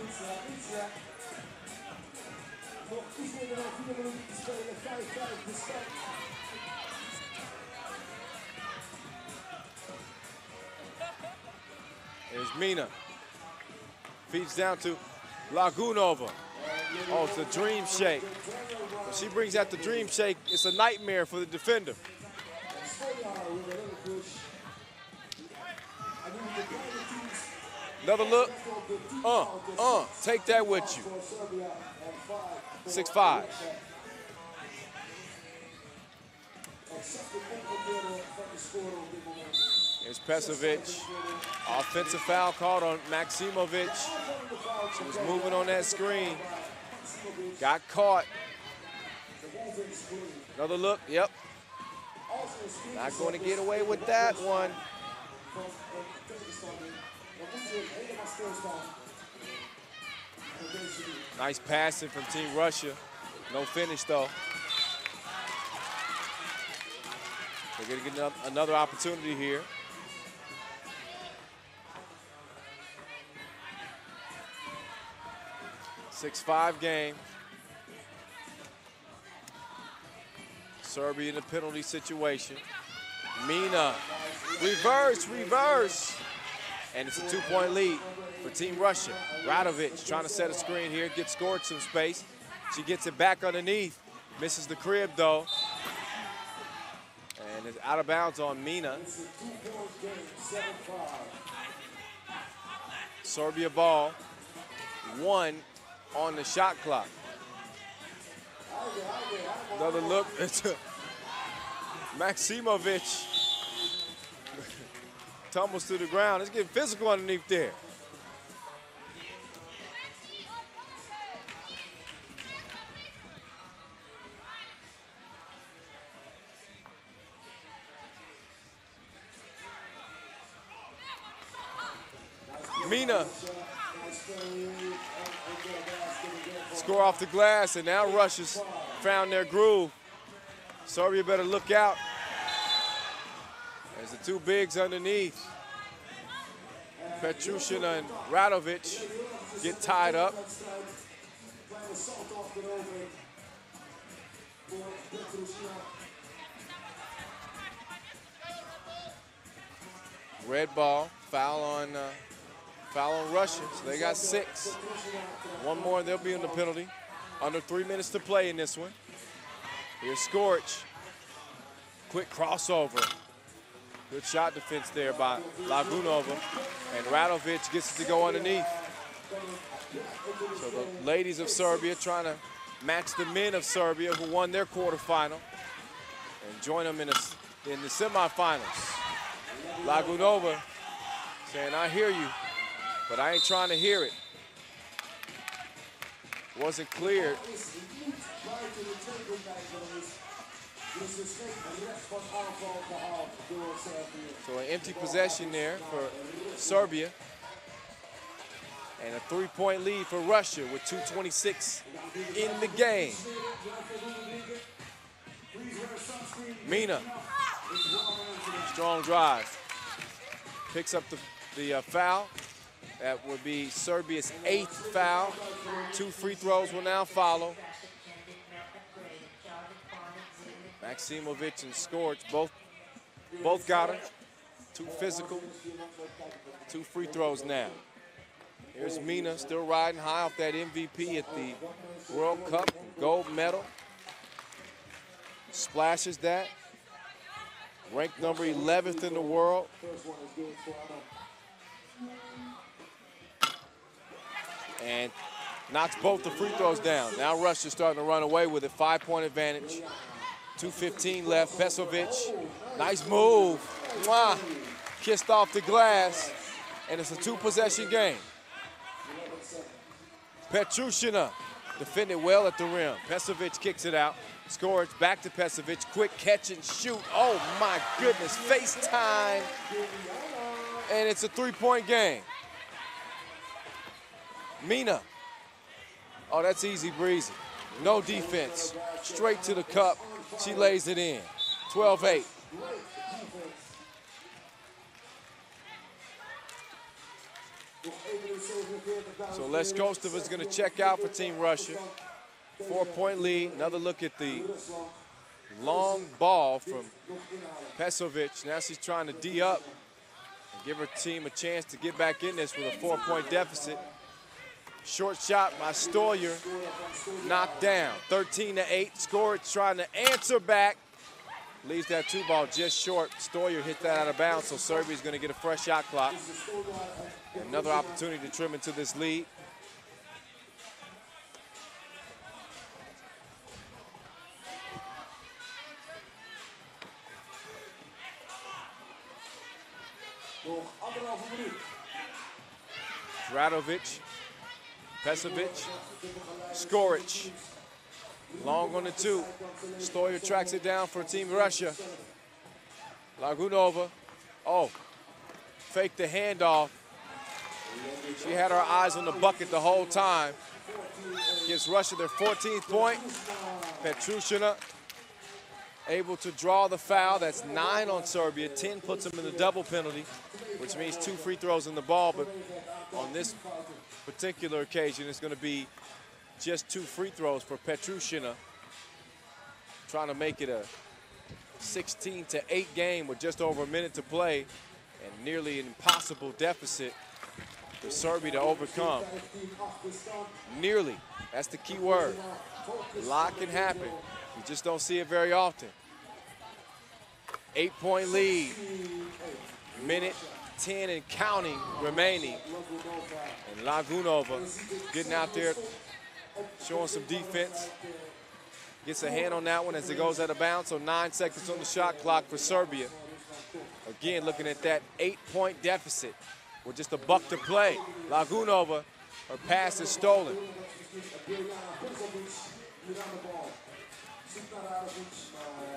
There's Mina. Feeds down to Lagunova. Oh, it's a dream shake. When she brings out the dream shake, it's a nightmare for the defender. Another look. Take that with you. 6-5. Here's Pesovic. Offensive foul called on Maksimovic. She was moving on that screen. Got caught. Another look, yep. Not going to get away with that one. Nice passing from Team Russia. No finish, though. They're going to get another opportunity here. Six-5 game. Serbia in a penalty situation. Mina, reverse. And it's a 2-point lead for Team Russia. Radovic trying to set a screen here, gets scored some space. She gets it back underneath, misses the crib though. And it's out of bounds on Mina. Serbia ball, 1 on the shot clock. Another look, it's Maksimovic tumbles to the ground. It's getting physical underneath there. Mina. Score off the glass, and now Russia's found their groove. Serbia better look out. There's the two bigs underneath. Petrushina and Radovic get tied up. Red ball, foul on Russia, so they got 6. One more, they'll be in the penalty. Under 3 minutes to play in this one. Here's Scorch. Quick crossover. Good shot defense there by Lagunova. And Radovic gets it to go underneath. So the ladies of Serbia trying to match the men of Serbia who won their quarterfinal and join them in the semifinals. Lagunova saying, I hear you, but I ain't trying to hear it. Wasn't cleared. So an empty possession there for Serbia. And a 3-point lead for Russia with 2:26 in the game. Mina, strong drive. Picks up the foul. That would be Serbia's 8th foul. 2 free throws will now follow. Maksimovic and Scorch both got her. 2 physical, 2 free throws now. Here's Mina still riding high off that MVP at the World Cup, gold medal. Splashes that. Ranked number 11th in the world. And knocks both the free throws down. Now Russia's starting to run away with it. 5-point advantage. 2:15 left. Pesovic, nice move. Mwah. Kissed off the glass. And it's a 2-possession game. Petrushina defended well at the rim. Pesovic kicks it out. Skoric back to Pesovic. Quick catch and shoot. Oh my goodness, FaceTime. And it's a 3-point game. Mina. Oh, that's easy breezy. No defense. Straight to the cup. She lays it in. 12-8. So Les Kostov is going to check out for Team Russia. 4-point lead. Another look at the long ball from Pesovic. Now she's trying to D up and give her team a chance to get back in this with a 4-point deficit. Short shot by Stoyer, knocked down. 13-8. Skoric trying to answer back. Leaves that 2-ball just short. Stoyer hit that out of bounds, so Serbia's going to get a fresh shot clock. Another opportunity to trim into this lead. Radovic, Pesovic, Skoric. Long on the 2. Stoyer tracks it down for Team Russia. Lagunova. Oh, faked the handoff. She had her eyes on the bucket the whole time. Gives Russia their 14th point. Petrushina able to draw the foul. That's 9 on Serbia. 10 puts them in the double penalty, which means 2 free throws in the ball. But on this particular occasion, it's going to be just 2 free throws for Petrushina. Trying to make it a 16-8 game with just over a minute to play and nearly an impossible deficit for Serbia to overcome. Nearly. That's the key word. A lot can happen. You just don't see it very often. 8-point lead. Minute 10 and counting remaining. And Lagunova getting out there, showing some defense. Gets a hand on that one as it goes out of bounds. So 9 seconds on the shot clock for Serbia. Again, looking at that 8-point deficit with just a buck to play. Lagunova, her pass is stolen.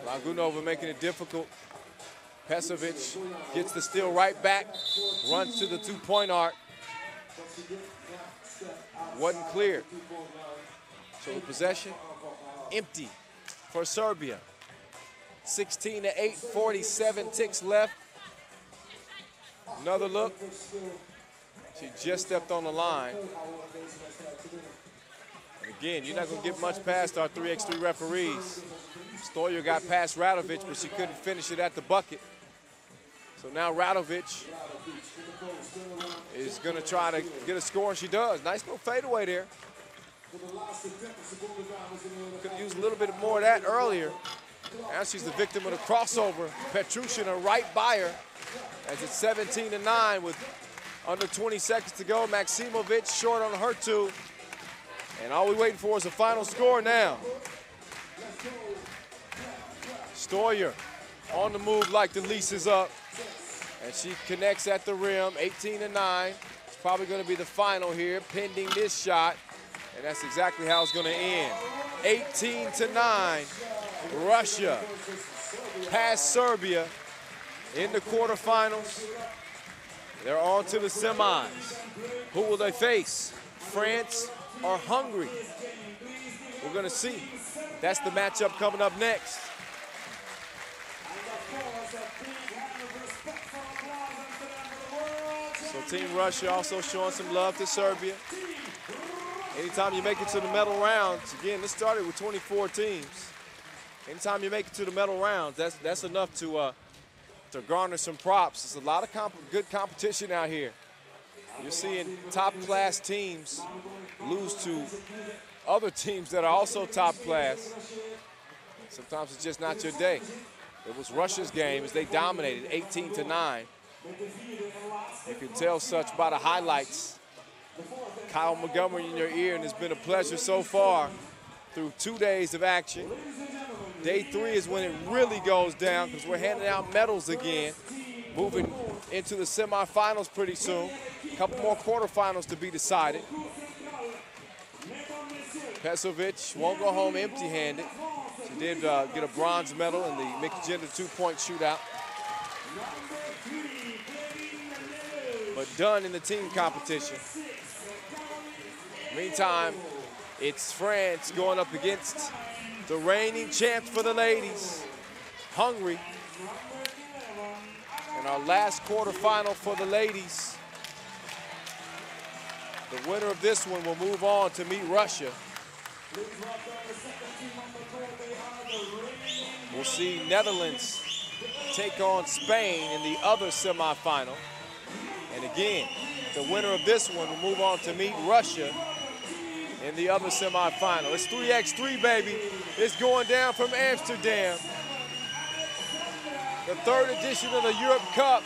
Lagunova making it difficult. Pesovic gets the steal right back, runs to the 2-point arc. Wasn't clear. So the possession empty for Serbia. 16-8, 47 ticks left. Another look. She just stepped on the line. And again, you're not going to get much past our 3x3 referees. Stoyer got past Radovic, but she couldn't finish it at the bucket. So now Radovic is going to try to get a score, and she does. Nice little fadeaway there. Could have used a little bit more of that earlier. Now she's the victim of the crossover. Petrushina right by her as it's 17-9 with under 20 seconds to go. Maksimovic short on her 2. And all we're waiting for is a final score now. Stoyer on the move like the lease is up. And she connects at the rim, 18-9. It's probably going to be the final here, pending this shot. And that's exactly how it's going to end. 18-9, Russia past Serbia in the quarterfinals. They're on to the semis. Who will they face? France or Hungary? We're going to see. That's the matchup coming up next. So Team Russia also showing some love to Serbia. Anytime you make it to the medal rounds, again, this started with 24 teams. Anytime you make it to the medal rounds, that's enough to garner some props. There's a lot of good competition out here. You're seeing top-class teams lose to other teams that are also top class. Sometimes it's just not your day. It was Russia's game as they dominated 18-9. You can tell such by the highlights. Kyle Montgomery in your ear, and it's been a pleasure so far through 2 days of action. Day 3 is when it really goes down because we're handing out medals again. Moving into the semifinals pretty soon. A couple more quarterfinals to be decided. Pesovic won't go home empty-handed. She did get a bronze medal in the mixed gender 2-point shootout. But done in the team competition. Meantime, it's France going up against the reigning champs for the ladies, Hungary. In our last quarterfinal for the ladies. The winner of this one will move on to meet Russia. We'll see Netherlands take on Spain in the other semifinal. And again, the winner of this one will move on to meet Russia in the other semifinal. It's 3x3, baby. It's going down from Amsterdam. The 3rd edition of the Europe Cup.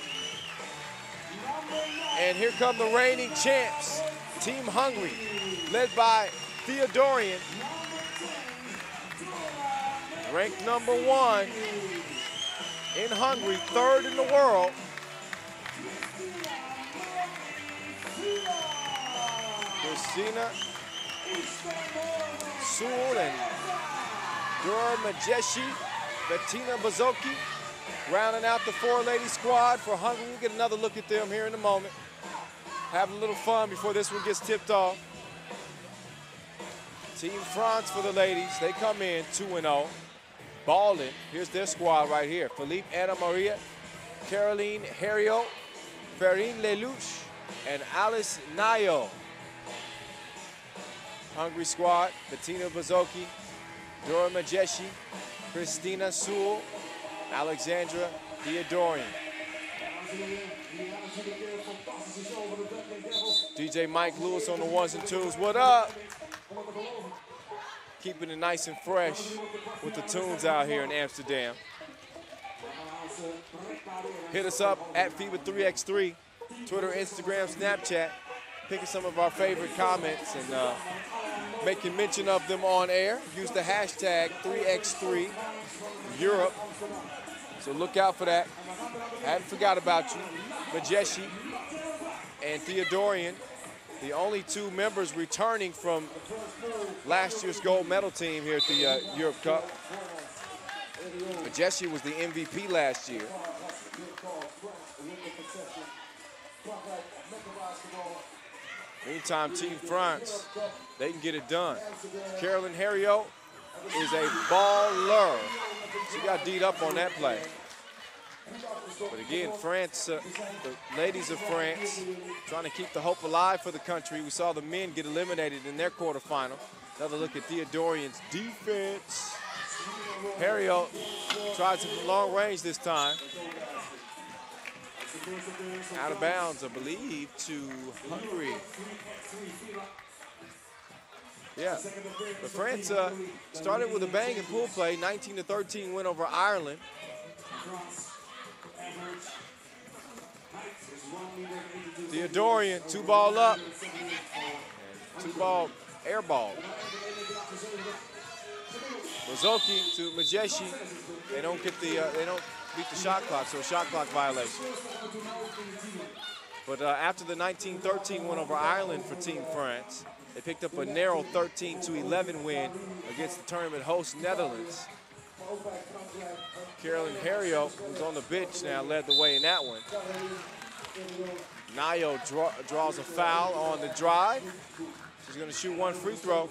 And here come the reigning champs, Team Hungary, led by Theodorian. Ranked #1 in Hungary, 3rd in the world. Kristina Sewell and Dura Majeshi, Bettina Bazoki, rounding out the 4-lady squad for Hungary. We'll get another look at them here in a moment. Have a little fun before this one gets tipped off. Team France for the ladies, they come in 2-0. Balling, here's their squad right here. Philippe Anna Maria, Caroline Herriot, Perrine Lelouch, and Alice Nayo. Hungary squad, Bettina Bazoki, Dora Majeshi, Kristina Sewell, Alexandra Theodorian. DJ Mike Lewis on the 1s and 2s. What up? Keeping it nice and fresh with the tunes out here in Amsterdam. Hit us up at FIBA 3x3, Twitter, Instagram, Snapchat. Picking some of our favorite comments and making mention of them on air. Use the hashtag 3x3 Europe. So look out for that. I hadn't forgot about you. Majeshi and Theodorian, the only 2 members returning from last year's gold medal team here at the Europe Cup. Majeshi was the MVP last year. Meantime, Team France, they can get it done. Caroline Herriot is a baller. She got D'd up on that play. But again, France, the ladies of France, trying to keep the hope alive for the country. We saw the men get eliminated in their quarterfinal. Another look at Theodorian's defense. Herriot tries it from long range this time. Out of bounds, I believe, to Hungary. Yeah, but France started with a bang in pool play, 19-13 win over Ireland. Theodorian, 2-ball up, and 2-ball air ball. Mazoki to Majeshi. They don't get the, they don't beat the shot clock, so shot clock violation. But after the 19-13 win over Ireland for Team France, they picked up a narrow 13-11 win against the tournament host Netherlands. Caroline Herriot, who's on the bench now, led the way in that one. Nayo draws a foul on the drive. She's going to shoot 1 free throw.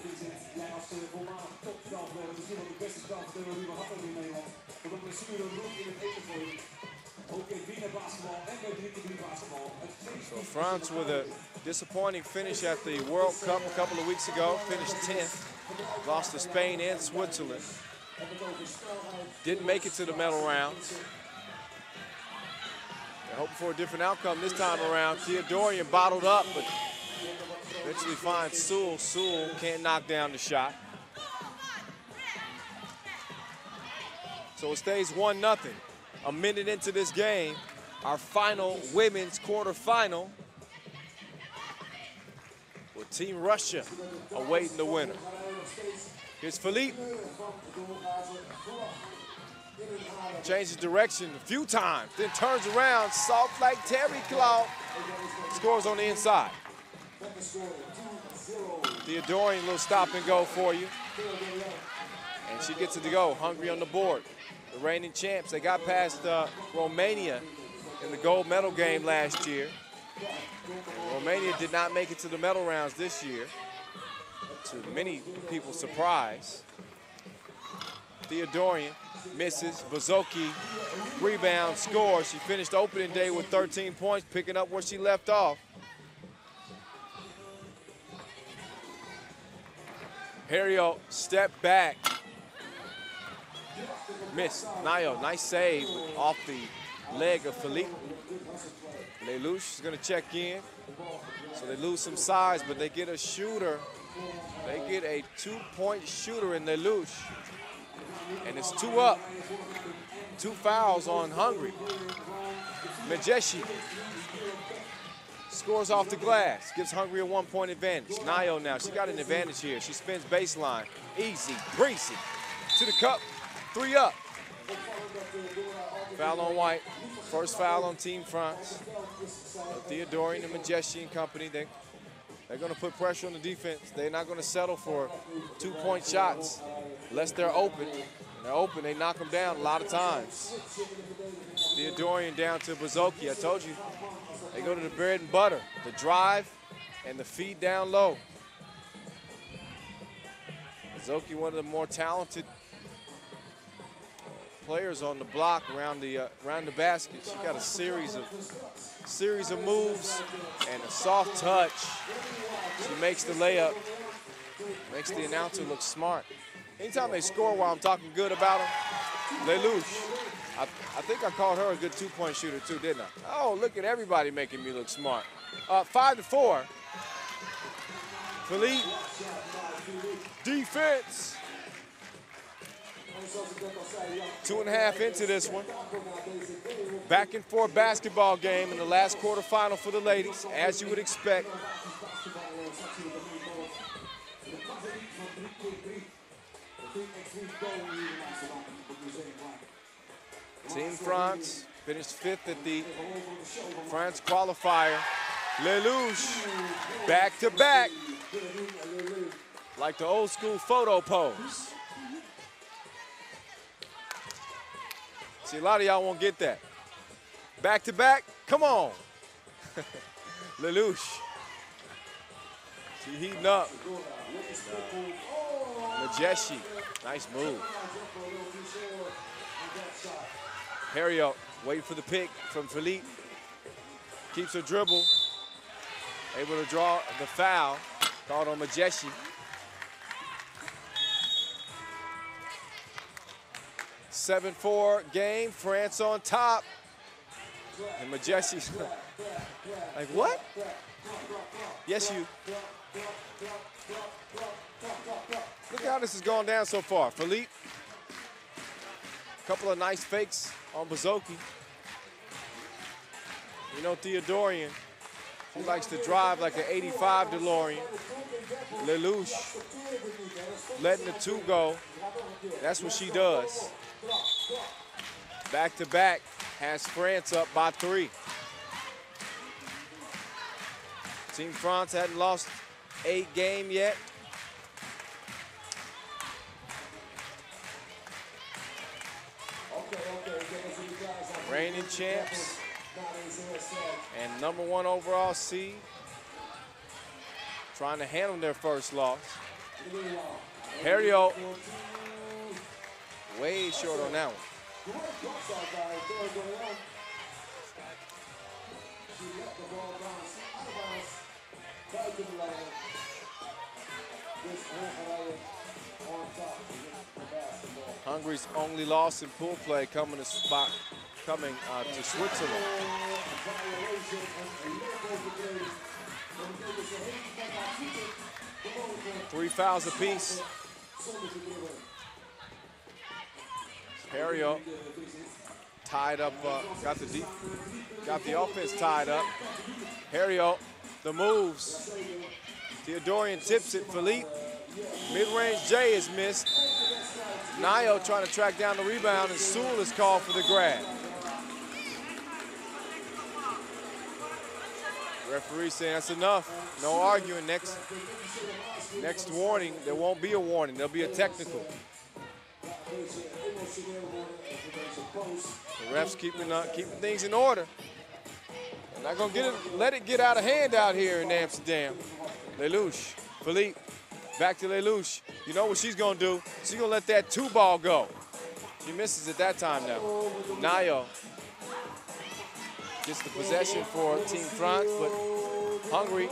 So France with a disappointing finish at the World Cup a couple of weeks ago, finished 10th, lost to Spain and Switzerland. Didn't make it to the medal rounds. They're hoping for a different outcome this time around. Theodorian bottled up, but eventually finds Sewell. Sewell can't knock down the shot. So it stays 1-0. A minute into this game, our final women's quarterfinal, with Team Russia awaiting the winner. Here's Philippe. Changes direction a few times, then turns around, soft like Terry Claw. Scores on the inside. Theodorian, little stop and go for you. And she gets it to go. Hungary on the board. The reigning champs, they got past Romania in the gold medal game last year. Romania did not make it to the medal rounds this year, to many people's surprise. Theodorian misses. Bozoki rebound, scores. She finished opening day with 13 points, picking up where she left off. Herrio, step back. Miss. Nayo, nice save off the leg of Philippe. Lelouch is going to check in. So they lose some size, but they get a shooter. They get a 2-point shooter in Lelouch. And it's 2 up. 2 fouls on Hungary. Majeshi scores off the glass. Gives Hungary a 1-point advantage. Nayo now, she got an advantage here. She spins baseline. Easy, breezy. To the cup, 3 up. Foul on White. First foul on Team France. Theodorian and Majeshi and company, they're going to put pressure on the defense. They're not going to settle for 2-point shots unless they're open. When they're open, they knock them down a lot of times. Theodorian down to Bozoki. I told you, they go to the bread and butter, the drive and the feed down low. Bozoki, one of the more talented players on the block around the basket. She got a series of moves and a soft touch. She makes the layup, makes the announcer look smart. Anytime they score while I'm talking good about them, Lelouch. I think I called her a good 2-point shooter too, didn't I? Oh, look at everybody making me look smart. 5-4. Philippe. Defense. 2.5 into this one. Back and forth basketball game in the last quarterfinal for the ladies, as you would expect. Team France finished 5th at the France qualifier. Lelouch, back to back, like the old school photo pose. See, a lot of y'all won't get that. Back to back, come on. Lelouch, she heating up. Majeshi, nice move. Herrio, waiting for the pick from Philippe. Keeps her dribble. Able to draw the foul. Called on Majeshi. 7-4 game, France on top. And Majeshi's like, what? Yes, you. Look how this has gone down so far. Philippe, a couple of nice fakes on Bozoki. You know, Theodorian, he likes to drive like an 85 DeLorean. Lelouch, letting the 2 go. That's what she does. Back to back has France up by 3. Team France hadn't lost 8 game yet. Reigning champs and #1 overall seed, trying to handle their first loss. Herrio, way short on that one. Hungary's only loss in pool play coming to Switzerland. 3 fouls apiece. Hario tied up, got the offense tied up. Hario, the moves. Theodorian tips it, Philippe. Mid-range J is missed. Nayo trying to track down the rebound, and Sewell is called for the grab. Referee saying that's enough. No arguing. Next warning, there won't be a warning. There'll be a technical. The refs keeping things in order. They're not gonna let it get out of hand out here in Amsterdam. Lelouch, Philippe, back to Lelouch. You know what she's gonna do? She's gonna let that 2-ball go. She misses at that time now. Nayo gets the possession for Team France, but Hungary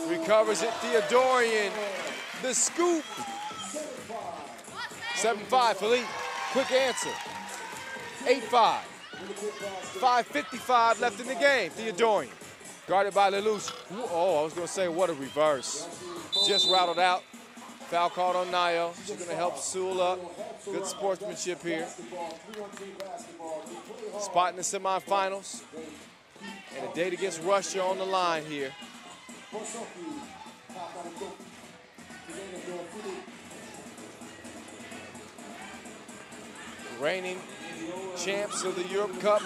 recovers it. Theodorian, the scoop. 7-5, Philippe, quick answer. 8-5. 5:55 left in the game. Theodorian, guarded by Lelouch. Oh, I was gonna say, what a reverse. Just rattled out. Foul called on Nayo. She's gonna help Sewell up. Good sportsmanship here. Spot in the semifinals. And a date against Russia on the line here. Reigning champs of the Europe Cup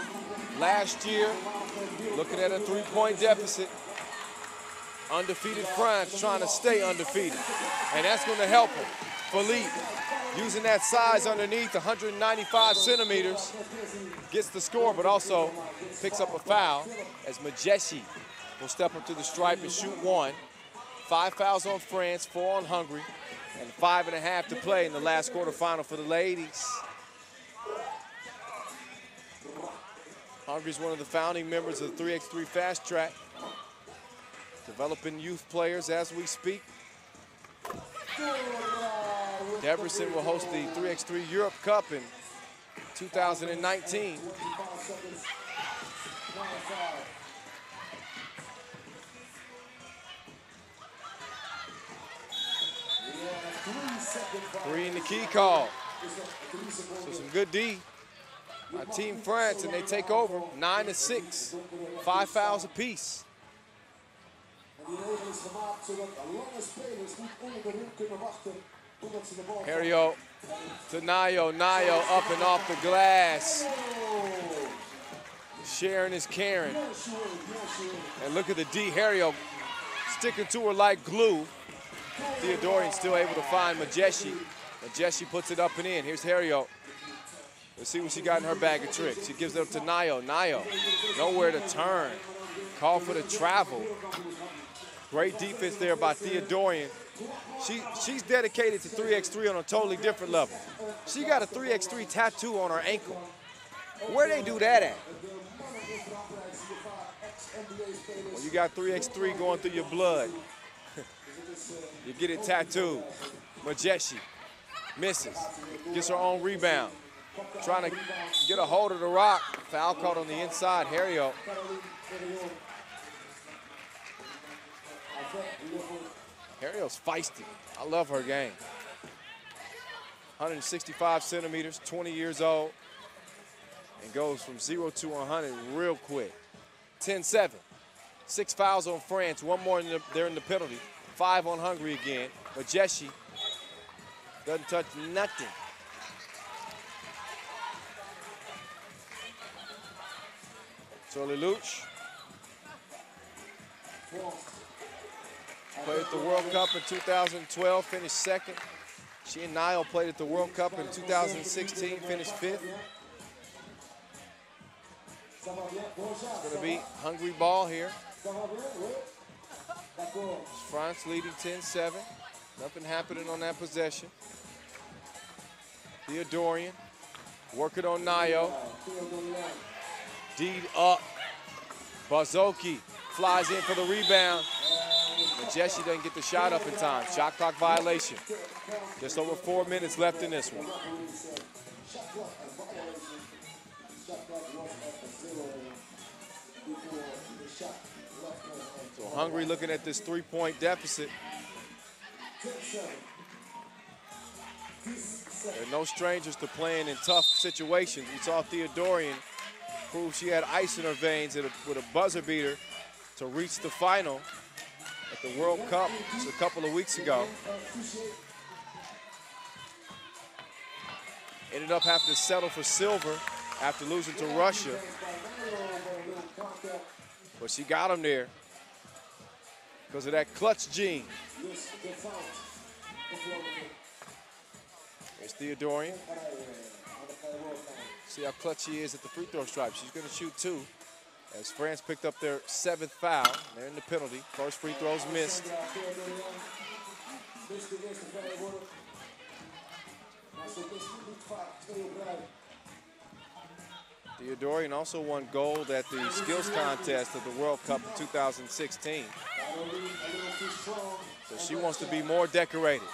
last year, looking at a 3-point deficit. Undefeated France trying to stay undefeated, and that's going to help them. Philippe, using that size underneath, 195 centimeters, gets the score, but also picks up a foul as Majeshi will step up to the stripe and shoot 1. 5 fouls on France, 4 on Hungary, and 5.5 to play in the last quarterfinal for the ladies. Hungary's one of the founding members of the 3x3 Fast Track, developing youth players as we speak. Debrecen will host the 3x3 Europe Cup in 2019. Three in the key call. So some good D by Team France, and they take over 9-6, 5 fouls apiece. Hario to Nayo. Nayo up and off the glass. Sharing is caring. And look at the D. Hario sticking to her like glue. Theodorian still able to find Majeshi. Majeshi puts it up and in. Here's Hario. Let's see what she got in her bag of tricks. She gives it up to Nayo. Nayo, nowhere to turn. Call for the travel. Great defense there by Theodorian. She's dedicated to 3x3 on a totally different level. She got a 3x3 tattoo on her ankle. Where they do that at? Well, you got 3x3 going through your blood. You get it tattooed. Majeshi misses, gets her own rebound. Trying to get a hold of the rock. Foul caught on the inside, Hario. Hario's feisty. I love her game. 165 centimeters, 20 years old, and goes from 0 to 100 real quick. 10-7. 6 fouls on France, 1 more they're in the penalty. 5 on Hungary again. Majeshi doesn't touch nothing. So Lelouch played at the World Cup in 2012, finished 2nd. She and Nayo played at the World Cup in 2016, finished 5th. It's going to be Hungary ball here. France leading 10-7. Nothing happening on that possession. Theodorian working on Nayo. Deed up. Bazoki flies in for the rebound. Majeshi doesn't get the shot up in time. Shot clock violation. Just over 4 minutes left in this one. So Hungary looking at this 3-point deficit. They're no strangers to playing in tough situations. We saw Theodorian prove she had ice in her veins with a buzzer beater to reach the final at the World Cup just a couple of weeks ago. Ended up having to settle for silver after losing to Russia. But she got him there because of that clutch gene. There's Theodorian. See how clutch she is at the free throw stripe. She's going to shoot 2 as France picked up their 7th foul. They're in the penalty. First free throw's missed. Theodorian also won gold at the skills contest of the World Cup in 2016. So she wants to be more decorated.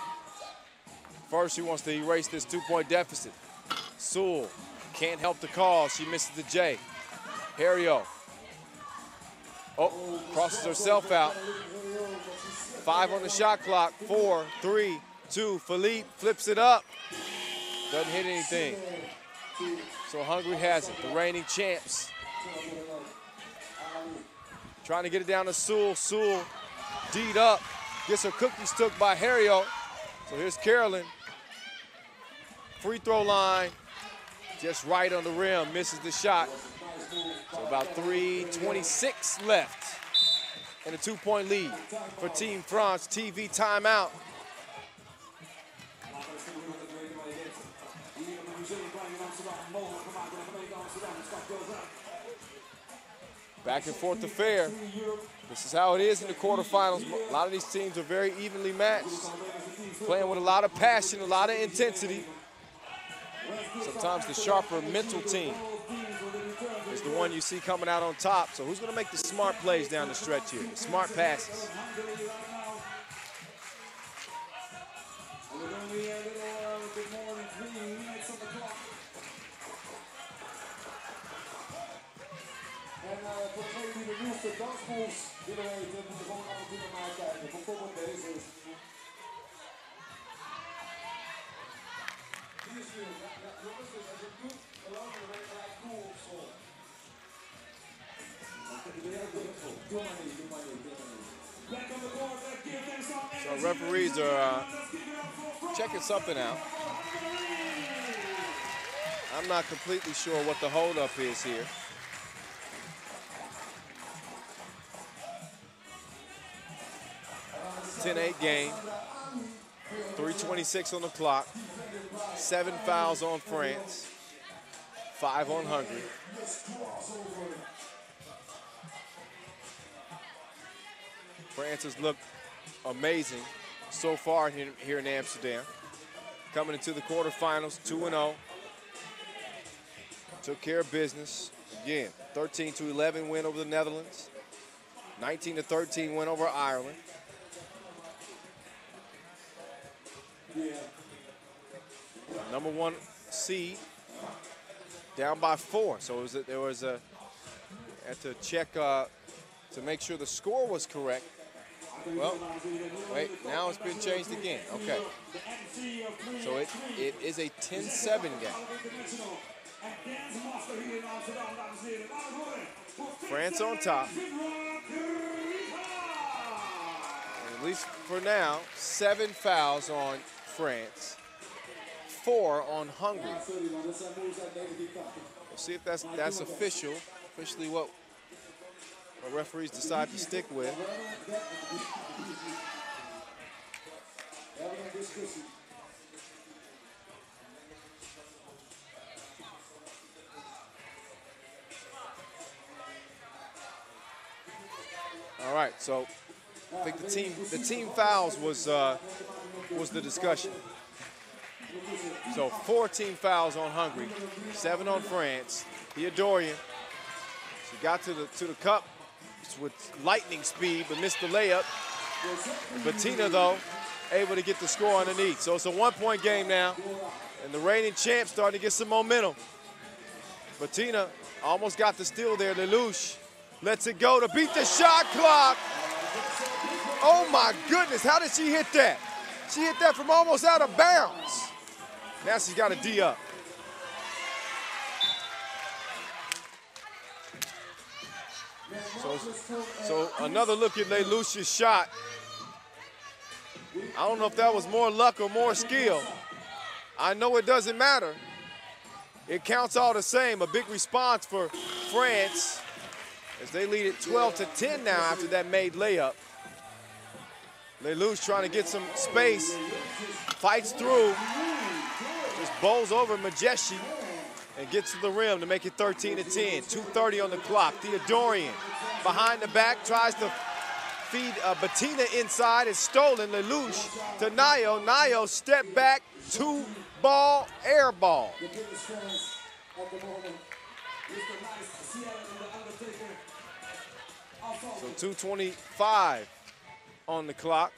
First, she wants to erase this 2-point deficit. Sewell can't help the call. She misses the J. Herrio. Oh, crosses herself out. 5 on the shot clock. 4, 3, 2. Philippe flips it up. Doesn't hit anything. So Hungary has it. The reigning champs. Trying to get it down to Sewell. Sewell D'd up. Gets her cookies took by Herrio. So here's Carolyn. Free throw line. Just right on the rim. Misses the shot. So about 3:26 left. And a 2-point lead for Team France. TV timeout. Back and forth affair. This is how it is in the quarterfinals. A lot of these teams are very evenly matched. Playing with a lot of passion, a lot of intensity. Sometimes the sharper mental team is the one you see coming out on top. So who's going to make the smart plays down the stretch here? The smart passes. So referees are checking something out. I'm not completely sure what the holdup is here. It's a 10-8 game. 3:26 on the clock. 7 fouls on France. 5 on Hungary. France has looked amazing so far here in Amsterdam. Coming into the quarterfinals, 2-0. Took care of business. Again, 13-11 win over the Netherlands. 19-13 win over Ireland. Number 1 seed, down by 4. So there was a had to check to make sure the score was correct. Well, wait, now it's been changed again. Okay. So it is a 10-7 game. France on top. And at least for now, 7 fouls on France. 4 on Hungary. We'll see if that's officially what referees decide to stick with. All right, so I think the team fouls was the discussion. So 4 team fouls on Hungary, 7 on France. Theodorian, she got to the cup with lightning speed, but missed the layup. Bettina, though, able to get the score underneath. So it's a 1-point game now, and the reigning champs starting to get some momentum. Bettina almost got the steal there. Lelouch lets it go to beat the shot clock. Oh, my goodness. How did she hit that? She hit that from almost out of bounds. Now she's got a D up. So another look at Lelouch's shot. I don't know if that was more luck or more skill. I know it doesn't matter. It counts all the same. A big response for France as they lead it 12-10 now after that made layup. Lelouch trying to get some space, fights through, just bowls over Majeshi and gets to the rim to make it 13-10. 2:30 on the clock. Theodorian behind the back tries to feed Bettina inside. It's stolen. Lelouch to Nayo. Nayo step back, 2-ball, air ball. So 2:25 on the clock.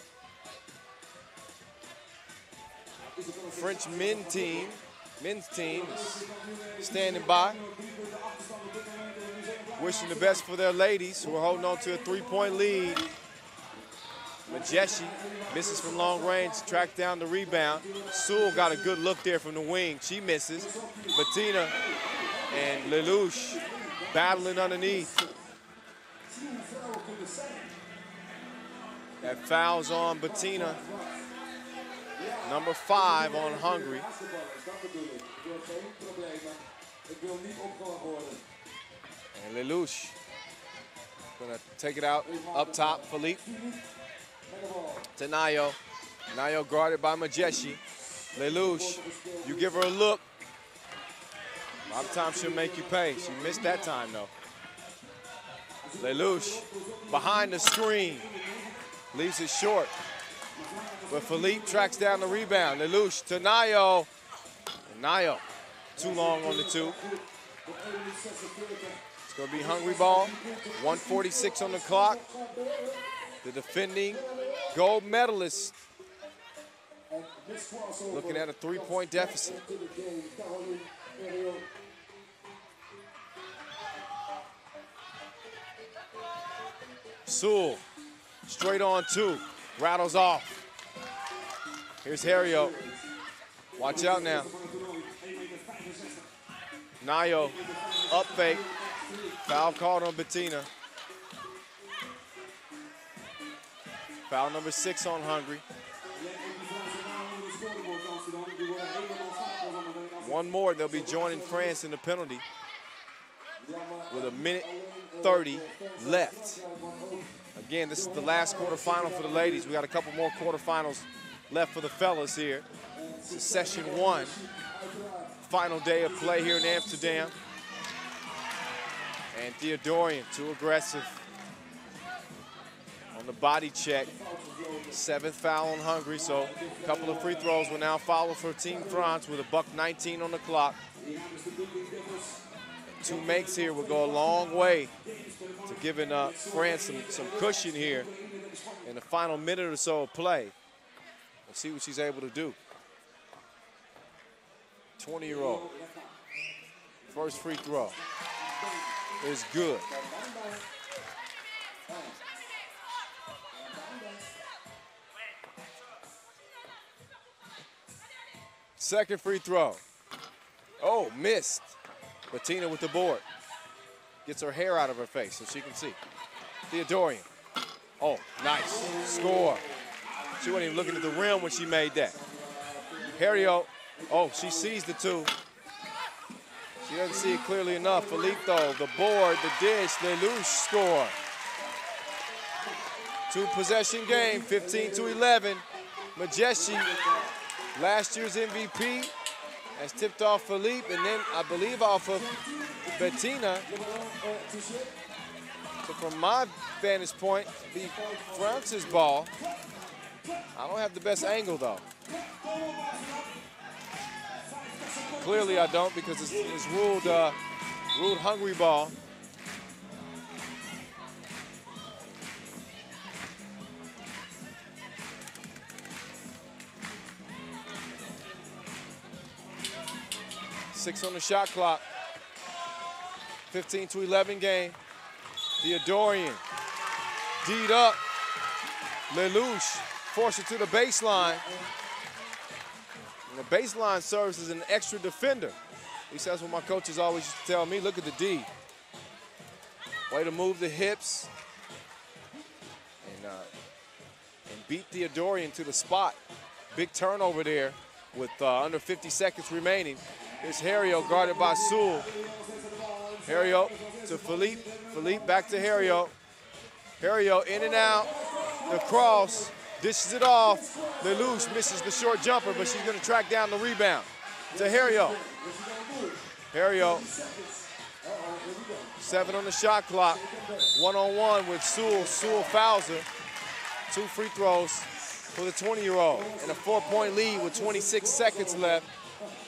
French men's team is standing by, wishing the best for their ladies who are holding on to a 3-point lead. Majeshi misses from long range, tracked down the rebound. Sewell got a good look there from the wing. She misses. Bettina and Lelouch battling underneath. That foul's on Bettina. Number 5 on Hungary. And Lelouch gonna take it out up top. Philippe to Nayo. Nayo guarded by Majeshi. Lelouch, you give her a look. A lot of times she'll make you pay. She missed that time though. Lelouch behind the screen. Leaves it short. But Philippe tracks down the rebound. Lelouch to Nayo. And Nayo, too long on the 2. It's going to be Hungary ball. 1:46 on the clock. The defending gold medalist looking at a 3-point deficit. Sewell, straight on 2, rattles off. Here's Herriot. Watch out now. Nayo, up fake. Foul called on Bettina. Foul number 6 on Hungary. One more, they'll be joining France in the penalty with 1:30 left. Again, this is the last quarterfinal for the ladies. We got a couple more quarterfinals left for the fellas here. This is session 1. Final day of play here in Amsterdam. And Theodorian, too aggressive on the body check. 7th foul on Hungary, so a couple of free throws will now follow for Team France with $1:19 on the clock. 2 makes here will go a long way to giving France some cushion here in the final minute or so of play. Let's see what she's able to do. 20-year-old. First free throw is good. Second free throw. Oh, missed. Bettina with the board. Gets her hair out of her face so she can see. Theodorian. Oh, nice. Score. She wasn't even looking at the rim when she made that. Herriot. Oh, she sees the 2. She doesn't see it clearly enough. Philippe, though, the board, the dish, Lelouch score. 2-possession game, 15-11. Majeshi, last year's MVP, has tipped off Philippe, and then I believe off of Bettina. So from my vantage point, be France's ball. I don't have the best angle, though. Clearly I don't, because it's ruled Hungary ball. Six on the shot clock. 15-11 game. Theodorian D'd up. Lelouch forced it to the baseline. the baseline serves as an extra defender. At least that's what my coaches always used to tell me. Look at the D. Way to move the hips and beat Theodorian to the spot. Big turnover there with under 50 seconds remaining. Here's Hario guarded by Sewell. Hario to Philippe. Philippe back to Hario. Hario in and out. The cross. Dishes it off. Lelouch misses the short jumper, but she's going to track down the rebound to Hario. Hario. 7 on the shot clock. One-on-one with Sewell. Sewell fouls her. 2 free throws for the 20-year-old. And a 4-point lead with 26 seconds left.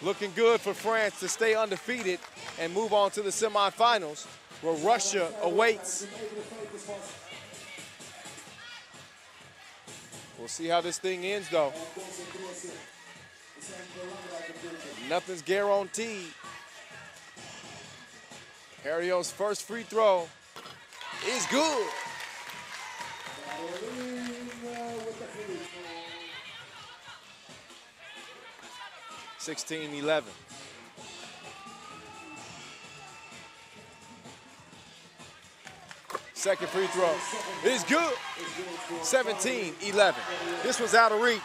Looking good for France to stay undefeated and move on to the semifinals, where Russia awaits. We'll see how this thing ends, though. Nothing's guaranteed. Hario's first free throw is good. 16-11. Second free throw is good. 17-11. This was out of reach.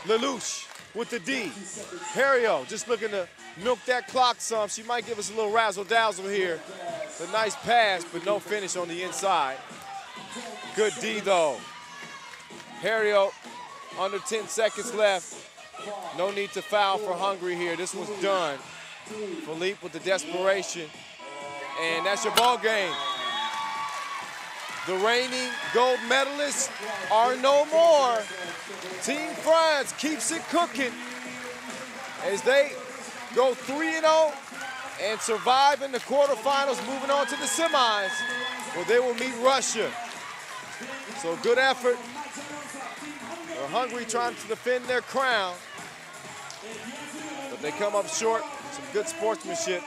Lelouch with the D. Hario just looking to milk that clock some. She might give us a little razzle-dazzle here. A nice pass, but no finish on the inside. Good D, though. Hario, under 10 seconds left. No need to foul for Hungary here. This was done. Philippe with the desperation. And that's your ball game. The reigning gold medalists are no more. Team France keeps it cooking as they go 3-0 and survive in the quarterfinals, moving on to the semis, where they will meet Russia. So good effort. Hungary trying to defend their crown, but they come up short. Some good sportsmanship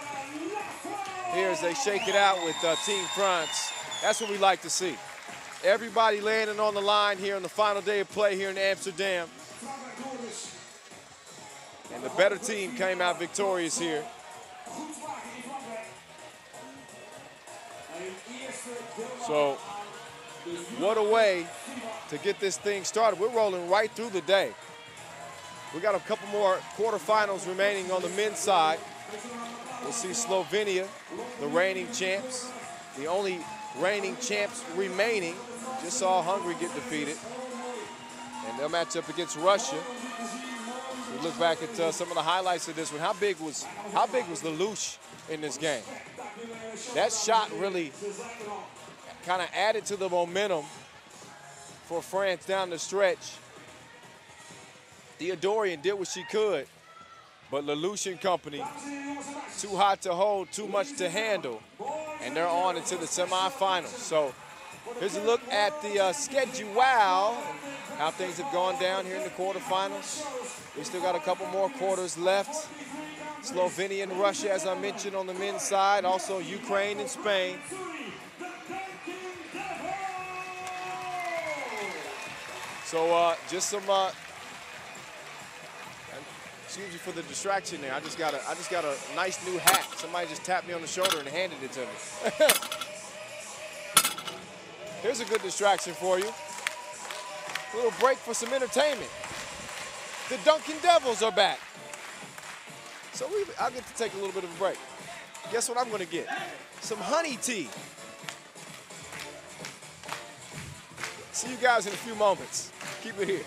here as they shake it out with Team France. That's what we like to see. Everybody landing on the line here on the final day of play here in Amsterdam. And the better team came out victorious here. So, what a way to get this thing started. We're rolling right through the day. We got a couple more quarterfinals remaining on the men's side. We'll see Slovenia, the reigning champs, the only reigning champs remaining. Just saw Hungary get defeated. And they'll match up against Russia. We look back at some of the highlights of this one. How big was Lelouch in this game? That shot really kind of added to the momentum for France down the stretch. Theodorian did what she could, but Lelouch and company, too hot to hold, too much to handle, and they're on into the semifinals. So here's a look at the schedule, how things have gone down here in the quarterfinals. We still got a couple more quarters left. Slovenia and Russia, as I mentioned, on the men's side. Also Ukraine and Spain. So just some, excuse me for the distraction there. I just got a nice new hat. Somebody just tapped me on the shoulder and handed it to me. Here's a good distraction for you. A little break for some entertainment. The Dunkin' Devils are back. So I'll get to take a little bit of a break. Guess what I'm gonna get? Some honey tea. See you guys in a few moments. Keep it here.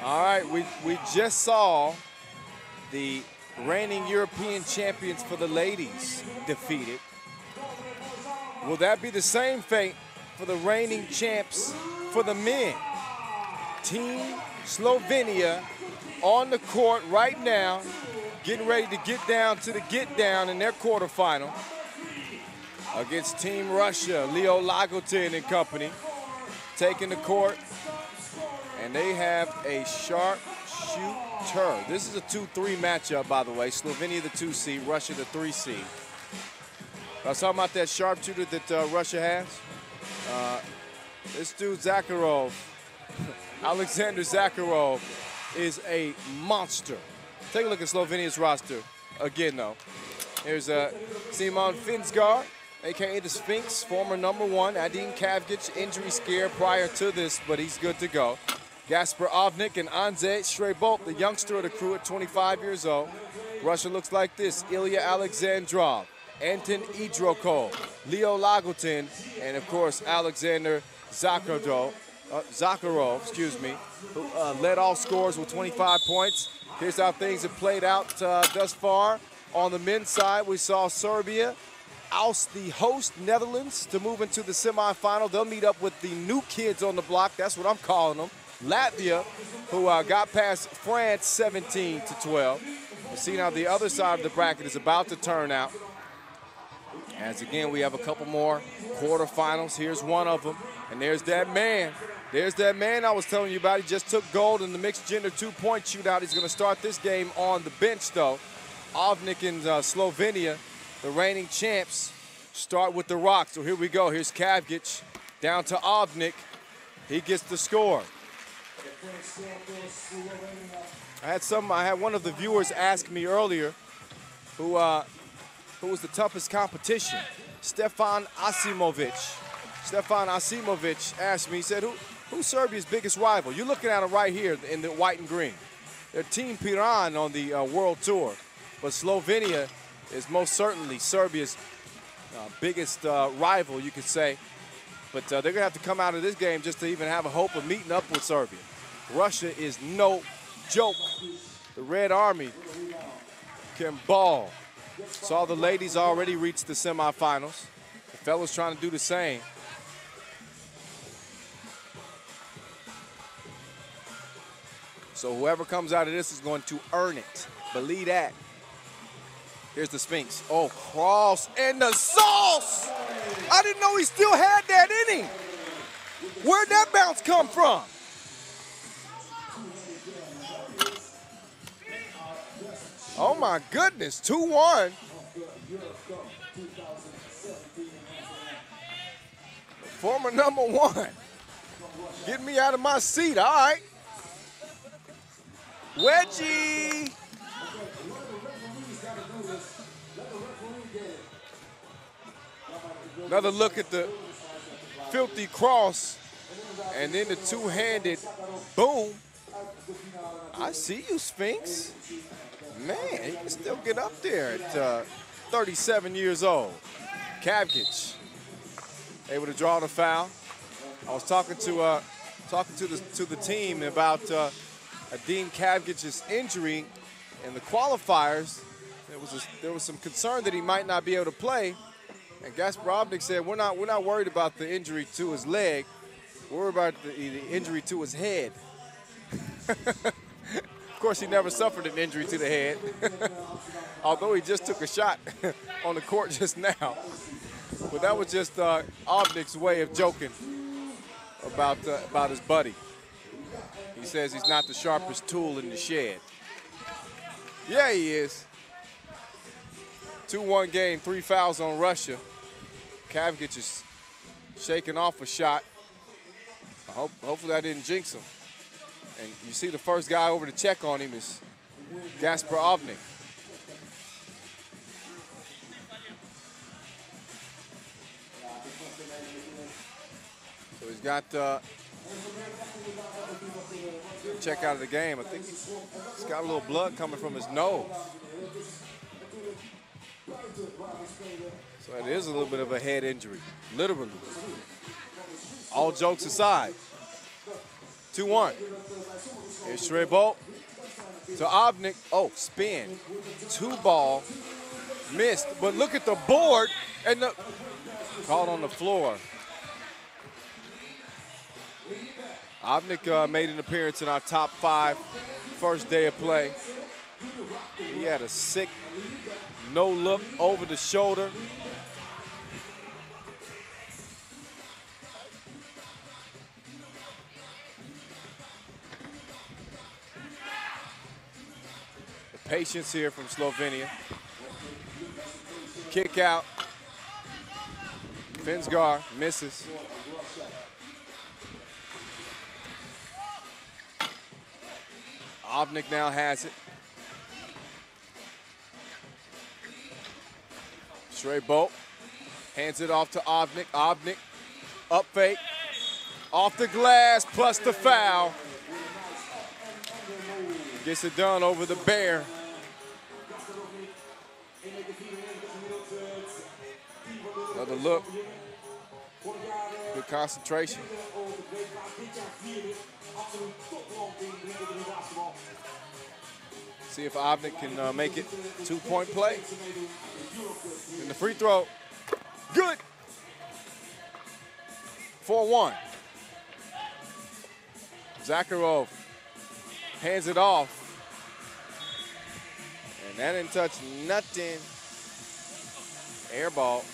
All right, we just saw the reigning European champions for the ladies defeated. Will that be the same fate for the reigning champs for the men? Team Slovenia on the court right now, getting ready to get down to the get down in their quarterfinal against Team Russia. Leo Lagotin and company taking the court, and they have a sharp shooter. This is a 2-3 matchup, by the way. Slovenia the 2 seed, Russia the 3 seed. I was talking about that sharpshooter that Russia has. This dude Zakarov, Alexander Zakarov, is a monster. Take a look at Slovenia's roster again, though. Here's Simon Finsgaard, a.k.a. the Sphinx, former #1. Adin Kavgic, injury scare prior to this, but he's good to go. Gasper Ovnik and Anze Shrebolt, the youngster of the crew at 25 years old. Russia looks like this: Ilya Alexandrov, Anton Idrokov, Leo Lagotin, and of course Alexander Zakarov, who led all scores with 25 points. Here's how things have played out thus far. On the men's side, we saw Serbia oust the host Netherlands to move into the semifinal. They'll meet up with the new kids on the block. That's what I'm calling them. Latvia, who got past France 17-12. You see now the other side of the bracket is about to turn out. As again, we have a couple more quarterfinals. Here's one of them, and there's that man. There's that man I was telling you about. He just took gold in the mixed gender 2-point shootout. He's going to start this game on the bench, though. Ovnik and Slovenia, the reigning champs, start with the rock. So here we go. Here's Kavgic down to Ovnik. He gets the score. I had one of the viewers ask me earlier who was the toughest competition. Stefan Asimovic. Stefan Asimovic asked me, he said, who's Serbia's biggest rival? You're looking at them right here in the white and green. They're Team Piran on the World Tour. But Slovenia is most certainly Serbia's biggest rival, you could say. But they're going to have to come out of this game just to even have a hope of meeting up with Serbia. Russia is no joke. The Red Army can ball. Saw the ladies already reach the semifinals. The fellas trying to do the same. So whoever comes out of this is going to earn it. Believe that. Here's the Sphinx. Oh, cross and the sauce! I didn't know he still had that in him. Where'd that bounce come from? Oh my goodness, 2-1. Former #1. Get me out of my seat, all right. Wedgie. Another look at the filthy cross, and then the two-handed boom. I see you, Sphinx. Man, he can still get up there at 37 years old. Kavgic able to draw the foul. I was talking to the team about Adin Kavgic's injury in the qualifiers. There was some concern that he might not be able to play, and Gasper Ovnik said we're not worried about the injury to his leg. We're worried about the injury to his head. Of course, he never suffered an injury to the head, although he just took a shot on the court just now. But that was just Ovnik's way of joking about his buddy. He says he's not the sharpest tool in the shed. Yeah, he is. 2-1 game, 3 fouls on Russia. Kavgic is shaking off a shot. Hopefully I didn't jinx him. And you see the first guy over to check on him is Gasper Ovnik. So he's got check out of the game. I think he's got a little blood coming from his nose. So it is a little bit of a head injury, literally. All jokes aside, 2-1. Here's Shrebo to Obnik. Oh, spin. 2-ball. Missed, but look at the board and the called on the floor. Obnik made an appearance in our top 5 first day of play. He had a sick no look over the shoulder. The patience here from Slovenia. Kick out. Finsgar misses. Obnik now has it. Shrebo hands it off to Obnik. Obnik up fake. Off the glass plus the foul. Gets it done over the bear. Another look. Good concentration. See if Obnik can make it 2-point play. And the free throw, good. 4-1. Zakarov hands it off. And that didn't touch nothing. Air ball.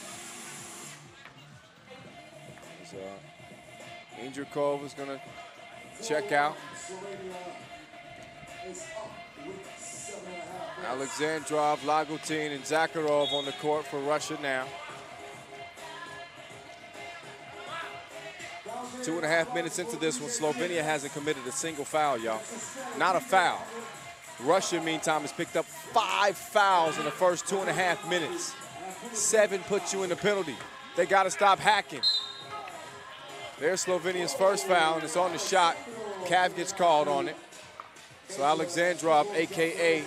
Indrikov is gonna check out. Alexandrov, Lagutin, and Zakarov on the court for Russia now. 2.5 minutes into this one, Slovenia hasn't committed a single foul, y'all. Not a foul. Russia, meantime, has picked up 5 fouls in the first 2.5 minutes. 7 puts you in the penalty. They gotta stop hacking. There's Slovenia's first foul, and it's on the shot. Cav gets called on it. So Alexandrov, AKA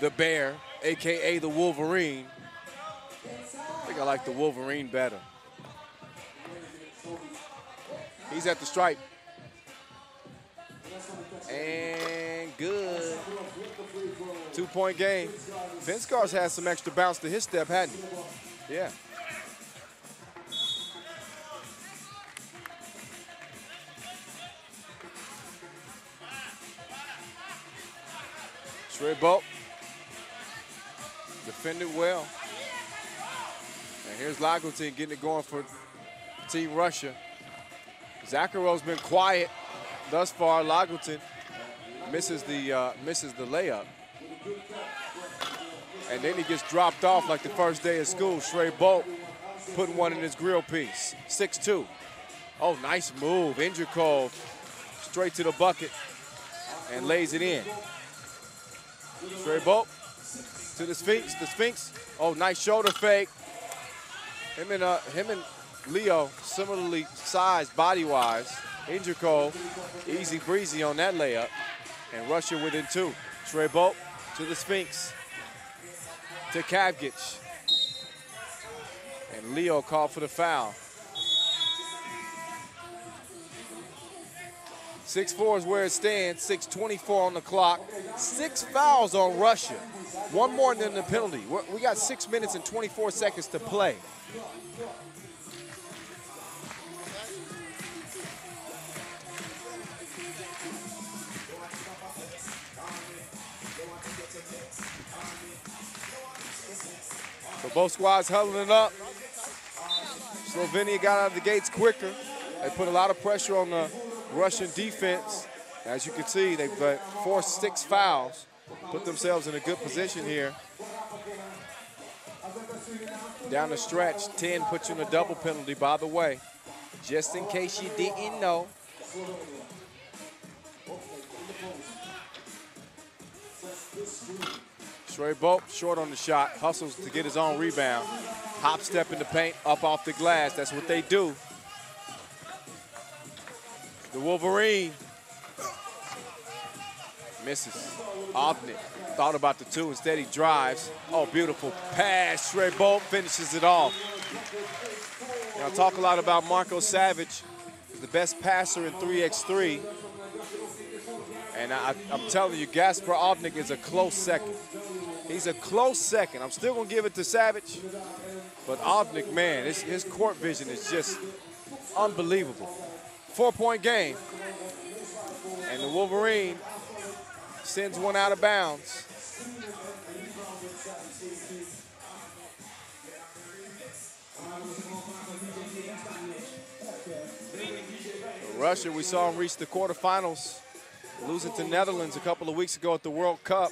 the Bear, AKA the Wolverine. I think I like the Wolverine better. He's at the stripe. And good. 2-point game. Finskar's had some extra bounce to his step, hadn't he? Yeah. Shrebo defended well. And here's Lagutin getting it going for Team Russia. Zakarov's been quiet thus far. Lagutin misses the layup. And then he gets dropped off like the first day of school. Shrebo putting one in his grill piece. 6-2. Oh, nice move. Indrikov straight to the bucket and lays it in. Shrebo to the Sphinx. The Sphinx. Oh, nice shoulder fake. Him and Leo similarly sized body-wise. Indrikov easy breezy on that layup. And Russia within 2. Shrebo to the Sphinx. To Kavgic. And Leo called for the foul. 6-4 is where it stands. 6:24 on the clock. 6 fouls on Russia. 1 more than the penalty. We got 6 minutes and 24 seconds to play. So both squads huddling up. Slovenia got out of the gates quicker. They put a lot of pressure on the Russian defense. As you can see, they've forced 6 fouls, put themselves in a good position here. Down the stretch, 10 puts you in a double penalty, by the way, just in case you didn't know. Shrebo short on the shot, hustles to get his own rebound. Hop step in the paint, up off the glass. That's what they do. The Wolverine misses. Obnik thought about the 2. Instead, he drives. Oh, beautiful pass. Shrebo finishes it off. Now, I talk a lot about Marko Savic. He's the best passer in 3x3. And I'm telling you, Gasper Ovnik is a close second. He's a close second. I'm still going to give it to Savage. But Ovnik, man, his court vision is just unbelievable. 4-point game. And the Wolverine sends one out of bounds. Russia, we saw him reach the quarterfinals, losing to Netherlands a couple of weeks ago at the World Cup.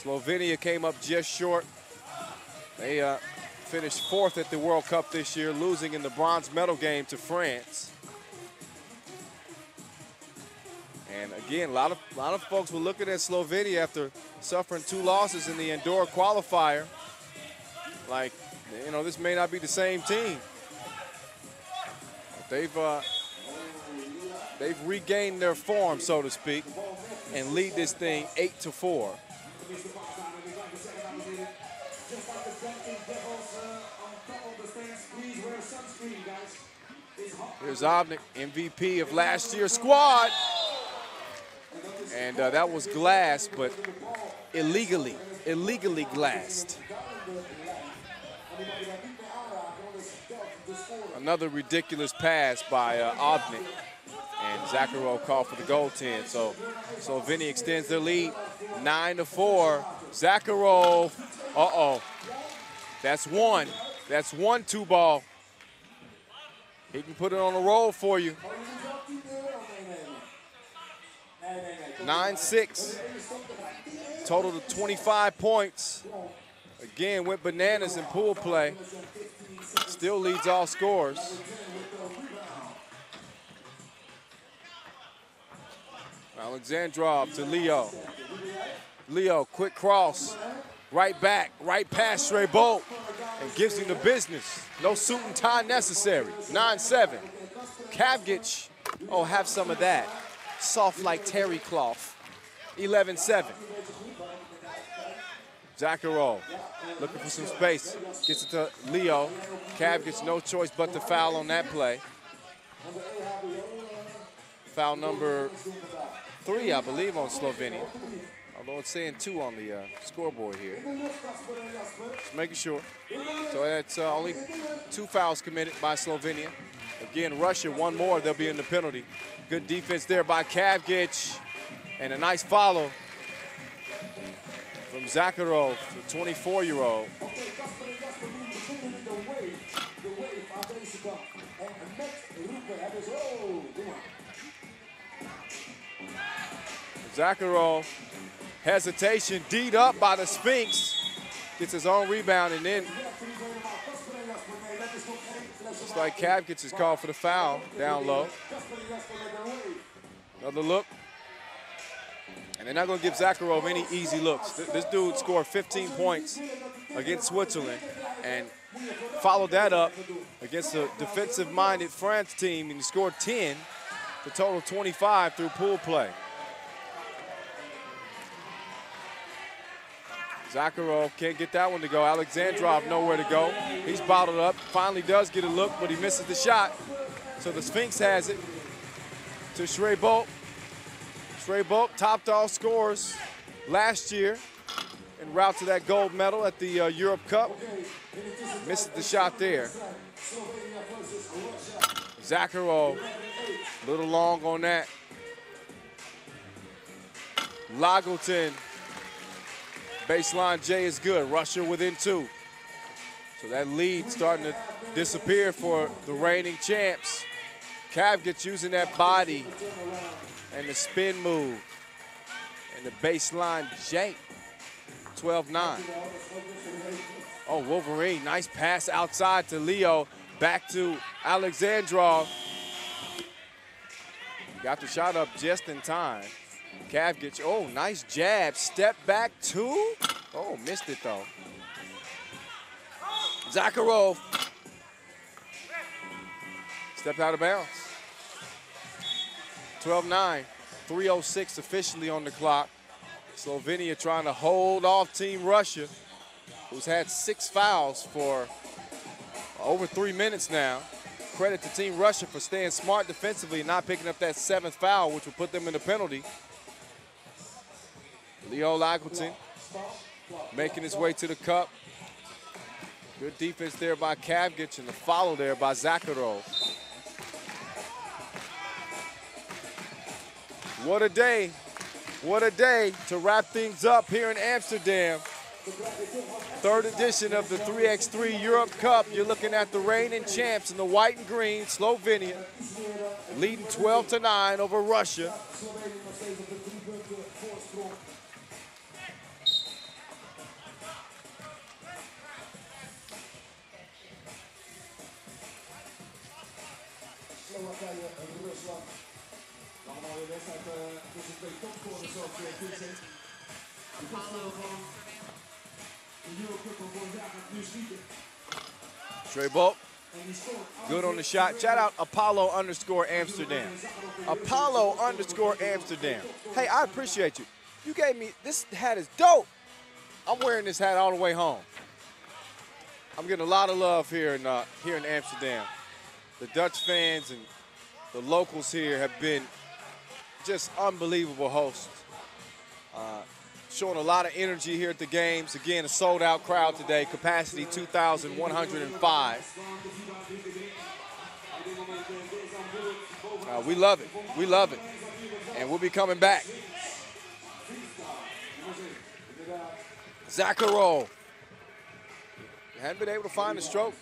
Slovenia came up just short. They finished 4th at the World Cup this year, losing in the bronze medal game to France. And again, a lot of folks were looking at Slovenia after suffering 2 losses in the Andorra qualifier. Like, you know, this may not be the same team. But they've regained their form, so to speak, and lead this thing 8-4. Here's Ovnik, MVP of last year's squad. And that was glass, but illegally glassed. Another ridiculous pass by Ovnik. And Zakarov called for the goaltend. So Slovenia extends their lead 9-4. Zakarov, uh-oh. That's one 2-ball. He can put it on a roll for you. 9-6. Total to 25 points. Again, went bananas in pool play. Still leads all scores. Alexandrov to Leo. Leo, quick cross. Right back, right past Shrebolt, and gives him the business. No suit and tie necessary. 9-7. Kavgic, oh, have some of that. Soft like terry cloth. 11-7. Zakarov looking for some space. Gets it to Leo. Kavgic, no choice but to foul on that play. Foul number 3, I believe, on Slovenia. Although it's saying 2 on the scoreboard here. Just making sure. So that's only 2 fouls committed by Slovenia. Again, Russia, 1 more, they'll be in the penalty. Good defense there by Kavgic. And a nice follow from Zakarov, the 24-year-old. Zakarov, hesitation, D'd up by the Sphinx. Gets his own rebound, and then looks like Kavgic is called for the foul down low. Another look. And they're not going to give Zakarov any easy looks. This dude scored 15 points against Switzerland and followed that up against a defensive-minded France team, and he scored 10 to total 25 through pool play. Zakarov can't get that one to go. Alexandrov nowhere to go. He's bottled up. Finally does get a look, but he misses the shot. So the Sphinx has it to Shrebolt. Shrebolt topped all scores last year en route to that gold medal at the Europe Cup. Misses the shot there. Zakarov, a little long on that. Lagleton. Baseline J is good. Russia within 2. So that lead starting to disappear for the reigning champs. Kavgic using that body and the spin move and the baseline J. 12-9. Oh, Wolverine, nice pass outside to Leo. Back to Alexandrov. Got the shot up just in time. Kavgic, oh, nice jab. Step back 2. Oh, missed it though. Zakarov. Stepped out of bounds. 12-9. 3:06 officially on the clock. Slovenia trying to hold off Team Russia, who's had 6 fouls for over 3 minutes now. credit to Team Russia for staying smart defensively and not picking up that 7th foul, which will put them in the penalty. Leo Lagotin making his way to the cup. Good defense there by Kavgic and the follow there by Zakarov. What a day. What a day to wrap things up here in Amsterdam. 3rd edition of the 3x3 Europe Cup. You're looking at the reigning champs in the white and green, Slovenia, leading 12-9 over Russia. Slovenia en Rusland. Allemaal weer wedstrijd tussen twee topscorers zoals Vincent. De topscorer van de Eurocup van vorig jaar gaat nu schieten. Straight ball. Good on the shot. Shout out Apollo_Amsterdam. Apollo_Amsterdam. Hey, I appreciate you. You gave me, this hat is dope. I'm wearing this hat all the way home. I'm getting a lot of love here in Amsterdam. The Dutch fans and the locals here have been just unbelievable hosts. Showing a lot of energy here at the games. Again, a sold-out crowd today, capacity 2,105. We love it. We love it. And we'll be coming back. Zakarov. Hadn't been able to find the stroke.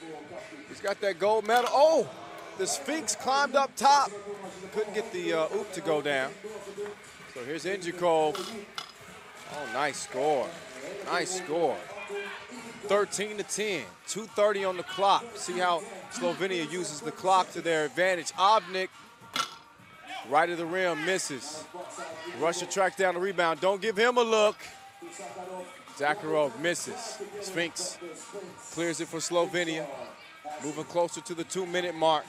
He's got that gold medal. Oh, the Sphinx climbed up top. Couldn't get the oop to go down. So here's Injikov. Oh, nice score. Nice score. 13-10, 2:30 on the clock. See how Slovenia uses the clock to their advantage. Obnik, right of the rim, misses. Russia tracks down the rebound. Don't give him a look. Zakarov misses. Sphinx clears it for Slovenia. Moving closer to the 2-minute mark.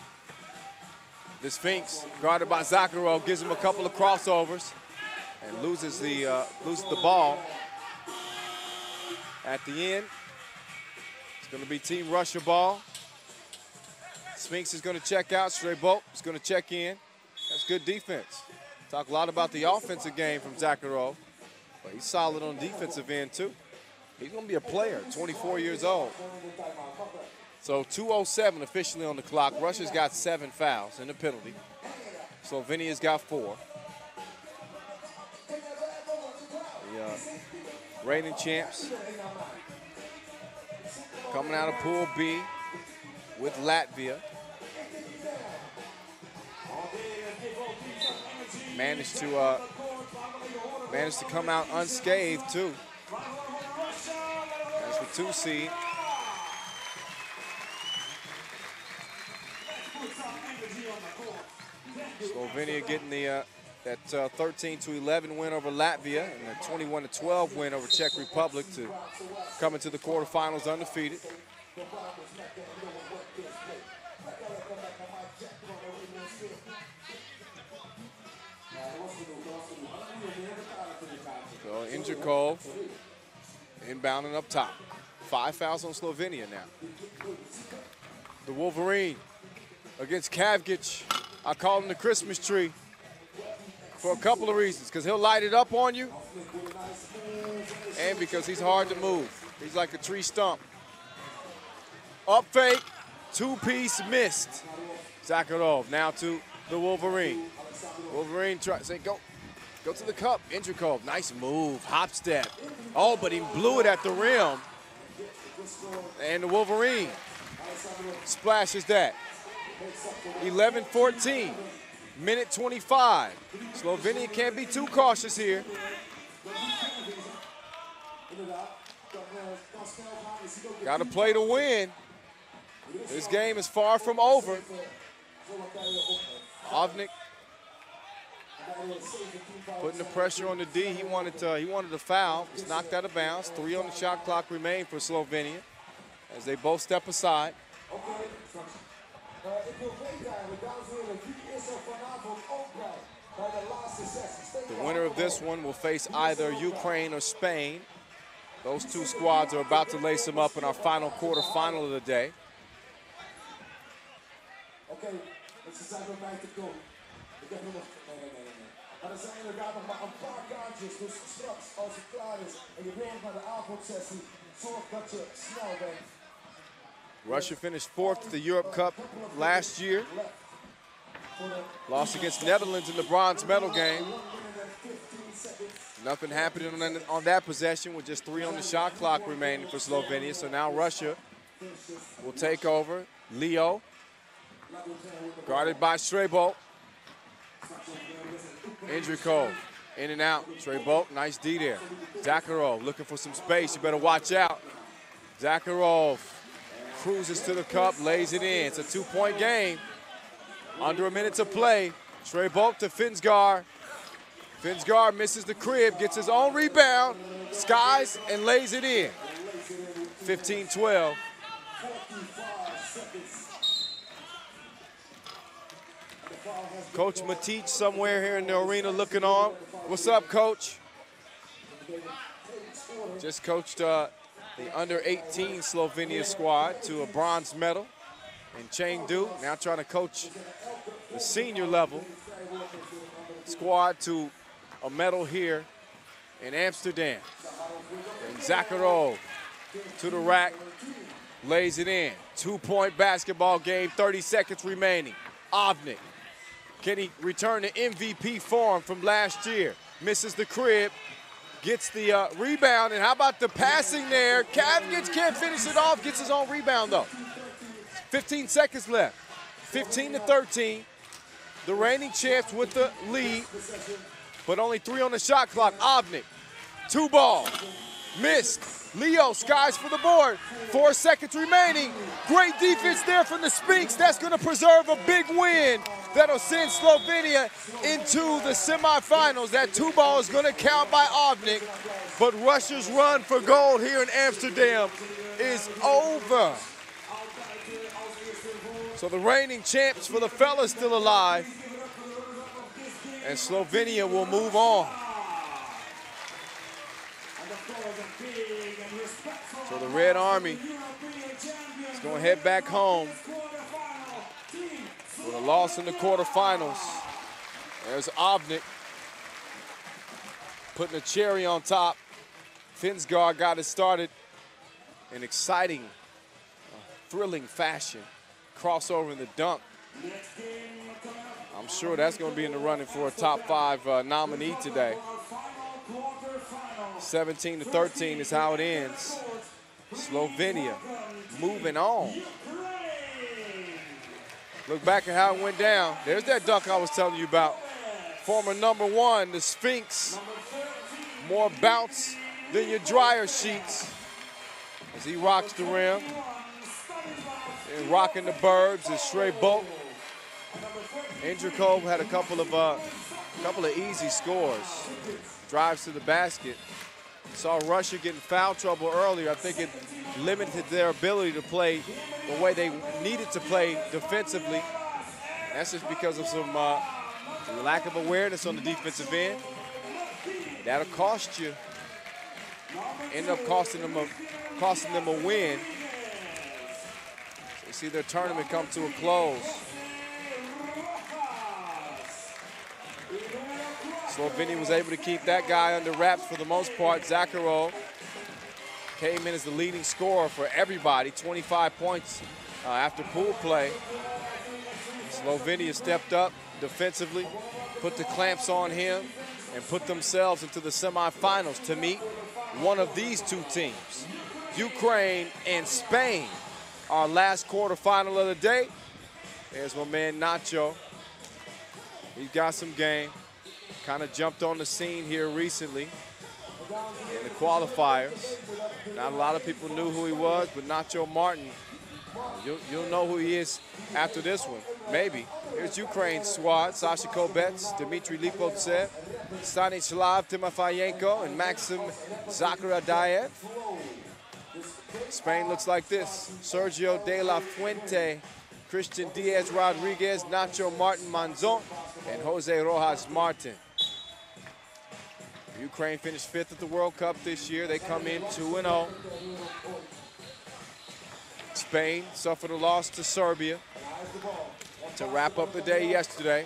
The Sphinx, guarded by Zakarov, gives him a couple of crossovers and loses the ball. At the end, it's going to be Team Russia ball. Sphinx is going to check out. Strebolt is going to check in. That's good defense. Talk a lot about the offensive game from Zakarov, but he's solid on the defensive end too. He's going to be a player, 24 years old. So 2:07 officially on the clock. Russia's got 7 fouls and a penalty. Slovenia's got 4. The reigning champs coming out of Pool B with Latvia. Managed to come out unscathed too. That's the 2 seed. Slovenia getting the that 13-11 win over Latvia and a 21-12 win over Czech Republic to come into the quarterfinals undefeated. So Injikov inbounding up top. 5 fouls on Slovenia now. The Wolverine against Kavgic. I call him the Christmas tree for a couple of reasons. Because he'll light it up on you and because he's hard to move. He's like a tree stump. Up fake, 2-piece missed. Zakarov now to the Wolverine. Wolverine tries, say go to the cup. Injikov, nice move, hop step. Oh, but he blew it at the rim. And the Wolverine splashes that. 11-14, minute 25. Slovenia can't be too cautious here. Got to play to win. This game is far from over. Obnik putting the pressure on the D. He wanted a foul. It's knocked out of bounds. 3 on the shot clock remain for Slovenia as they both step aside. The winner of this one will face either Ukraine or Spain. Those 2 squads are about to lace them up in our final quarterfinal of the day. oké, ze zijn bij mij te komen. Ik heb nog... Nee. Maar er zijn inderdaad nog maar een paar kaartjes, dus straks als het klaar is en je wil naar de avondsessie, zorg dat je snel bent. Russia finished 4th at the Europe Cup last year. Lost against Netherlands in the bronze medal game. Nothing happening on that possession with just 3 on the shot clock remaining for Slovenia. So now Russia will take over. Leo, guarded by Strebo. Indrikov, in and out. Strebo, nice D there. Zakarov looking for some space. You better watch out. Zakarov cruises to the cup, lays it in. It's a 2-point game. Under a minute to play. Strebo to Finsgaard. Finsgaard misses the crib, gets his own rebound, skies, and lays it in. 15-12. Coach Matic somewhere here in the arena looking on. What's up, Coach? Just coached the under-18 Slovenia squad to a bronze medal in Chengdu. Now trying to coach the senior level squad to a medal here in Amsterdam. And Zakarov to the rack, lays it in. 2-point basketball game, 30 seconds remaining. Ovnik, can he return to MVP form from last year? Misses the crib, gets the rebound, and how about the passing there? Kavgich can't finish it off, gets his own rebound though. 15 seconds left, 15-13. The reigning champs with the lead, but only 3 on the shot clock. Ovnik, 2 ball, missed. Leo skies for the board. 4 seconds remaining. Great defense there from the Spinks. That's going to preserve a big win that'll send Slovenia into the semifinals. That 2 ball is going to count by Ovnik, but Russia's run for gold here in Amsterdam is over. So the reigning champs for the fellas still alive, and Slovenia will move on. So the Red Army is going to head back home with a loss in the quarterfinals. There's Ovnik putting a cherry on top. Finsgaard got it started in exciting, thrilling fashion. Crossover in the dunk. I'm sure that's going to be in the running for a top 5 nominee today. 17-13 is how it ends. Slovenia moving on. Look back at how it went down. There's that dunk I was telling you about. Former #1, the Sphinx. More bounce than your dryer sheets as he rocks the rim. And rocking the burbs is Strebo. Indrikov had a couple of easy scores. Drives to the basket. Saw Russia get in foul trouble earlier. I think it limited their ability to play the way they needed to play defensively. That's just because of some lack of awareness on the defensive end. That'll cost you. End up costing them a win. You see their tournament come to a close. Slovenia was able to keep that guy under wraps for the most part. Zakarov came in as the leading scorer for everybody, 25 points after pool play. Slovenia stepped up defensively, put the clamps on him, and put themselves into the semifinals to meet one of these 2 teams, Ukraine and Spain. Our last quarterfinal of the day. There's my man Nacho. He's got some game. Kind of jumped on the scene here recently in the qualifiers. Not a lot of people knew who he was, but Nacho Martin, you'll know who he is after this one, maybe. Here's Ukraine's squad: Sasha Kobets, Dmitry Lipovtsev, Stanislav Timofeyenko, and Maxim Zakaradayev. Spain looks like this: Sergio De La Fuente, Christian Diaz Rodriguez, Nacho Martin Manzon, and Jose Rojas Martin. Ukraine finished 5th at the World Cup this year. They come in 2-0. Spain suffered a loss to Serbia. to wrap up the day yesterday.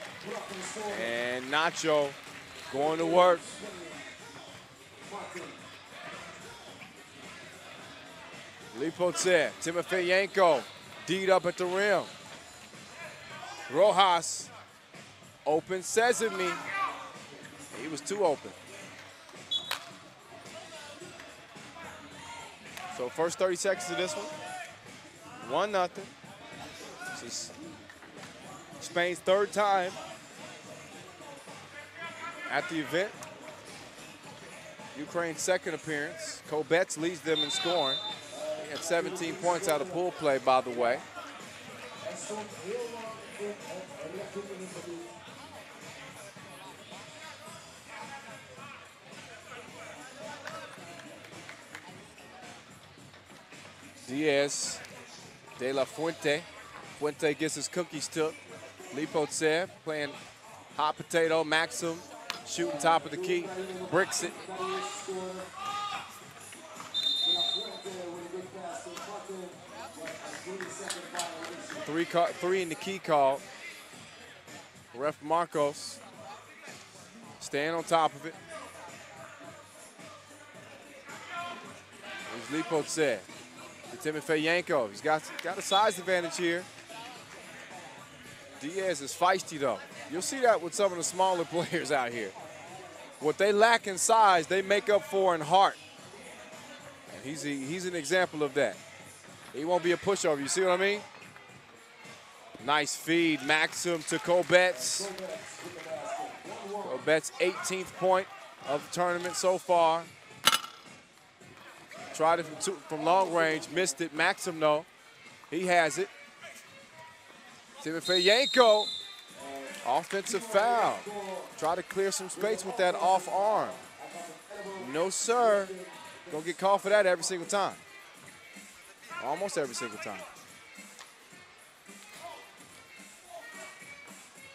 And Nacho going to work. Lipotsev, Timofeyenko, D'd up at the rim. Rojas, open sesame. He was too open. So first 30 seconds of this one, 1-0. This is Spain's third time at the event. Ukraine's second appearance. Kobets leads them in scoring. He had 17 points out of pool play, by the way. Diaz, De La Fuente. Fuente gets his cookies took. Lipotsev playing hot potato. Maxim shooting top of the key. Bricks it. Three in the key call. Ref Marcos staying on top of it. There's Lipotsev. Timofeyenko, he's got a size advantage here. Diaz is feisty though. You'll see that with some of the smaller players out here. What they lack in size, they make up for in heart. And he's an example of that. He won't be a pushover, you see what I mean? Nice feed, Maxim to Kobets. Kobets' 18th point of the tournament so far. Tried it from long range, missed it. Maxim, though, he has it. Timofeyenko, offensive foul. Try to clear some space with that off arm. No, sir. Gonna get called for that every single time. Almost every single time.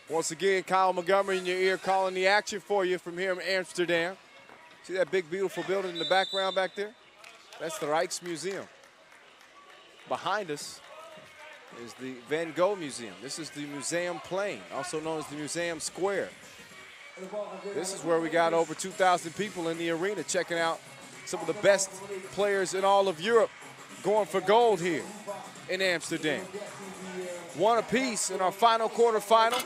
Once again, Kyle Montgomery in your ear calling the action for you from here in Amsterdam. See that big, beautiful building in the background back there? That's the Rijksmuseum. Behind us is the Van Gogh Museum. This is the Museum Plain, also known as the Museum Square. This is where we got over 2,000 people in the arena checking out some of the best players in all of Europe going for gold here in Amsterdam. One apiece in our final quarterfinal.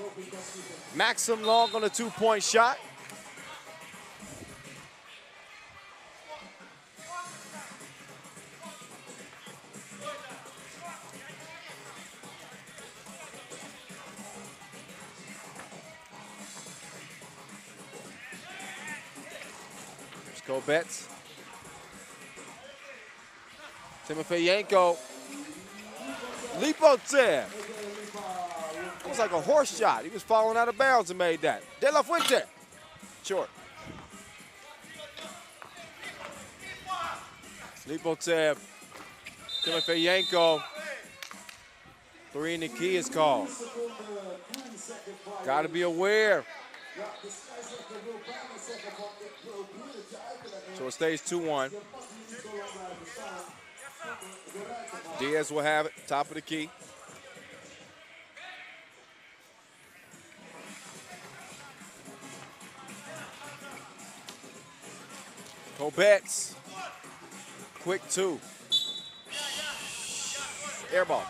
Maxim Long on a two-point shot. Kobets. Timofeyenko. Lipotsev. It was like a horse shot. He was falling out of bounds and made that. De La Fuente. Short. Lipotsev. Timofeyenko. Three in the key is called. Got to be aware. So it stays 2-1. Diaz will have it, top of the key. Kobets, quick two. Air ball.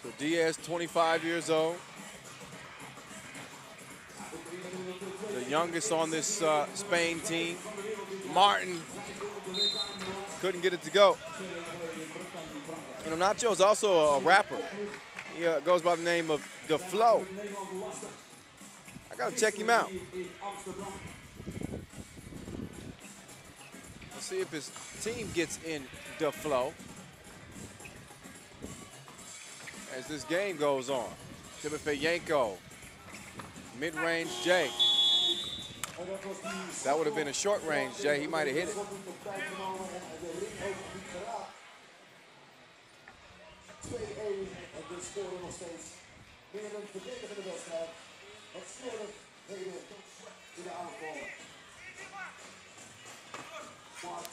So Diaz, 25 years old. The youngest on this Spain team. Martin couldn't get it to go. And Nacho is also a rapper. He goes by the name of The Flow. I gotta check him out. Let's see if his team gets in The Flow as this game goes on. Timofeyenko, mid-range J. That would have been a short range J. He might have hit it.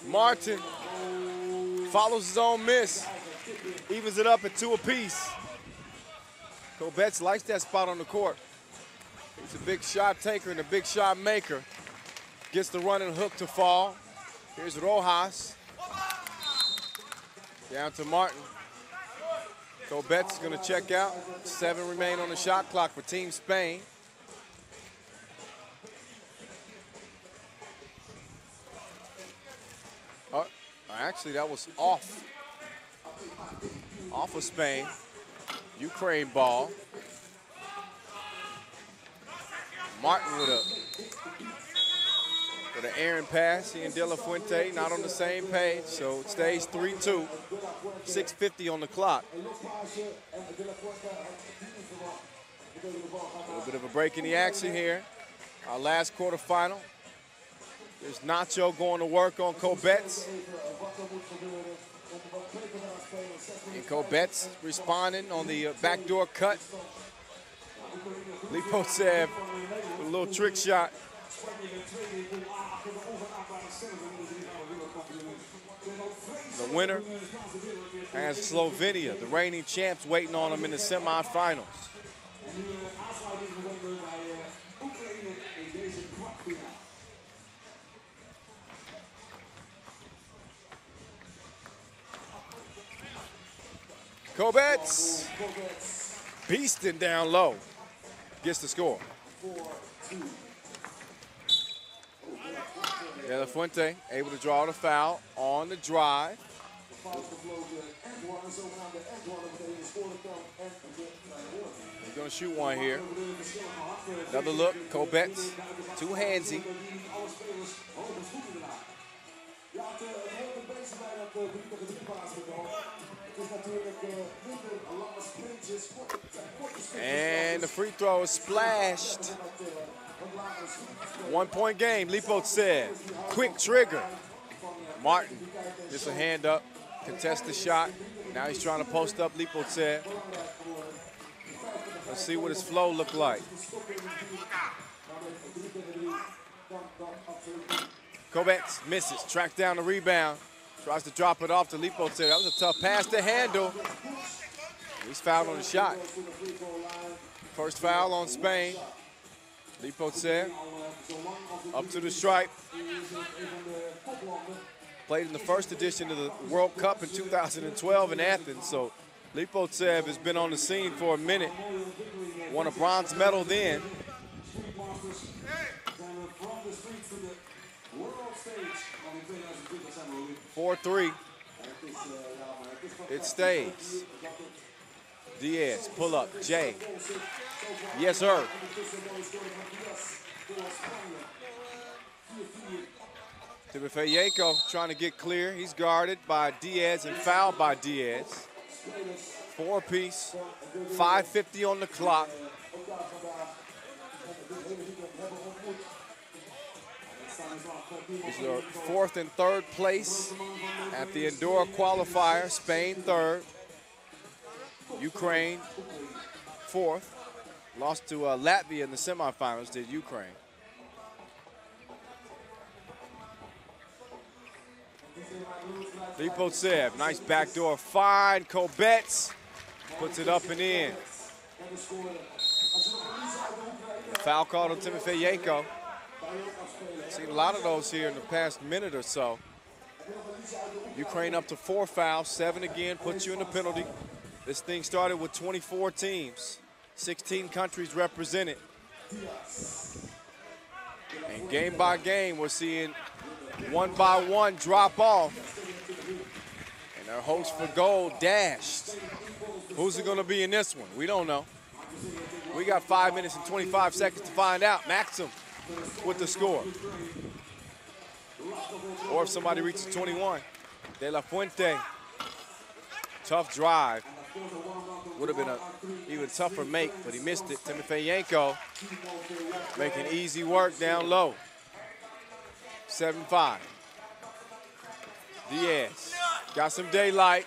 Martin follows his own miss. Evens it up at 2 apiece. Kobets likes that spot on the court. He's a big shot taker and a big shot maker. Gets the running hook to fall. Here's Rojas. Down to Martin. Kobets is going to check out. 7 remain on the shot clock for Team Spain. Oh, actually, that was off. Off of Spain. Ukraine ball. Martin with an errant pass. He and De La Fuente not on the same page, so it stays 3-2. 6:50 on the clock. A little bit of a break in the action here. Our last quarterfinal. There's Nacho going to work on Kobets. And Kobets responding on the backdoor cut. Lipotsev with a little trick shot. The winner has Slovenia, the reigning champs, waiting on them in the semifinals. Kobets, beasting down low, gets the score. De La Fuente able to draw the foul on the drive. He's going to shoot one here. Another look, Kobets, too handsy. And the free throw is splashed. 1 point game, Lipotsev. Quick trigger. Martin gets a hand up, contests the shot. Now he's trying to post up Lipotsev. Let's see what his flow look like. Kobets misses, tracked down the rebound. Tries to drop it off to Lipotsev. That was a tough pass to handle. He's fouled on the shot. First foul on Spain. Lipotsev up to the stripe. Played in the first edition of the World Cup in 2012 in Athens. So Lipotsev has been on the scene for a minute. Won a bronze medal then. 4-3. It stays. Diaz, pull up, Jay. Yes, sir. Timofeyenko trying to get clear. He's guarded by Diaz and fouled by Diaz. 4 apiece, 5:50 on the clock. These are 4th and 3rd place at the Indoor qualifier. Spain 3rd. Ukraine 4th. Lost to Latvia in the semifinals, did Ukraine. Lipotsev, nice backdoor find. Kobets puts it up and in. Foul called on Timofeyenko. Seen a lot of those here in the past minute or so. Ukraine up to 4 fouls, 7 again, puts you in the penalty. This thing started with 24 teams, 16 countries represented. And game by game, we're seeing one by one drop off. And our hopes for gold dashed. Who's it gonna be in this one? We don't know. We got 5 minutes and 25 seconds to find out. Maxim with the score. Or if somebody reaches 21. De La Fuente, tough drive. Would have been an even tougher make, but he missed it. Timofeyenko making easy work down low. 7-5. Diaz got some daylight,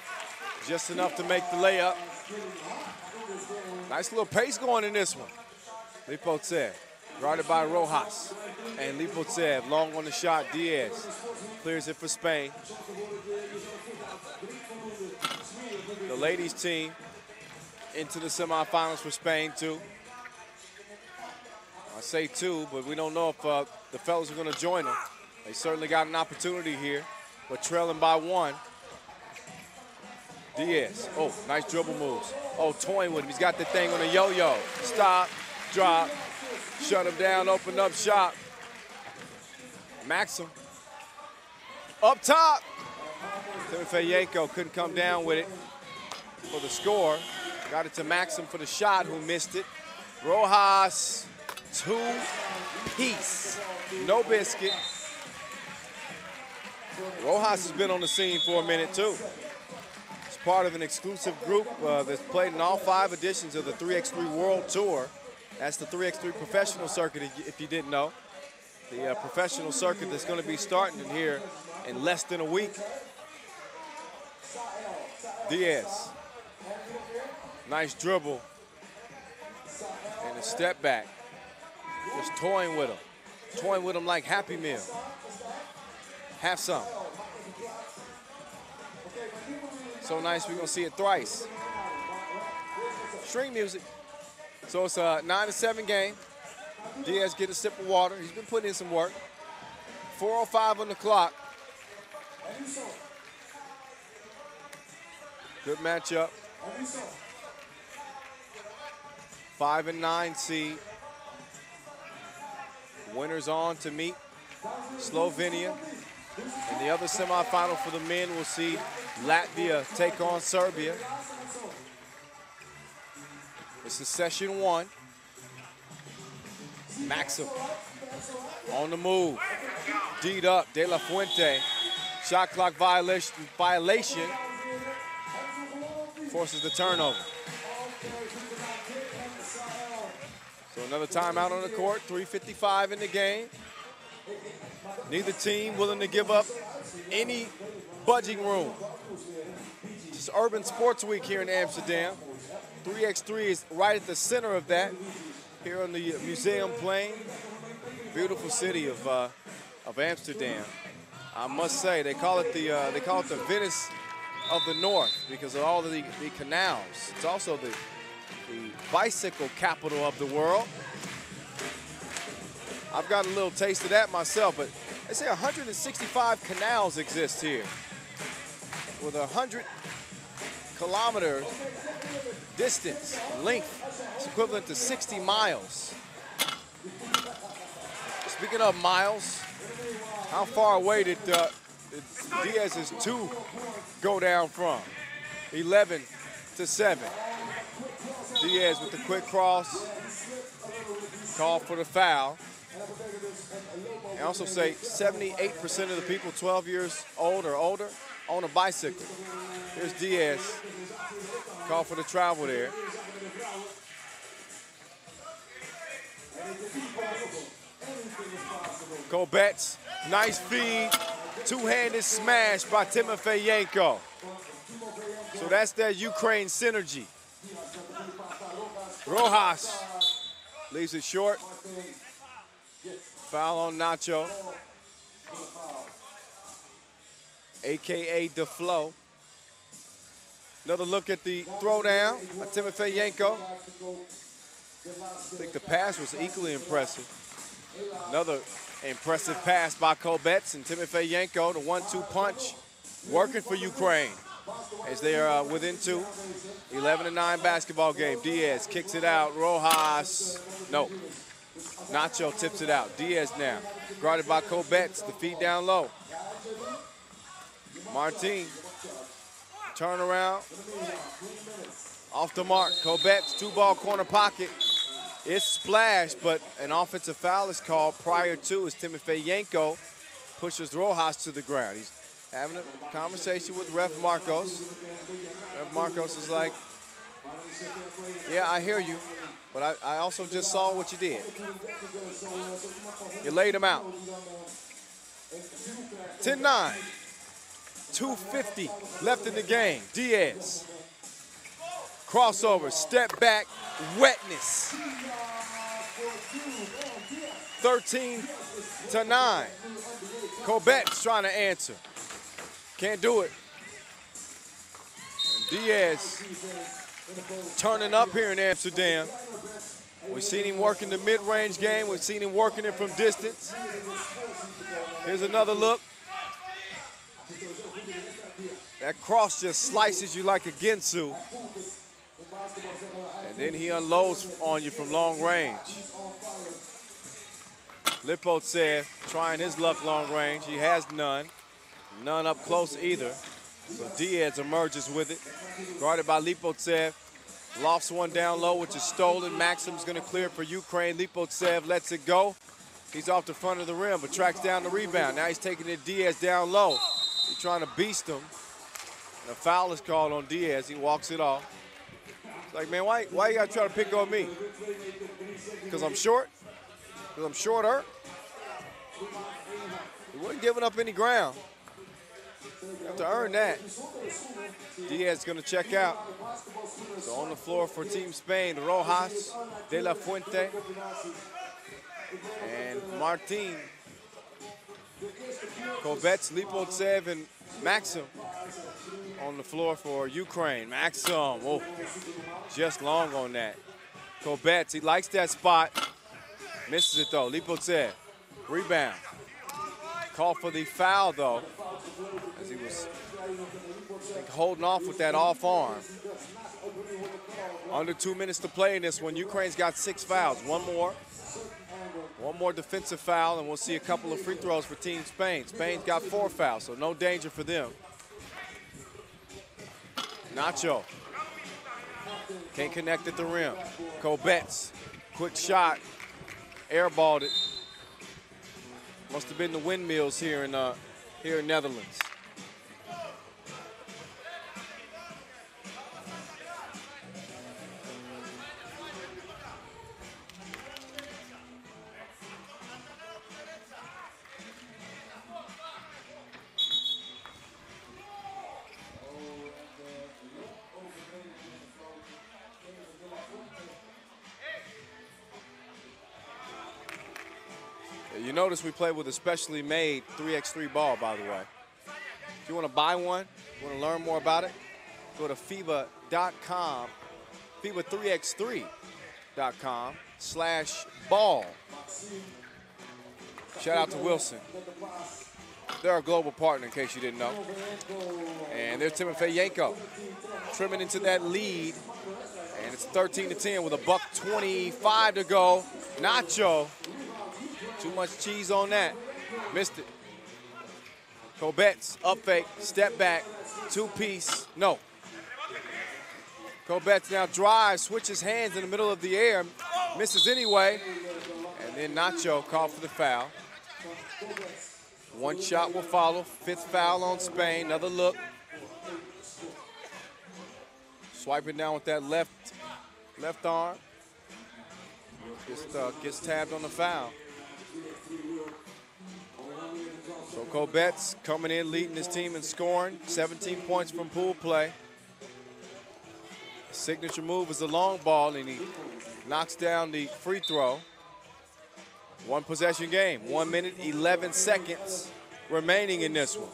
just enough to make the layup. Nice little pace going in this one. Lipotsev, guarded by Rojas. And Lipotsev, long on the shot. Diaz clears it for Spain. The ladies team into the semifinals for Spain, too. I say two, but we don't know if the fellas are going to join them. They certainly got an opportunity here, but trailing by one. Diaz, oh, nice dribble moves. Oh, toying with him. He's got the thing on a yo-yo. Stop, drop, shut him down, open up shop. Maxim, up top. Timofeyenko couldn't come down with it for the score. Got it to Maxim for the shot, who missed it. Rojas, two-piece, no biscuit. Rojas has been on the scene for a minute, too. It's part of an exclusive group that's played in all 5 editions of the 3x3 World Tour. That's the 3x3 professional circuit, if you didn't know. The professional circuit that's going to be starting in here in less than a week. Diaz, nice dribble and a step back. Just toying with him like Happy Meal. Have some. So nice, we're gonna see it thrice. String music. So it's a 9-7 game. Diaz get a sip of water. He's been putting in some work. 4:05 on the clock. Good matchup. 5 and 9 seed. Winners on to meet Slovenia. In the other semifinal for the men, we'll see Latvia take on Serbia. This is session 1. Maxim on the move. D'd up, De La Fuente. Shot clock violation. Forces the turnover. So another timeout on the court, 3:55 in the game. Neither team willing to give up any budging room. It's Urban Sports Week here in Amsterdam. 3x3 is right at the center of that here on the museum plain. Beautiful city of Amsterdam. I must say, they call it the Venice of the North because of all of the canals. It's also the bicycle capital of the world. I've got a little taste of that myself, but they say 165 canals exist here with 100-kilometer distance, length. It's equivalent to 60 miles. Speaking of miles, how far away did Diaz's 2 go down from? 11 to 7. Diaz with the quick cross, call for the foul. And also say 78% of the people 12 years old or older own a bicycle. Here's Diaz, call for the travel there. Kobets, nice feed, two-handed smash by Timofeyenko. So that's that Ukraine synergy. Rojas leaves it short. Foul on Nacho, AKA DeFlo. Another look at the throwdown by Timofeyenko. I think the pass was equally impressive. Another impressive pass by Kobets and Timofeyenko, the 1-2 punch working for Ukraine as they are within 2. 11-9 basketball game. Diaz kicks it out. Rojas, no. Nacho tips it out. Diaz now, guarded by Kobets, the feed down low. Martin, turn around, off the mark. Kobets, 2-ball corner pocket. It's splashed, but an offensive foul is called prior to as Timofeyenko pushes Rojas to the ground. He's having a conversation with Ref Marcos. Ref Marcos is like, yeah, I hear you. But I also just saw what you did. You laid him out. 10-9. 2:50 left in the game. Diaz. Crossover, step back, wetness. 13-9. Kobet's trying to answer. Can't do it. And Diaz turning up here in Amsterdam. We've seen him work in the mid-range game. We've seen him working it from distance. Here's another look. That cross just slices you like a Ginsu. And then he unloads on you from long range. Lipotsev trying his luck long range. He has none. None up close either. So Diaz emerges with it. Guarded by Lipotsev. Lofts one down low, which is stolen. Maxim's going to clear it for Ukraine. Lipotsev lets it go. He's off the front of the rim, but tracks down the rebound. Now he's taking it Diaz down low. He's trying to beast him. The foul is called on Diaz. He walks it off. It's like, man, why you got to try to pick on me? Because I'm short? Because I'm shorter? He wasn't giving up any ground. You have to earn that. Diaz is going to check out. So on the floor for Team Spain, Rojas, De La Fuente, and Martin. Kobets, Lipotsev, and Maxim on the floor for Ukraine. Maxim, oh, just long on that. Kobets, he likes that spot. Misses it though. Lipotsev, rebound. Call for the foul though, as he was holding off with that off arm. Under 2 minutes to play in this one. Ukraine's got 6 fouls. One more defensive foul, and we'll see a couple of free throws for Team Spain. Spain's got 4 fouls, so no danger for them. Nacho can't connect at the rim. Kobets, quick shot, airballed it. Must have been the windmills here in Netherlands. You notice we play with a specially made 3x3 ball, by the way. If you want to buy one, you want to learn more about it, go to FIBA.com, FIBA3x3.com/ball. Shout out to Wilson. They're our global partner, in case you didn't know. And there's Timofey Yanko trimming into that lead. And it's 13-10 with a $1:25 to go. Nacho. Too much cheese on that. Missed it. Kobets, up fake, step back, 2-piece, no. Kobets now drives, switches hands in the middle of the air, misses anyway. And then Nacho called for the foul. One shot will follow, 5th foul on Spain, another look. Swiping down with that left arm. Gets tabbed on the foul. So Kobets coming in, leading his team in scoring, 17 points from pool play. Signature move is the long ball, and he knocks down the free throw. 1 possession game, 1 minute, 11 seconds remaining in this one.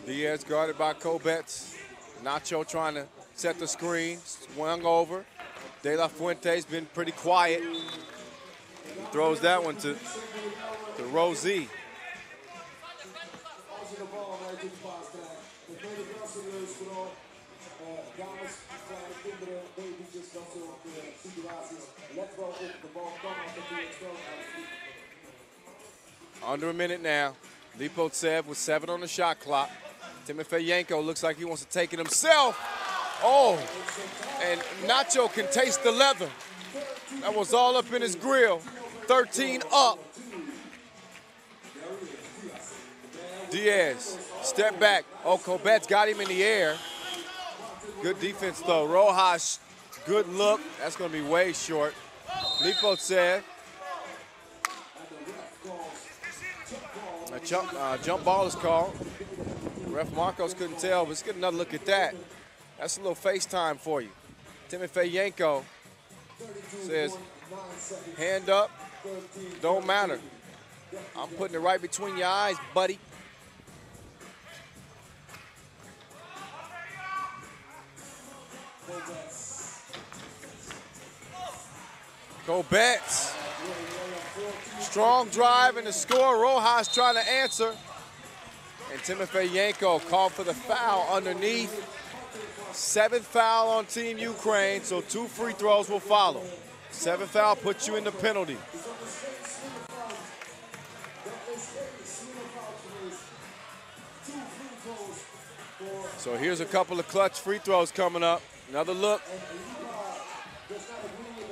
Diaz guarded by Kobets. Nacho trying to set the screen, swung over. De La Fuente's been pretty quiet. He throws that one to Rosie. Under a minute now. Lipotsev with 7 on the shot clock. Timofey Yanko looks like he wants to take it himself. Oh, and Nacho can taste the leather. That was all up in his grill. 13 up. Diaz, step back. Oh, Kobets got him in the air. Good defense, though. Rojas, good look. That's going to be way short. Lipotsev jump ball is called. Ref Marcos couldn't tell, but let's get another look at that. That's a little FaceTime for you. Timofeyenko says, hand up, don't matter. I'm putting it right between your eyes, buddy. Kobets. Strong drive and the score. Rojas trying to answer. And Timofeyenko called for the foul underneath. 7th foul on Team Ukraine, so 2 free throws will follow. 7th foul puts you in the penalty. So here's a couple of clutch free throws coming up. Another look.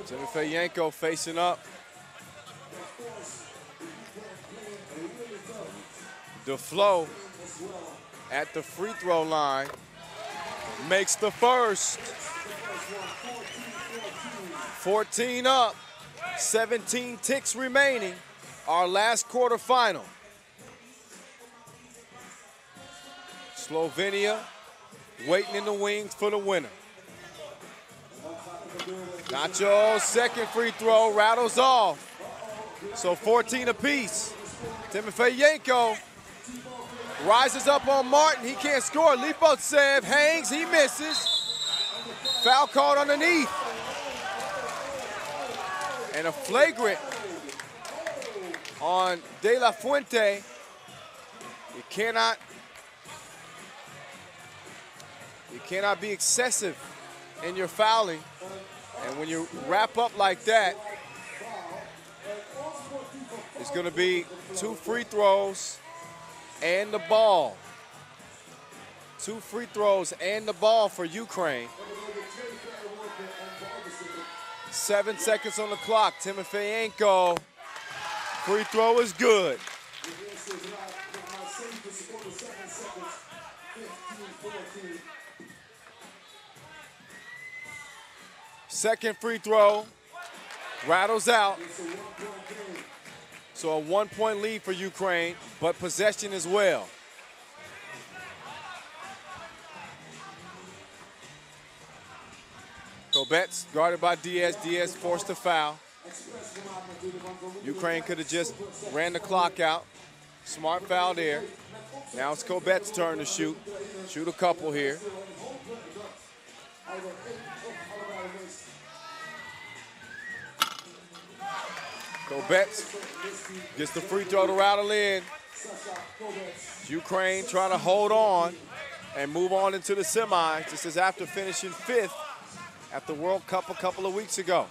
Timofeyenko facing up. DeFlo at the free throw line makes the first. 14 up, 17 ticks remaining. Our last quarterfinal. Slovenia waiting in the wings for the winner. Nacho, second free throw, rattles off. So 14 apiece. Timofeyenko rises up on Martin, he can't score. Lipotsev hangs, he misses. Foul called underneath. And a flagrant on De La Fuente. You cannot be excessive in your fouling. And when you wrap up like that, it's gonna be 2 free throws and the ball. 2 free throws and the ball for Ukraine. 7 seconds on the clock. Timofeyenko, free throw is good. Second free throw, rattles out. So a 1-point lead for Ukraine, but possession as well. Kobets guarded by Diaz. Diaz forced a foul. Ukraine could have just ran the clock out. Smart foul there. Now it's Kobets' turn to shoot. Shoot a couple here. Kobets gets the free throw to rattle in. Ukraine trying to hold on and move on into the semis. This is after finishing 5th at the World Cup a couple of weeks ago.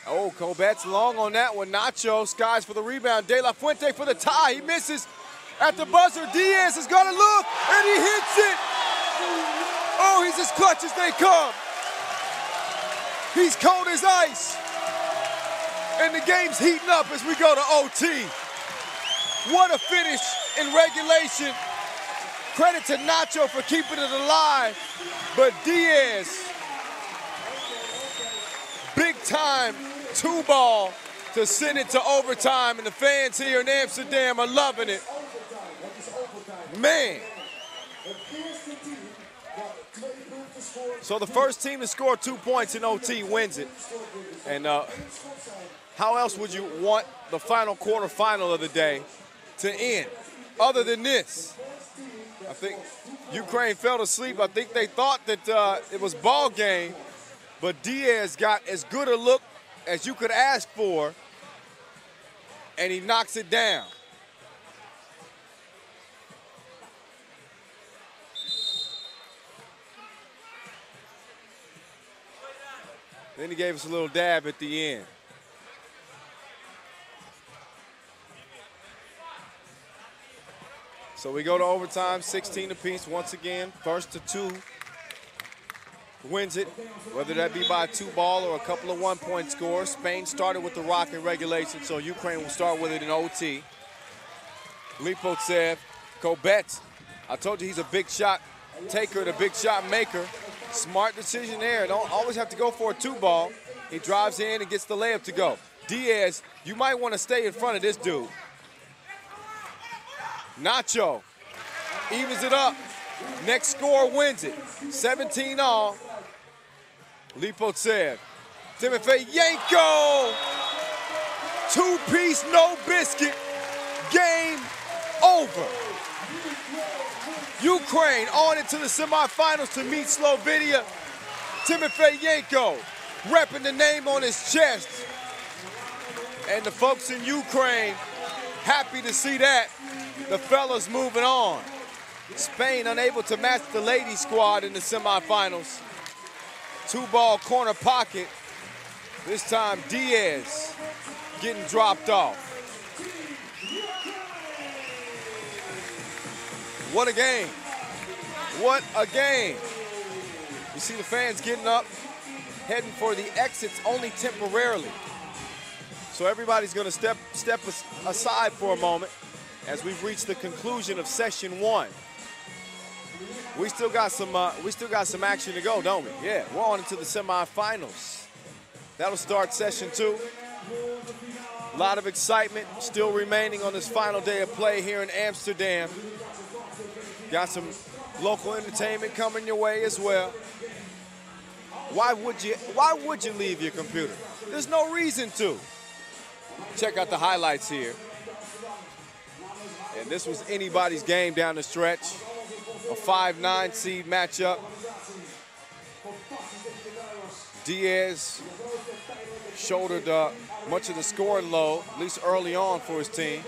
Oh, Kobets long on that one. Nacho skies for the rebound. De La Fuente for the tie. He misses at the buzzer. Diaz is gonna look, and he hits it. Oh, he's as clutch as they come. He's cold as ice. And the game's heating up as we go to OT. What a finish in regulation. Credit to Nacho for keeping it alive. But Diaz, big time 2-ball to send it to overtime. And the fans here in Amsterdam are loving it. Man. So the first team to score 2 points in OT wins it. And how else would you want the final quarterfinal of the day to end other than this? I think Ukraine fell asleep. I think they thought that it was ball game, but Diaz got as good a look as you could ask for, and he knocks it down. Then he gave us a little dab at the end. So we go to overtime, 16 apiece once again. First to 2 wins it, whether that be by a 2-ball or a couple of 1-point scores. Spain started with the rock in regulation, so Ukraine will start with it in OT. Lipotsev, Kobets. I told you he's a big shot taker and a big shot maker. Smart decision there. Don't always have to go for a 2-ball. He drives in and gets the layup to go. Diaz, you might want to stay in front of this dude. Nacho evens it up. Next score wins it. 17 all. Lipotsev. Timofeyenko. Two-piece, no biscuit. Game over. Ukraine on into the semifinals to meet Slovenia. Timofeyenko repping the name on his chest. And the folks in Ukraine happy to see that. The fellas moving on. Spain unable to match the ladies squad in the semifinals. Two-ball corner pocket. This time Diaz getting dropped off. What a game. What a game. You see the fans getting up, heading for the exits only temporarily. So everybody's going to step aside for a moment as we've reached the conclusion of session 1. We still got some action to go, don't we? Yeah, we're on into the semifinals. That'll start session 2. A lot of excitement still remaining on this final day of play here in Amsterdam. Got some local entertainment coming your way as well. Why would you leave your computer? There's no reason to. Check out the highlights here. And this was anybody's game down the stretch. A 5-9 seed matchup. Diaz shouldered much of the scoring load, at least early on for his team.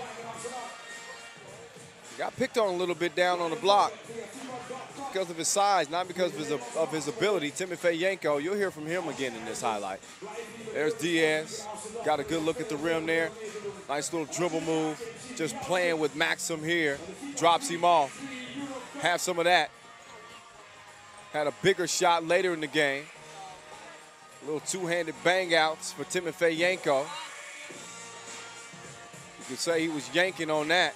Got picked on a little bit down on the block because of his size, not because of his ability. Timofeyenko, you'll hear from him again in this highlight. There's Diaz. Got a good look at the rim there. Nice little dribble move. Just playing with Maxim here. Drops him off. Have some of that. Had a bigger shot later in the game. Little two-handed bang-outs for Timofeyenko. You could say he was yanking on that.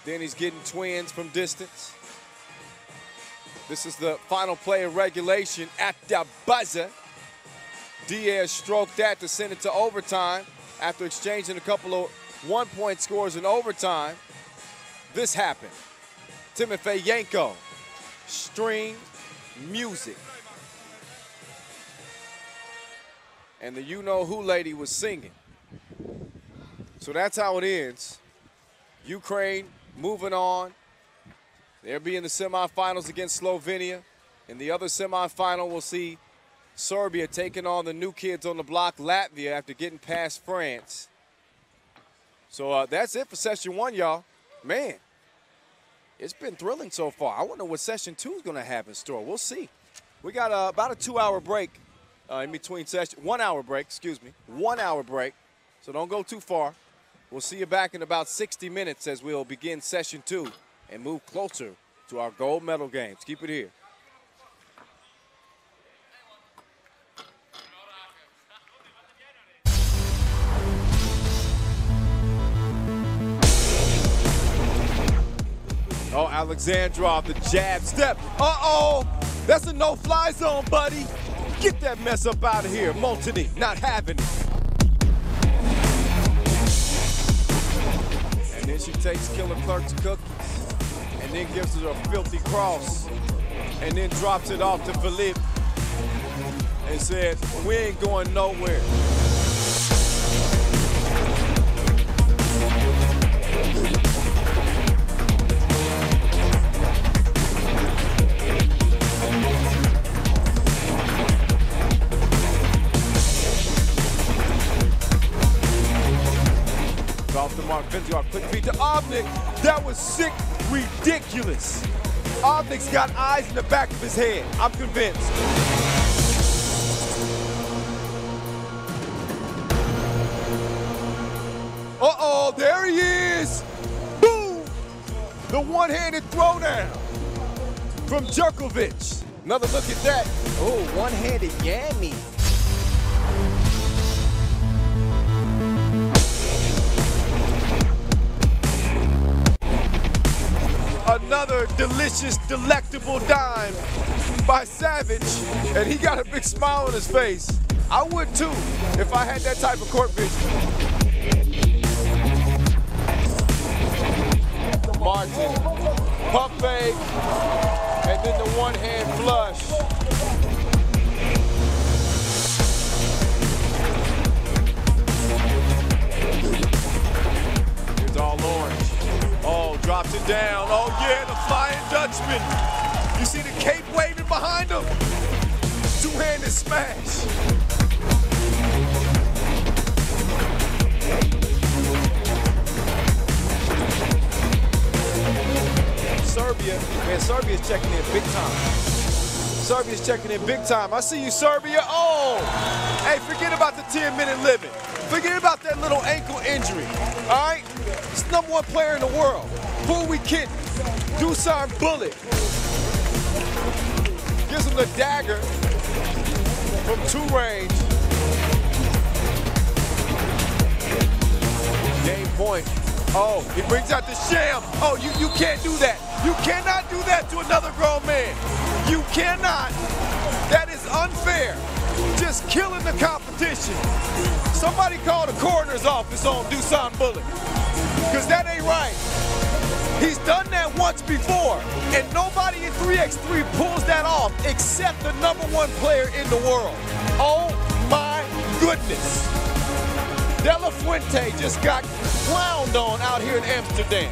Then he's getting twins from distance. This is the final play of regulation at the buzzer. Diaz stroked that to send it to overtime after exchanging a couple of one-point scores in overtime. This happened. Timofeyenko, string music. And the you-know-who lady was singing. So that's how it ends. Ukraine moving on. They'll be in the semifinals against Slovenia. In the other semifinal, we'll see Serbia taking on the new kids on the block, Latvia, after getting past France. So that's it for session 1, y'all. Man, it's been thrilling so far. I wonder what session 2 is going to have in store. We'll see. We got about a 2-hour break in between sessions. 1 hour break, excuse me. 1 hour break. So don't go too far. We'll see you back in about 60 minutes as we'll begin session 2 and move closer to our gold medal games. Keep it here. Oh, Alexandrov, the jab step. Uh-oh, that's a no-fly zone, buddy. Get that mess up out of here. Multini, not having it. And then she takes Killer Clerk's cookies and then gives it a filthy cross and then drops it off to Philippe and said, we ain't going nowhere. Off the mark, Benzio, quick feed to Obnik. That was sick, ridiculous. Obnik's got eyes in the back of his head. I'm convinced. Uh-oh, there he is. Boom! The one-handed throwdown from Djokovic. Another look at that. Oh, one-handed yammy. Another delicious delicious, delectable dime by Savage, and he got a big smile on his face. I would too, if I had that type of court vision. Martin, pump fake, and then the one-hand flush. Here's all orange. Oh, drops it down. Oh yeah, the Flying Dutchman. You see the cape waving behind him? Two-handed smash. Serbia, man, Serbia's checking in big time. Serbia's checking in big time. I see you, Serbia. Oh! Hey, forget about the 10-minute limit. Forget about that little ankle injury. All right? It's the #1 player in the world. Who are we kidding? Dusan Bullet. Gives him the dagger from 2 range. Game point. Oh, he brings out the sham. Oh, you can't do that. You cannot do that to another grown man. You cannot. That is unfair. Just killing the competition. Somebody call the coroner's office on Dusan Bullet, because that ain't right. He's done that once before, and nobody in 3x3 pulls that off except the #1 player in the world. Oh my goodness. De La Fuente just got clowned on out here in Amsterdam.